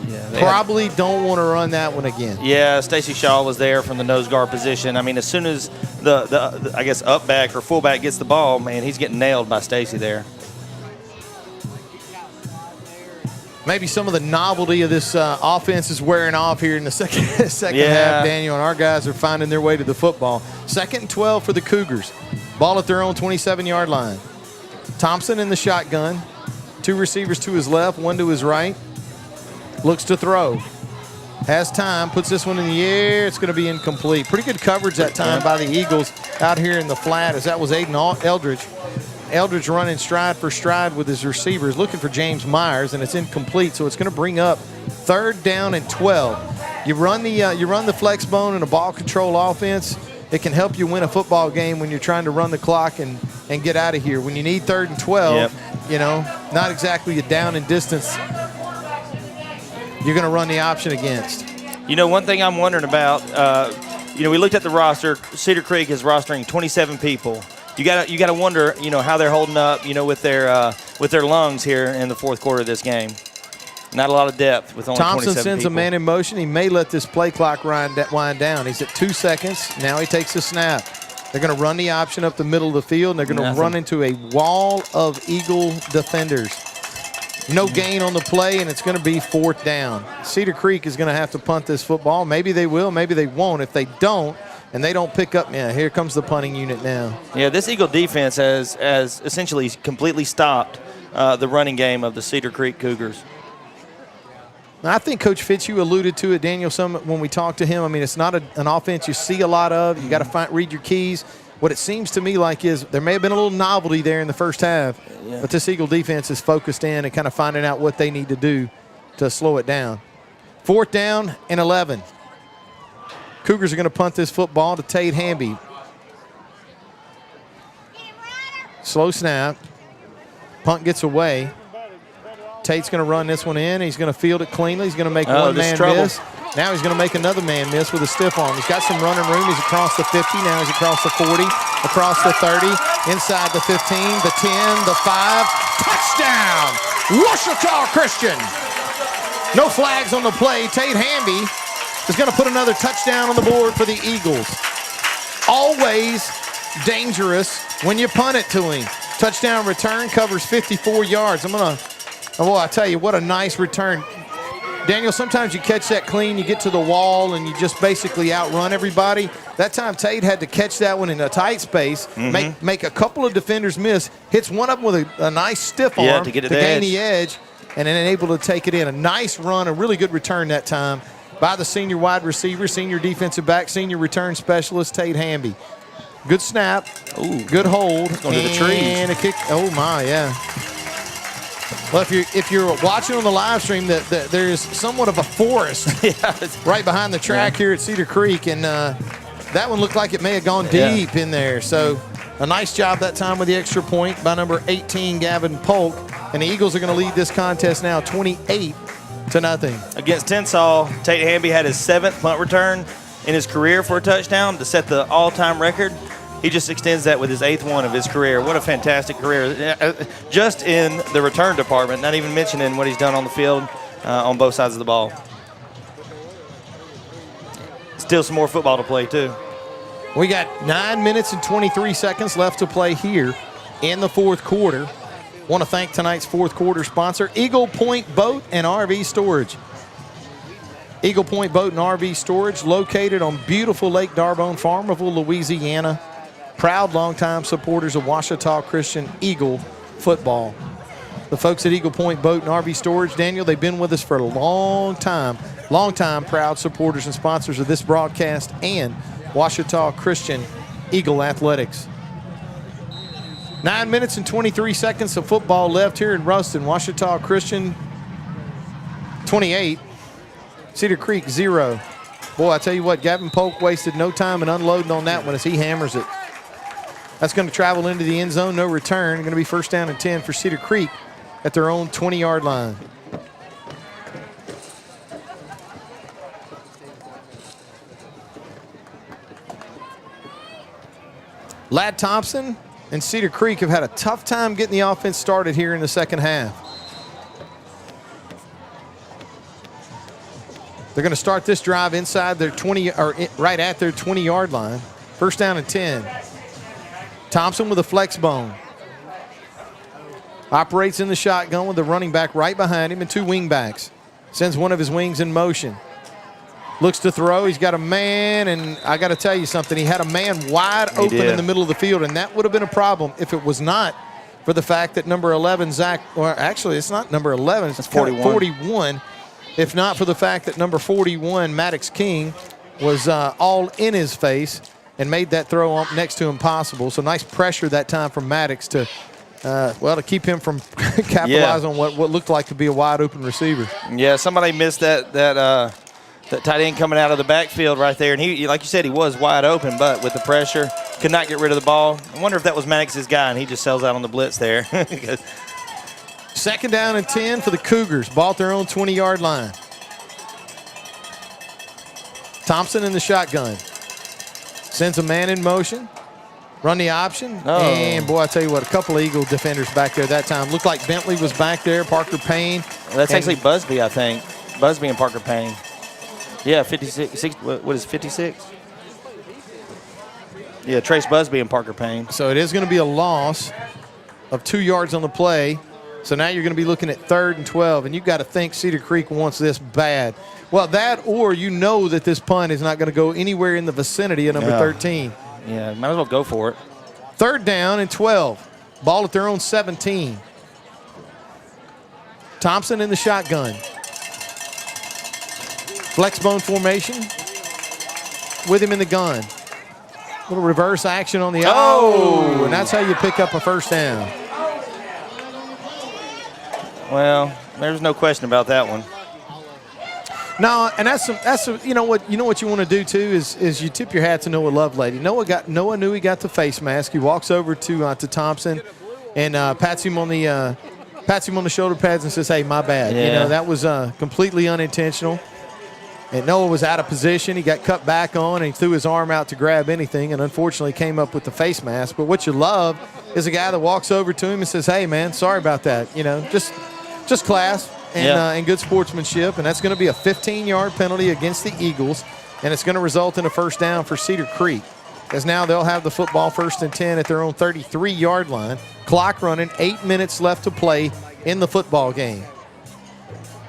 Yeah, Probably don't want to run that one again. Yeah, Stacey Shaw was there from the nose guard position. I mean, as soon as the I guess up back or fullback gets the ball, man, he's getting nailed by Stacey there. Maybe some of the novelty of this offense is wearing off here in the second half, Daniel, and our guys are finding their way to the football. 2nd and 12 for the Cougars. Ball at their own 27-yard line. Thompson in the shotgun. 2 receivers to his left, 1 to his right. Looks to throw. Has time, puts this one in the air. It's going to be incomplete. Pretty good coverage that time by the Eagles out here in the flat, as that was Aiden Eldridge. Eldridge running stride for stride with his receivers, looking for James Myers, and it's incomplete. So it's going to bring up 3rd down and 12. You run the flex bone in a ball control offense. It can help you win a football game when you're trying to run the clock and get out of here. When you need 3rd and 12, you know, not exactly a down and distance you're going to run the option against. You know, one thing I'm wondering about, you know, we looked at the roster. Cedar Creek is rostering 27 people. You gotta wonder, you know, how they're holding up, you know, with their lungs here in the 4th quarter of this game. Not a lot of depth with only 27 people. Thompson sends a man in motion. He may let this play clock wind down. He's at 2 seconds. Now he takes a snap. They're going to run the option up the middle of the field, and they're going to run into a wall of Eagle defenders. No gain on the play, and it's going to be 4th down. Cedar Creek is going to have to punt this football. Maybe they will, maybe they won't. If they don't, and they don't pick up, yeah, here comes the punting unit now. Yeah, this Eagle defense has essentially completely stopped the running game of the Cedar Creek Cougars. Now, I think Coach Fitz, you alluded to it, Daniel, some when we talked to him. I mean, it's not an offense you see a lot of. You got to read your keys. What it seems to me like is there may have been a little novelty there in the first half, but this Eagle defense is focused in and kind of finding out what they need to do to slow it down. 4th down and 11. Cougars are going to punt this football to Tate Hami. Slow snap. Punt gets away. Tate's going to run this one in. He's going to field it cleanly. He's going to make one man miss. Now he's going to make another man miss with a stiff arm. He's got some running room. He's across the 50. Now he's across the 40, across the 30, inside the 15, the 10, the 5. Touchdown! Washita Christian. No flags on the play. Tate Hami is going to put another touchdown on the board for the Eagles. Always dangerous when you punt it to him. Touchdown return, covers 54 yards. I tell you, what a nice return. Daniel, sometimes you catch that clean, you get to the wall, and you just basically outrun everybody. That time, Tate had to catch that one in a tight space, make a couple of defenders miss, hits one of them with a nice stiff arm to gain the edge, and then able to take it in. A nice run, a really good return that time. by the senior wide receiver, senior defensive back, senior return specialist, Tate Hami. Good snap. Ooh. Good hold. Going to the trees. And a kick. Oh, my, yeah. Well, if you're watching on the live stream, there's somewhat of a forest right behind the track here at Cedar Creek, and that one looked like it may have gone deep in there. So a nice job that time with the extra point by number 18, Gavin Polk. And the Eagles are going to lead this contest now 28-0. Against Tensall, Tate Hami had his 7th punt return in his career for a touchdown to set the all-time record. He just extends that with his 8th one of his career. What a fantastic career. Just in the return department, not even mentioning what he's done on the field on both sides of the ball. Still some more football to play, too. We got 9 minutes and 23 seconds left to play here in the fourth quarter. Want to thank tonight's fourth quarter sponsor, Eagle Point Boat and RV Storage. Eagle Point Boat and RV Storage, located on beautiful Lake D'Arbonne, Farmerville, Louisiana. Proud longtime supporters of Ouachita Christian Eagle football. The folks at Eagle Point Boat and RV Storage, Daniel, they've been with us for a long time. Long-time proud supporters and sponsors of this broadcast and Ouachita Christian Eagle Athletics. 9 minutes and 23 seconds of football left here in Ruston. Ouachita Christian 28, Cedar Creek 0. Boy, I tell you what, Gavin Polk wasted no time in unloading on that one as he hammers it. That's going to travel into the end zone, no return. Going to be first down and 10 for Cedar Creek at their own 20-yard line. Ladd Thompson and Cedar Creek have had a tough time getting the offense started here in the second half. They're going to start this drive inside their 20, or right at their 20-yard line. First down and 10. Thompson with a flex bone. Operates in the shotgun with the running back right behind him and 2 wing backs. Sends one of his wings in motion. Looks to throw. He's got a man, and I got to tell you something. He had a man wide open in the middle of the field, and that would have been a problem if it was not for the fact that number 11, Zach, or actually it's not number 11, it's 41. If not for the fact that number 41, Maddox King, was all in his face and made that throw next to impossible. So nice pressure that time from Maddox to, to keep him from capitalizing on what looked like to be a wide open receiver. Yeah, somebody missed that tight end coming out of the backfield right there. And he, like you said, he was wide open, but with the pressure, could not get rid of the ball. I wonder if that was Maddox's guy, and he just sells out on the blitz there. Second down and 10 for the Cougars. Ball at their own 20-yard line. Thompson in the shotgun. Sends a man in motion. Run the option. Oh. And, boy, I tell you what, a couple of Eagle defenders back there that time. Looked like Bentley was back there, Parker Payne. Well, that's actually Busby, I think. Busby and Parker Payne. Yeah, 56. What is 56? Yeah, Trace Busby and Parker Payne. So it is going to be a loss of 2 yards on the play. So now you're going to be looking at 3rd and 12, and you've got to think Cedar Creek wants this bad. Well, that or you know that this punt is not going to go anywhere in the vicinity of number 13. Yeah, might as well go for it. 3rd down and 12. Ball at their own 17. Thompson in the shotgun. Flexbone formation with him in the gun. Little reverse action on the and that's how you pick up a first down. Well, there's no question about that one. No, and that's you know what you want to do too is you tip your hat to Noah Lovelady. Noah knew he got the face mask. He walks over to Thompson and pats him on the shoulder pads and says, "Hey, my bad." Yeah. You know, that was completely unintentional. And Noah was out of position. He got cut back on, and he threw his arm out to grab anything, and unfortunately came up with the face mask. But what you love is a guy that walks over to him and says, "Hey, man, sorry about that. You know, just class and good sportsmanship." And that's going to be a 15-yard penalty against the Eagles, and it's going to result in a first down for Cedar Creek. As now they'll have the football 1st and 10 at their own 33-yard line. Clock running, 8 minutes left to play in the football game.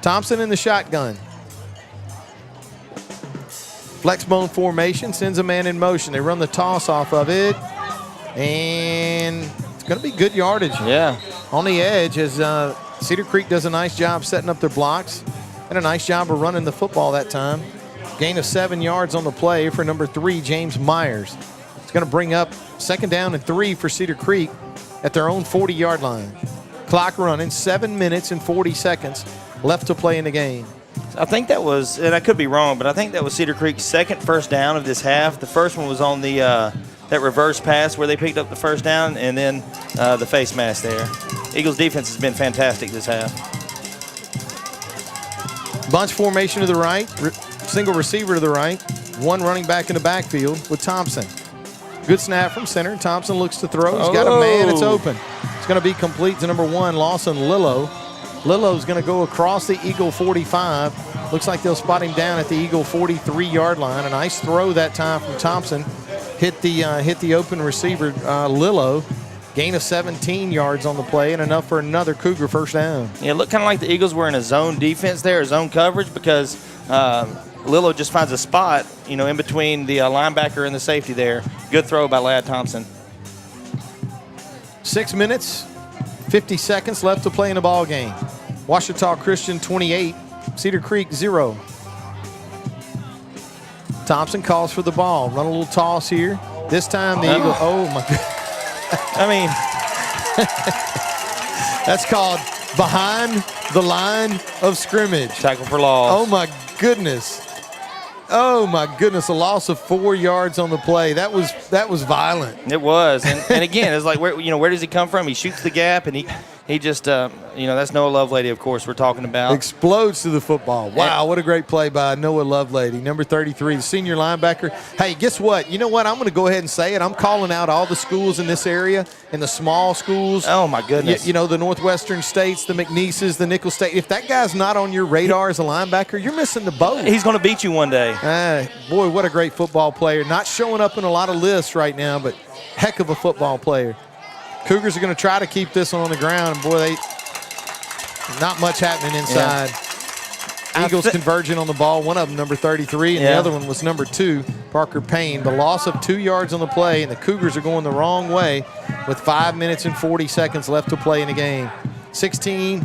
Thompson in the shotgun. Flexbone formation, sends a man in motion. They run the toss off of it, and it's going to be good yardage. Yeah. On the edge as Cedar Creek does a nice job setting up their blocks and a nice job of running the football that time. Gain of 7 yards on the play for number 3, James Myers. It's going to bring up 2nd down and 3 for Cedar Creek at their own 40-yard line. Clock running, 7 minutes and 40 seconds left to play in the game. I think that was, and I could be wrong, but I think that was Cedar Creek's 2nd first down of this half. The first one was on the that reverse pass where they picked up the first down, and then the face mask there. Eagles defense has been fantastic this half. Bunch formation to the right, single receiver to the right, 1 running back in the backfield with Thompson. Good snap from center. Thompson looks to throw. He's got a man. It's open. It's going to be complete to number 1, Lawson Lillo. Lillo's going to go across the Eagle 45. Looks like they'll spot him down at the Eagle 43-yard line. A nice throw that time from Thompson. Hit the open receiver, Lillo. Gain of 17 yards on the play and enough for another Cougar first down. Yeah, it looked kind of like the Eagles were in a zone defense there, a zone coverage, because Lillo just finds a spot, in between the linebacker and the safety there. Good throw by Ladd Thompson. 6 minutes, 50 seconds left to play in the ball game. Ouachita Christian 28, Cedar Creek 0. Thompson calls for the ball. Run a little toss here. This time the Eagle. Oh my God. I mean, that's called behind the line of scrimmage. Tackle for loss. Oh my goodness. Oh my goodness, a loss of 4 yards on the play. That was violent. It was, and again, it's like where does he come from? He shoots the gap, and he just that's Noah Lovelady, of course, we're talking about. Explodes to the football. Wow, what a great play by Noah Lovelady, number 33, the senior linebacker. Hey, guess what? You know what? I'm going to go ahead and say it. I'm calling out all the schools in this area and the small schools. Oh my goodness. The Northwestern states, the McNeeses, the Nicholls State. If that guy's not on your radar as a linebacker, you're missing the boat. He's going to beat you one day. Boy, what a great football player. Not showing up in a lot of lists right now, but heck of a football player. Cougars are going to try to keep this one on the ground. And boy, not much happening inside. Yeah. Eagles converging on the ball. One of them, number 33, and the other one was number 2, Parker Payne. The loss of 2 yards on the play, and the Cougars are going the wrong way with 5 minutes and 40 seconds left to play in the game. 16,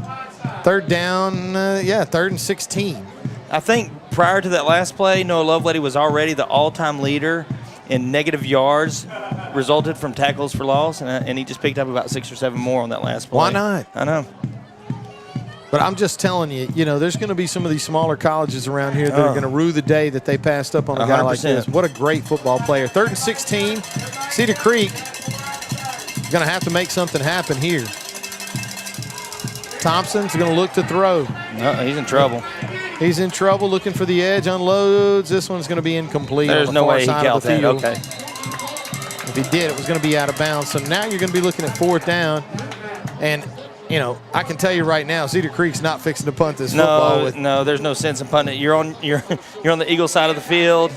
third down, 3rd and 16. I think prior to that last play, Noah Lovelady was already the all-time leader in negative yards resulted from tackles for loss, and he just picked up about 6 or 7 more on that last play. Why not? I know. But I'm just telling you, there's going to be some of these smaller colleges around here that are going to rue the day that they passed up on a guy 100%. like this. What a great football player. 3rd and 16, Cedar Creek going to have to make something happen here. Thompson's going to look to throw. No, he's in trouble. He's in trouble, looking for the edge, unloads. This one's going to be incomplete. There's on the no far way he side of caught the that. field. Okay. If he did, it was going to be out of bounds. So now you're going to be looking at 4th down. And, I can tell you right now, Cedar Creek's not fixing to punt this football. No, there's no sense in punting it. You're on the Eagle side of the field.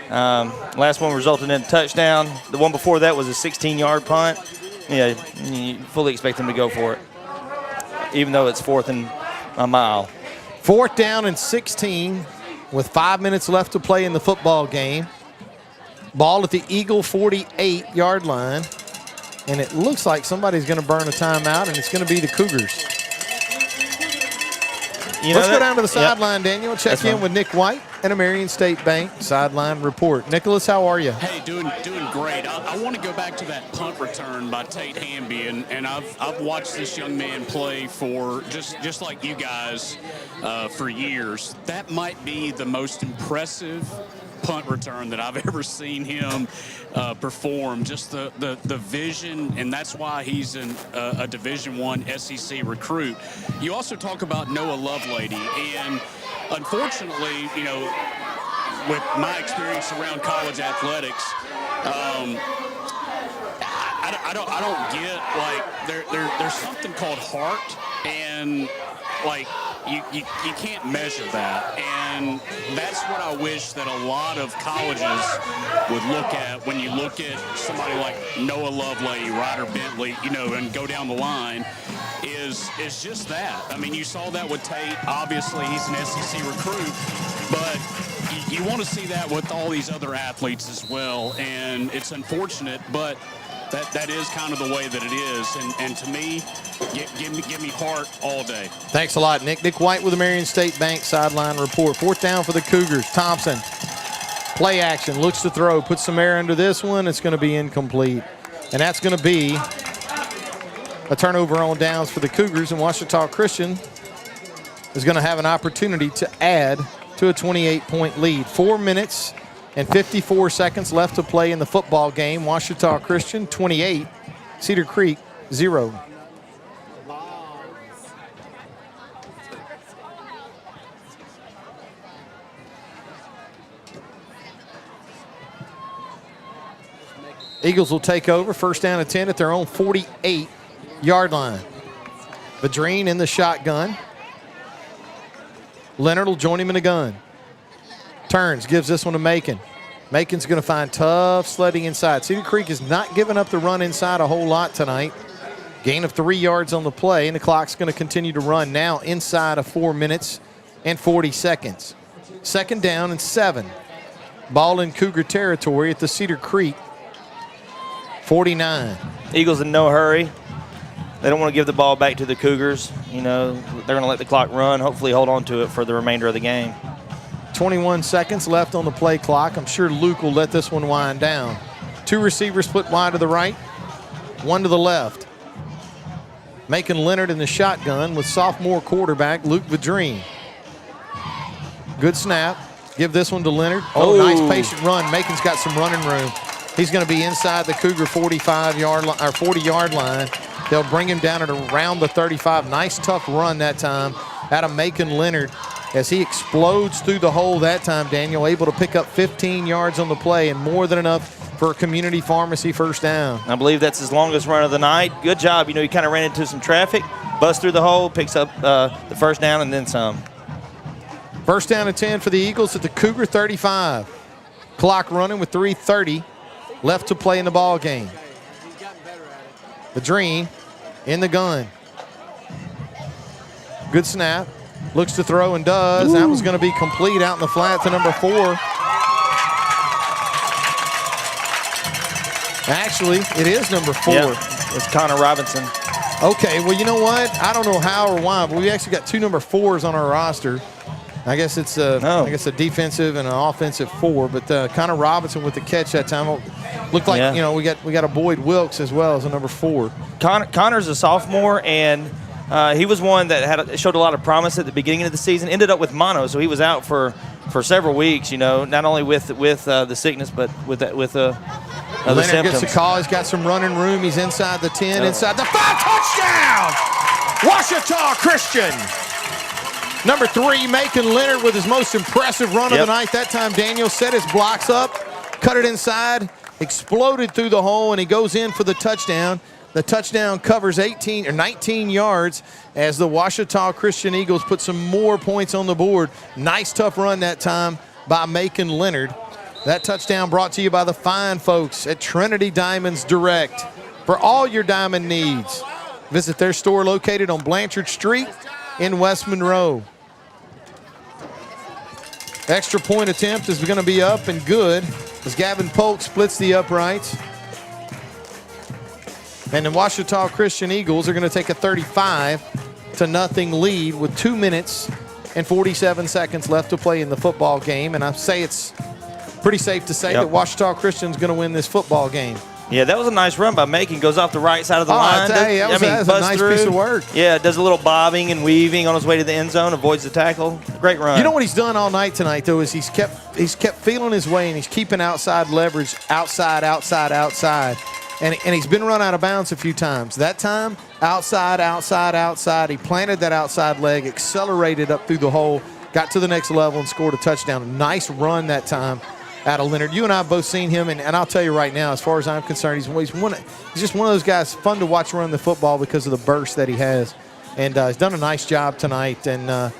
Last one resulted in a touchdown. The one before that was a 16-yard punt. Yeah, you fully expect him to go for it, even though it's 4th and a mile. 4th down and 16 with 5 minutes left to play in the football game. Ball at the Eagle 48-yard line. And it looks like somebody's going to burn a timeout, and it's going to be the Cougars. Let's go down to the sideline, Daniel. Check in with Nick White and a Marion State Bank sideline report. Nicholas, how are you? Hey, doing great. I want to go back to that punt return by Tate Hami, and I've watched this young man play for just like you guys for years. That might be the most impressive punt return that I've ever seen him perform. Just the vision, and that's why he's a Division I SEC recruit. You also talk about Noah Lovelady, and unfortunately, with my experience around college athletics, I don't get, like, there's something called heart, and like you can't measure that, and that's what I wish that a lot of colleges would look at when you look at somebody like Noah Lovelady, Ryder Bentley, and go down the line, is just that. I mean, you saw that with Tate. Obviously, he's an SEC recruit, but you want to see that with all these other athletes as well, and it's unfortunate, but that is kind of the way that it is, and to me, give me heart all day. Thanks a lot, Nick. Nick White with the Marion State Bank sideline report. 4th down for the Cougars. Thompson Play action, looks to throw, puts some air under this one. It's going to be incomplete. And that's going to be a turnover on downs for the Cougars, and Ouachita Christian is going to have an opportunity to add to a 28-point lead. 4 minutes and 54 seconds left to play in the football game. Ouachita Christian 28, Cedar Creek 0. Eagles will take over, first down and 10 at their own 48-yard line. Vadrine in the shotgun. Leonard will join him in the gun. Turns, gives this one to Macon. Macon's going to find tough sledding inside. Cedar Creek is not giving up the run inside a whole lot tonight. Gain of 3 yards on the play, and the clock's going to continue to run now inside of 4 minutes and 40 seconds. Second down and 7. Ball in Cougar territory at the Cedar Creek 49. Eagles in no hurry. They don't want to give the ball back to the Cougars. You know, they're going to let the clock run, hopefully hold on to it for the remainder of the game. 21 seconds left on the play clock. I'm sure Luke will let this one wind down. 2 receivers split wide to the right, 1 to the left. Macon Leonard in the shotgun with sophomore quarterback Luke Vadrine. Good snap. Give this one to Leonard. Oh, nice patient run. Macon's got some running room. He's going to be inside the Cougar 45-yard line or 40-yard line. They'll bring him down at around the 35. Nice tough run that time out of Macon Leonard as he explodes through the hole that time. Daniel able to pick up 15 yards on the play and more than enough for a community pharmacy first down. I believe that's his longest run of the night. Good job. You know, he kind of ran into some traffic, busts through the hole, picks up the first down and then some. First down and 10 for the Eagles at the Cougar 35. Clock running with 3:30 left to play in the ball game. Vadrine in the gun. Good snap. Looks to throw and does. Ooh. That was going to be complete out in the flat to number 4. Actually, it is number 4. Yep. It's Connor Robinson. Okay, well, you know what? I don't know how or why, but we actually got 2 number 4s on our roster. I guess it's I guess a defensive and an offensive 4, but Connor Robinson with the catch that time. Looked like you know we got a Boyd Wilkes as well as a number 4. Connor's a sophomore, and he was one that showed a lot of promise at the beginning of the season. Ended up with mono, so he was out for several weeks. You know, not only with the sickness, but with the Leonard symptoms. Gets the call. He's got some running room. He's inside the 10, inside the 5. Touchdown! Ouachita Christian. Number 3, Macon Leonard with his most impressive run of the night. That time Daniel set his blocks up, cut it inside, exploded through the hole, and he goes in for the touchdown. The touchdown covers 19 yards as the Ouachita Christian Eagles put some more points on the board. Nice tough run that time by Macon Leonard. That touchdown brought to you by the fine folks at Trinity Diamonds Direct. For all your diamond needs, visit their store located on Blanchard Street in West Monroe. Extra point attempt is going to be up and good as Gavin Polk splits the uprights. And the Ouachita Christian Eagles are going to take a 35-0 lead with 2 minutes and 47 seconds left to play in the football game. And I say it's pretty safe to say that Ouachita Christian's going to win this football game. Yeah, that was a nice run by Macon. Goes off the right side of the line. That was a nice piece of work. Yeah, does a little bobbing and weaving on his way to the end zone, avoids the tackle. Great run. You know what he's done all night tonight, though, is he's kept feeling his way, and he's keeping outside leverage, outside. And he's been run out of bounds a few times. That time, outside. He planted that outside leg, accelerated up through the hole, got to the next level, and scored a touchdown. Nice run that time out of Leonard. You and I have both seen him, and I'll tell you right now, as far as I'm concerned, he's just one of those guys fun to watch run the football because of the burst that he has. And he's done a nice job tonight. And,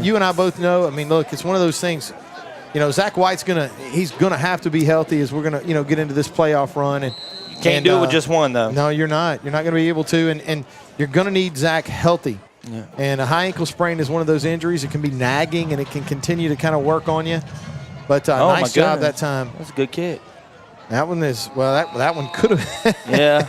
you and I both know, I mean, look, it's one of those things, you know, Zach White's he's going to have to be healthy as we're going to, you know, get into this playoff run. And can't do it with just one, though. No, you're not. You're not going to be able to. And you're going to need Zach healthy. Yeah. And a high ankle sprain is one of those injuries. It can be nagging, and it can continue to kind of work on you. But nice job that time. That's a good kick. That one is, well, that one could have. Yeah.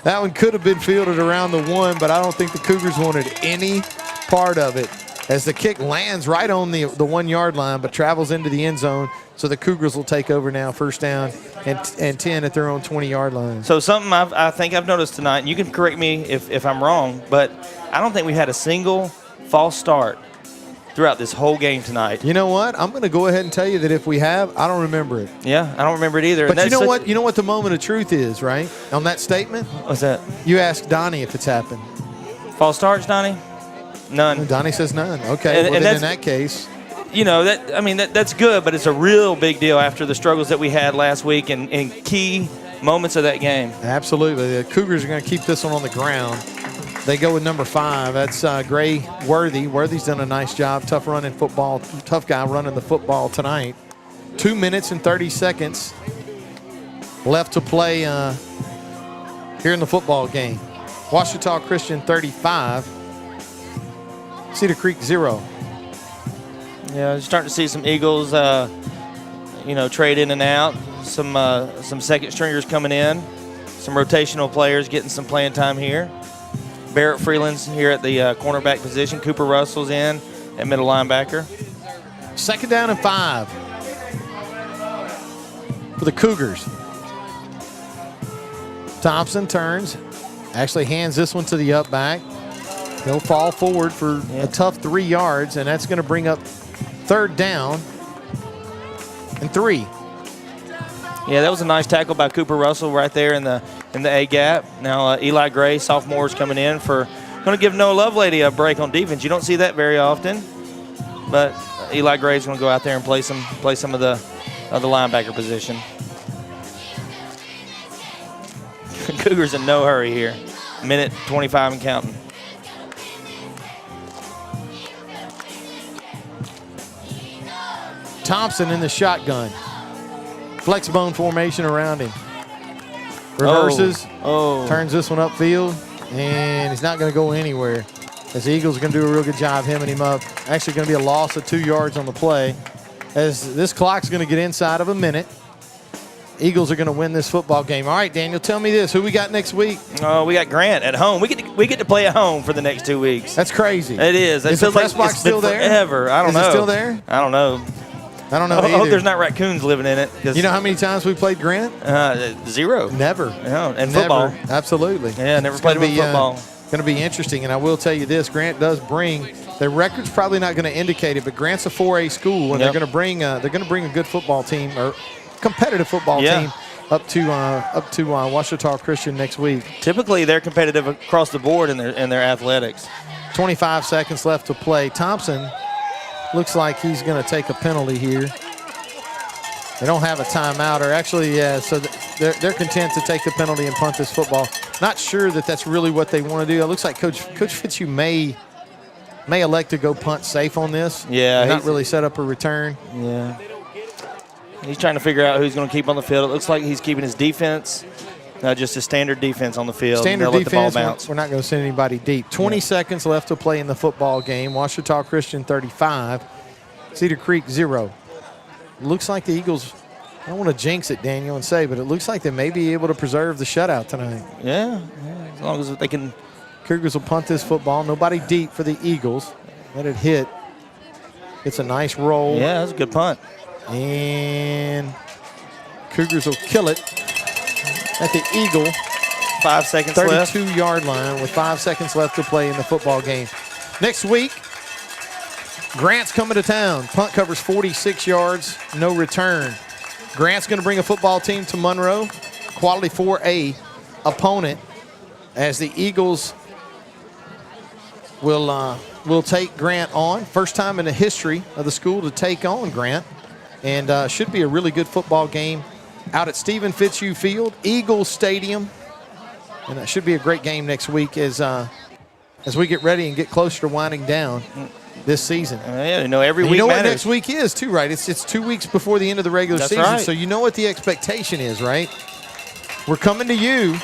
That one could have been fielded around the 1, but I don't think the Cougars wanted any part of it. as the kick lands right on the 1 yard line, but travels into the end zone. So the Cougars will take over now, first down and 10 at their own 20-yard line. So something I think I've noticed tonight, and you can correct me if I'm wrong, but I don't think we had a single false start throughout this whole game tonight. You know what? I'm going to go ahead and tell you that if we have, I don't remember it. Yeah, I don't remember it either. But you know what? You know what the moment of truth is, right? On that statement? What's that? You ask Donnie if it's happened. False starts, Donnie? None. Donnie says none. Okay, well, then in that case. You know, that's good, but it's a real big deal after the struggles that we had last week and key moments of that game. Absolutely. The Cougars are going to keep this one on the ground. They go with number 5. That's Gray Worthy. Worthy's done a nice job. Tough running football. Tough guy running the football tonight. 2 minutes and 30 seconds left to play here in the football game. Ouachita Christian 35. Cedar Creek 0. Yeah, starting to see some Eagles, trade in and out. Some second stringers coming in. Some rotational players getting some playing time here. Barrett Freeland's here at the cornerback position. Cooper Russell's in at middle linebacker. Second down and 5 for the Cougars. Thompson turns, actually hands this one to the up back. He'll fall forward for a tough 3 yards, and that's going to bring up third down and 3. Yeah, that was a nice tackle by Cooper Russell right there in the A gap. Now Eli Gray, sophomore, is coming in for going to give Noah Lovelady a break on defense. You don't see that very often, but Eli Gray is going to go out there and play some of the linebacker position. Cougars in no hurry here. Minute 25 and counting. Thompson in the shotgun. Flex bone formation around him. Reverses. Turns this one upfield. And he's not going to go anywhere. As the Eagles are going to do a real good job hemming him up. Actually going to be a loss of 2 yards on the play. As this clock's going to get inside of a minute. Eagles are going to win this football game. All right, Daniel, tell me this. Who we got next week? Oh, we got Grant at home. We get to play at home for the next 2 weeks. That's crazy. It is. Is the press box still there? Forever. I don't know. Is it still there? I don't know. I don't know I either. hope there's not raccoons living in it. You know how many times we played Grant? 0. Never. No, and football. Absolutely. Yeah, never played with football. Going to be interesting, and I will tell you this: Grant does bring. Their record's probably not going to indicate it, but Grant's a 4A school, and they're going to bring a good football team or competitive football team up to Ouachita Christian next week. Typically, they're competitive across the board in their athletics. 25 seconds left to play. Thompson looks like he's going to take a penalty here. They don't have a timeout, or actually, so they're content to take the penalty and punt this football. Not sure that that's really what they want to do. It looks like Coach Fitzhugh may elect to go punt safe on this. Yeah, not really set up a return. Yeah, he's trying to figure out who he's going to keep on the field. It looks like he's keeping his defense, just a standard defense on the field. Standard defense. Let the ball bounce. We're not going to send anybody deep. 20 seconds left to play in the football game. Ouachita Christian 35, Cedar Creek 0. Looks like the Eagles, I don't want to jinx it, Daniel, and say, but it looks like they may be able to preserve the shutout tonight. Yeah, as long as they can. Cougars will punt this football. Nobody deep for the Eagles. Let it hit. It's a nice roll. Yeah, that's a good punt. And Cougars will kill it at the Eagle. 5 seconds left. 32-yard line with 5 seconds left to play in the football game. Next week, Grant's coming to town. Punt covers 46 yards, no return. Grant's going to bring a football team to Monroe. Quality 4A opponent as the Eagles will take Grant on. First time in the history of the school to take on Grant. And should be a really good football game out at Stephen Fitzhugh Field, Eagles Stadium. And that should be a great game next week as we get ready and get closer to winding down this season. Every week you know matters. what next week is too, right? It's 2 weeks before the end of the regular That's season, right. so you know what the expectation is, right? We're coming to you,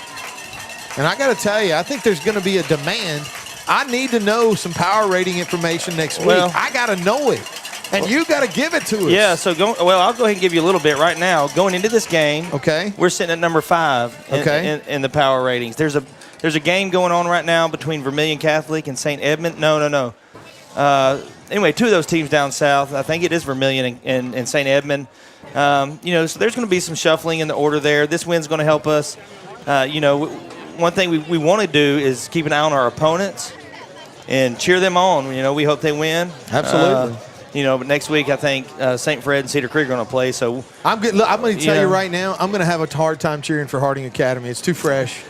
and I got to tell you, I think there's going to be a demand. I need to know some power rating information next week. I got to know it, and you got to give it to us. Yeah, so I'll go ahead and give you a little bit right now. Going into this game, we're sitting at number 5 in the power ratings. There's a game going on right now between Vermilion Catholic and St. Edmund. No. Anyway, 2 of those teams down south, I think it is Vermilion and St. Edmund. So there's going to be some shuffling in the order there. This win's going to help us. One thing we want to do is keep an eye on our opponents and cheer them on. We hope they win. Absolutely. But next week I think St. Fred and Cedar Creek are going to play. So I'm going to tell you right now, I'm going to have a hard time cheering for Harding Academy. It's too fresh.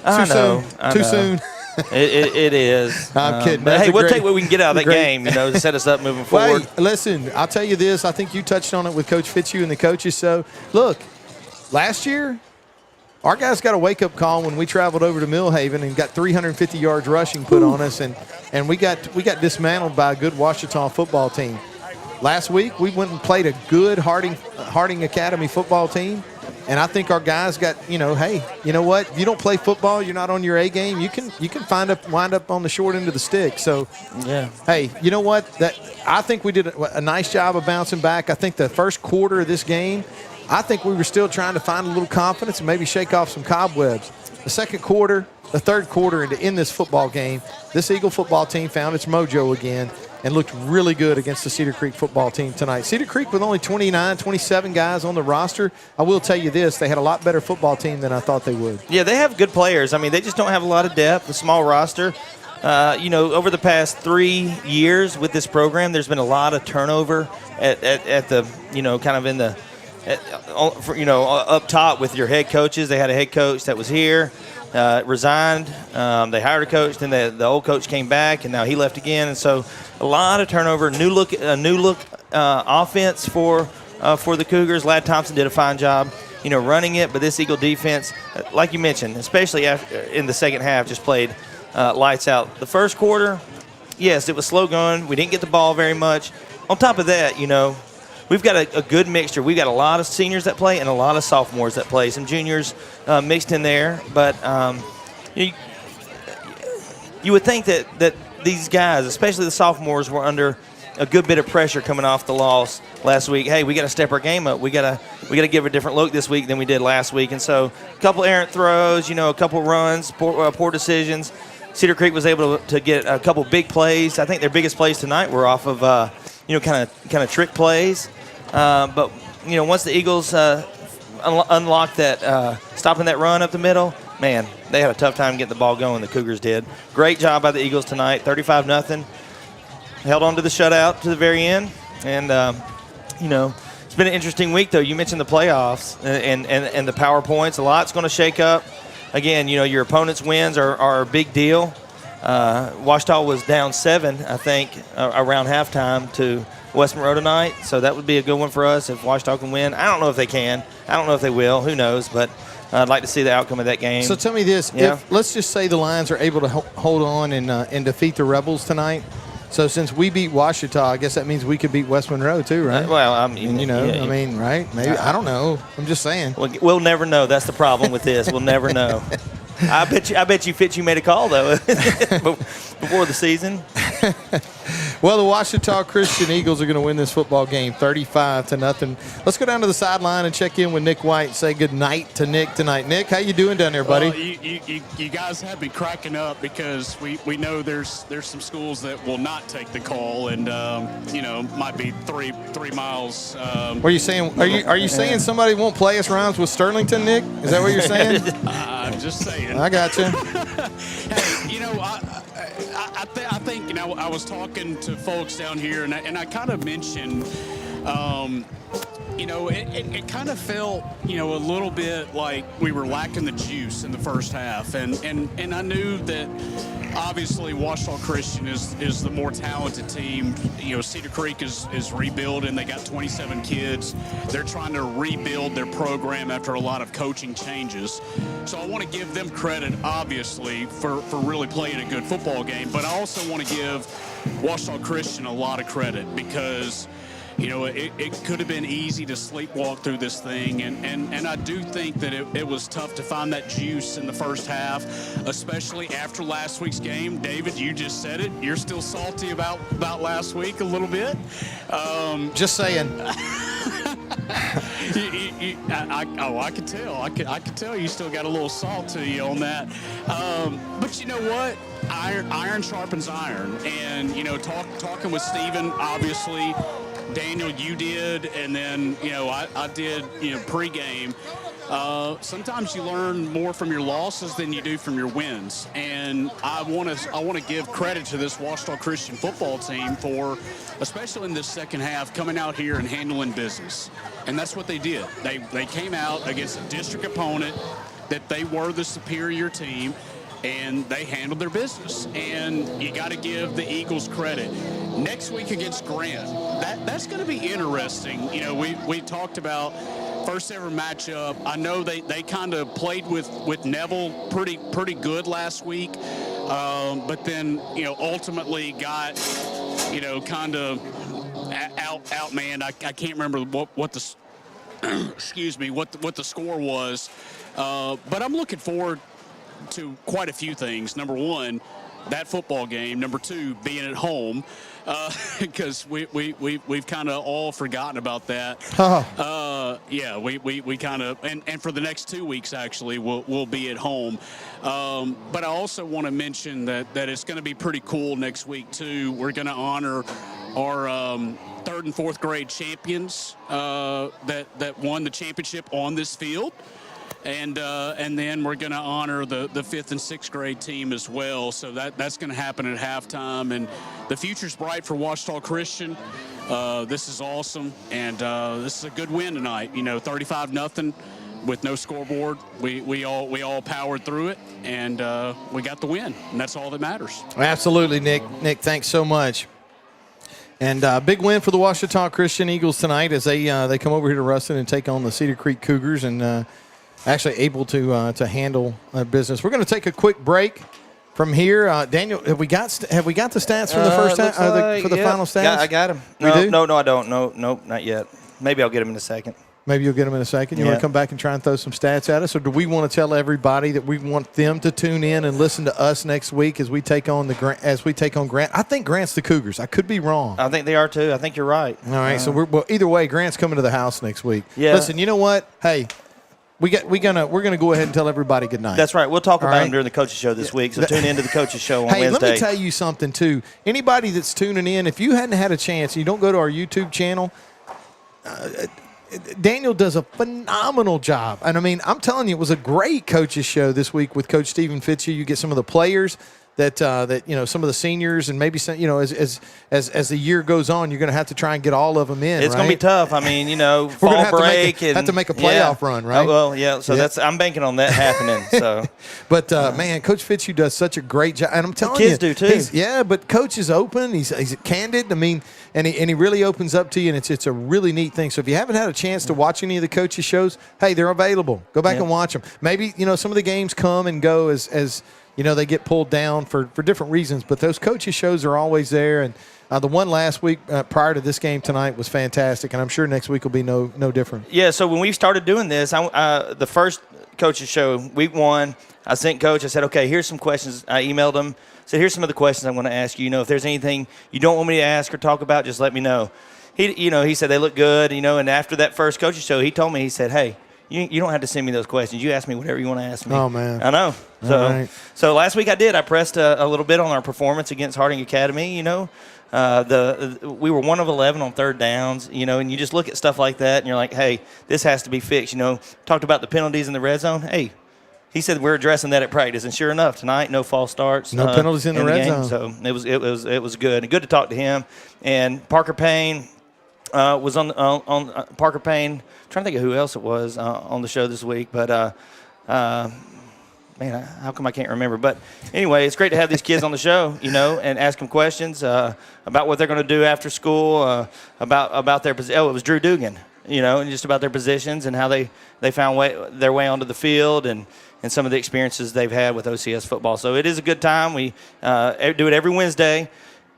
Too soon. It is. I'm kidding. But hey, we'll take what we can get out of that game, to set us up moving forward. Hey, listen, I'll tell you this. I think you touched on it with Coach Fitzhugh and the coaches. So, look, last year, our guys got a wake-up call when we traveled over to Millhaven and got 350 yards rushing put on us, and we got dismantled by a good Ouachita football team. Last week, we went and played a good Harding Academy football team. And I think our guys got, hey, you know what? If you don't play football, you're not on your A game. You can wind up on the short end of the stick. So, yeah. Hey, you know what? I think we did a nice job of bouncing back. I think the first quarter of this game, I think we were still trying to find a little confidence and maybe shake off some cobwebs. The second quarter, the third quarter, and to end this football game, this Eagle football team found its mojo again and looked really good against the Cedar Creek football team tonight. Cedar Creek with only 27 guys on the roster. I will tell you this, they had a lot better football team than I thought they would. Yeah, they have good players. I mean, they just don't have a lot of depth, a small roster. Over the past 3 years with this program, there's been a lot of turnover at the, kind of in the, up top with your head coaches. They had a head coach that was here. Resigned. They hired a coach. Then the old coach came back, and now he left again. And so, a lot of turnover. A new look offense for the Cougars. Ladd Thompson did a fine job, running it. But this Eagle defense, like you mentioned, especially in the second half, just played lights out. The first quarter, yes, it was slow going. We didn't get the ball very much. On top of that, we've got a good mixture. We've got a lot of seniors that play and a lot of sophomores that play. Some juniors mixed in there. But you would think that these guys, especially the sophomores, were under a good bit of pressure coming off the loss last week. Hey, we got to step our game up. We got to give a different look this week than we did last week. And so a couple errant throws, a couple runs, poor decisions. Cedar Creek was able to get a couple big plays. I think their biggest plays tonight were off of kind of trick plays. But once the Eagles unlocked that, stopping that run up the middle, man, they had a tough time getting the ball going. The Cougars did. Great job by the Eagles tonight, 35-0. Held on to the shutout to the very end, and it's been an interesting week though. You mentioned the playoffs and the PowerPoints. A lot's going to shake up. Again, your opponent's wins are a big deal. Ouachita was down 7, I think, around halftime to West Monroe tonight, so that would be a good one for us if Ouachita can win. I don't know if they can. I don't know if they will. Who knows? But I'd like to see the outcome of that game. So tell me this. Yeah. If, let's just say the Lions are able to hold on and defeat the Rebels tonight. So since we beat Ouachita, I guess that means we could beat West Monroe too, right? Well, I mean, right? Maybe. I don't know. I'm just saying. We'll never know. That's the problem with this. We'll never know. I bet you Fitz, you made a call though before the season. Well, the Ouachita Christian Eagles are going to win this football game 35-0. Let's go down to the sideline and check in with Nick White and say good night to Nick tonight. Nick, how you doing down there, buddy? Well, you guys have me cracking up because we know there's some schools that will not take the call and might be three miles. What are you saying? Are you saying somebody won't play us rhymes with Sterlington, Nick? Is that what you're saying? I'm just saying. I got you. Hey, I think I was talking to folks down here, and I kind of mentioned, it kind of felt, a little bit like we were lacking the juice in the first half, and I knew that obviously Ouachita Christian is the more talented team. Cedar Creek is rebuilding. They got 27 kids. They're trying to rebuild their program after a lot of coaching changes. So I want to give them credit, obviously, for really playing a good football game. But I also want to give Ouachita Christian a lot of credit because it could have been easy to sleepwalk through this thing, and I do think that it was tough to find that juice in the first half, especially after last week's game. David, you just said it. You're still salty about last week a little bit. Just saying. I could tell. I could tell you still got a little salt to you on that. But you know what? Iron sharpens iron. And, talking with Steven, obviously, Daniel, you did, and then, I did, pregame. Sometimes you learn more from your losses than you do from your wins. And I want to give credit to this Ouachita Christian football team for, especially in this second half, coming out here and handling business. And that's what they did. They came out against a district opponent that they were the superior team, and they handled their business. And you got to give the Eagles credit. Next week against Grant, that's going to be interesting. We talked about first ever matchup. I know they kind of played with Neville pretty good last week, but then ultimately got kind of outmanned. I can't remember what the excuse me what the score was, but I'm looking forward to quite a few things. Number one, that football game. Number two, being at home, because we've kind of all forgotten about that. We kind of, and for the next 2 weeks actually we'll be at home. But I also want to mention that it's going to be pretty cool next week too. We're going to honor our third and fourth grade champions that won the championship on this field. And then we're going to honor the fifth and sixth grade team as well. So that's going to happen at halftime. And the future's bright for Ouachita Christian. This is awesome. And this is a good win tonight. 35-0 with no scoreboard. We all powered through it, and we got the win. And that's all that matters. Absolutely, Nick. Nick, thanks so much. And big win for the Ouachita Christian Eagles tonight as they come over here to Ruston and take on the Cedar Creek Cougars, and actually able to handle business. We're going to take a quick break from here. Daniel, have we got the stats from the first half for the final stats? Yeah, I got them. No, I don't. No, not yet. Maybe I'll get them in a second. Maybe you'll get them in a second. You want to come back and try and throw some stats at us, or do we want to tell everybody that we want them to tune in and listen to us next week as we take on Grant? I think Grant's the Cougars. I could be wrong. I think they are too. I think you're right. All right. So either way, Grant's coming to the house next week. Yeah. Listen, you know what? Hey. We're gonna go ahead and tell everybody good night. That's right. We'll talk about them during the coaches show this week. So tune into the coaches show on Wednesday. Let me tell you something too. Anybody that's tuning in, if you hadn't had a chance, and you don't go to our YouTube channel. Daniel does a phenomenal job, and I mean, I'm telling you, it was a great coaches show this week with Coach Stephen Fitzhugh. You get some of the players that some of the seniors, and maybe some, as the year goes on, you're going to have to try and get all of them in. It's going to be tough. I mean, fall we're break have to make a playoff run, right? Oh, well, yeah. So I'm banking on that happening. So, but man, Coach Fitzhugh does such a great job, and I'm telling you, the kids do too. But Coach is open. He's candid. I mean, and he really opens up to you, and it's a really neat thing. So if you haven't had a chance to watch any of the coaches shows, hey, they're available. Go back and watch them. Maybe some of the games come and go as they get pulled down for different reasons, but those coaches shows are always there. And the one last week prior to this game tonight was fantastic, and I'm sure next week will be no different. Yeah, so when we started doing this, the first coaches show, week one, I sent Coach, I said, okay, here's some questions. I emailed him, said, here's some of the questions I'm going to ask you. If there's anything you don't want me to ask or talk about, just let me know. He said they look good, and after that first coaches show, he told me, he said, hey, you don't have to send me those questions. You ask me whatever you want to ask me. Oh, man. I know. So last week I did. I pressed a little bit on our performance against Harding Academy, we were 1 of 11 on third downs, and you just look at stuff like that, and you're like, hey, this has to be fixed. Talked about the penalties in the red zone. Hey, he said we're addressing that at practice, and sure enough, tonight, no false starts. No penalties in the red game. zone. So it was good. And good to talk to him. And Parker Payne was on Parker Payne. I'm trying to think of who else it was on the show this week, but man, how come I can't remember? But anyway, it's great to have these kids on the show, and ask them questions about what they're going to do after school, about their position. Oh, it was Drew Dugan, and just about their positions and how they found their way onto the field and some of the experiences they've had with OCS football. So it is a good time. We do it every Wednesday.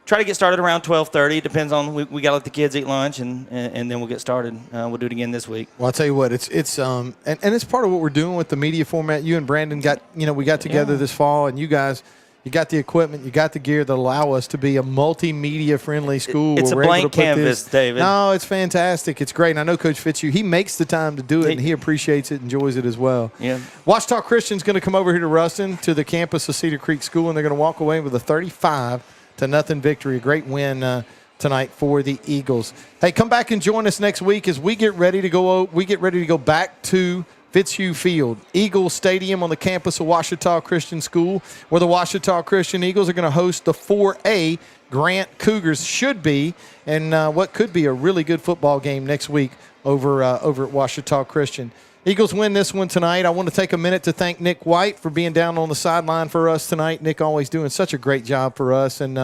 Try to get started around 12:30. It depends on we got to let the kids eat lunch and then we'll get started. We'll do it again this week. Well, I'll tell you what, it's it's part of what we're doing with the media format. You and Brandon we got together this fall, and you guys, You got the equipment, you got the gear that allow us to be a multimedia-friendly school. It's a blank canvas, David. No, it's fantastic. It's great. And I know Coach Fitzhugh, he makes the time to do it, and he appreciates it, enjoys it as well. Yeah. Washita Christian's going to come over here to Ruston, to the campus of Cedar Creek School, and they're going to walk away with a 35-0 victory. A great win tonight for the Eagles. Hey, come back and join us next week as we get ready to go back to Fitzhugh Field, Eagle Stadium on the campus of Washita Christian School, where the Washita Christian Eagles are going to host the 4A Grant Cougars. Should be, and what could be a really good football game next week over at Washita Christian. Eagles win this one tonight. I want to take a minute to thank Nick White for being down on the sideline for us tonight. Nick always doing such a great job for us, and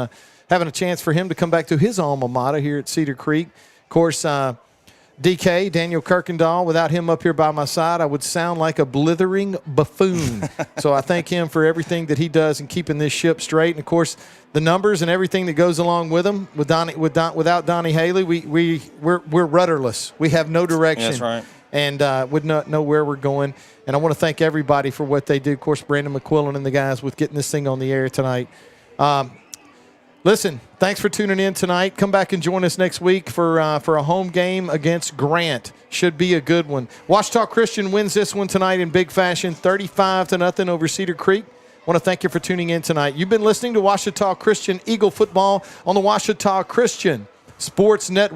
having a chance for him to come back to his alma mater here at Cedar Creek. Of course, DK, Daniel Kirkendall, without him up here by my side, I would sound like a blithering buffoon. So I thank him for everything that he does in keeping this ship straight. And, of course, the numbers and everything that goes along with him. Without Donnie Haley, we're rudderless. We have no direction. That's right. And would not know where we're going. And I want to thank everybody for what they do. Of course, Brandon McQuillan and the guys with getting this thing on the air tonight. Listen, thanks for tuning in tonight. Come back and join us next week for a home game against Grant. Should be a good one. Washita Christian wins this one tonight in big fashion, 35-0 over Cedar Creek. I want to thank you for tuning in tonight. You've been listening to Washita Christian Eagle football on the Washita Christian Sports Network.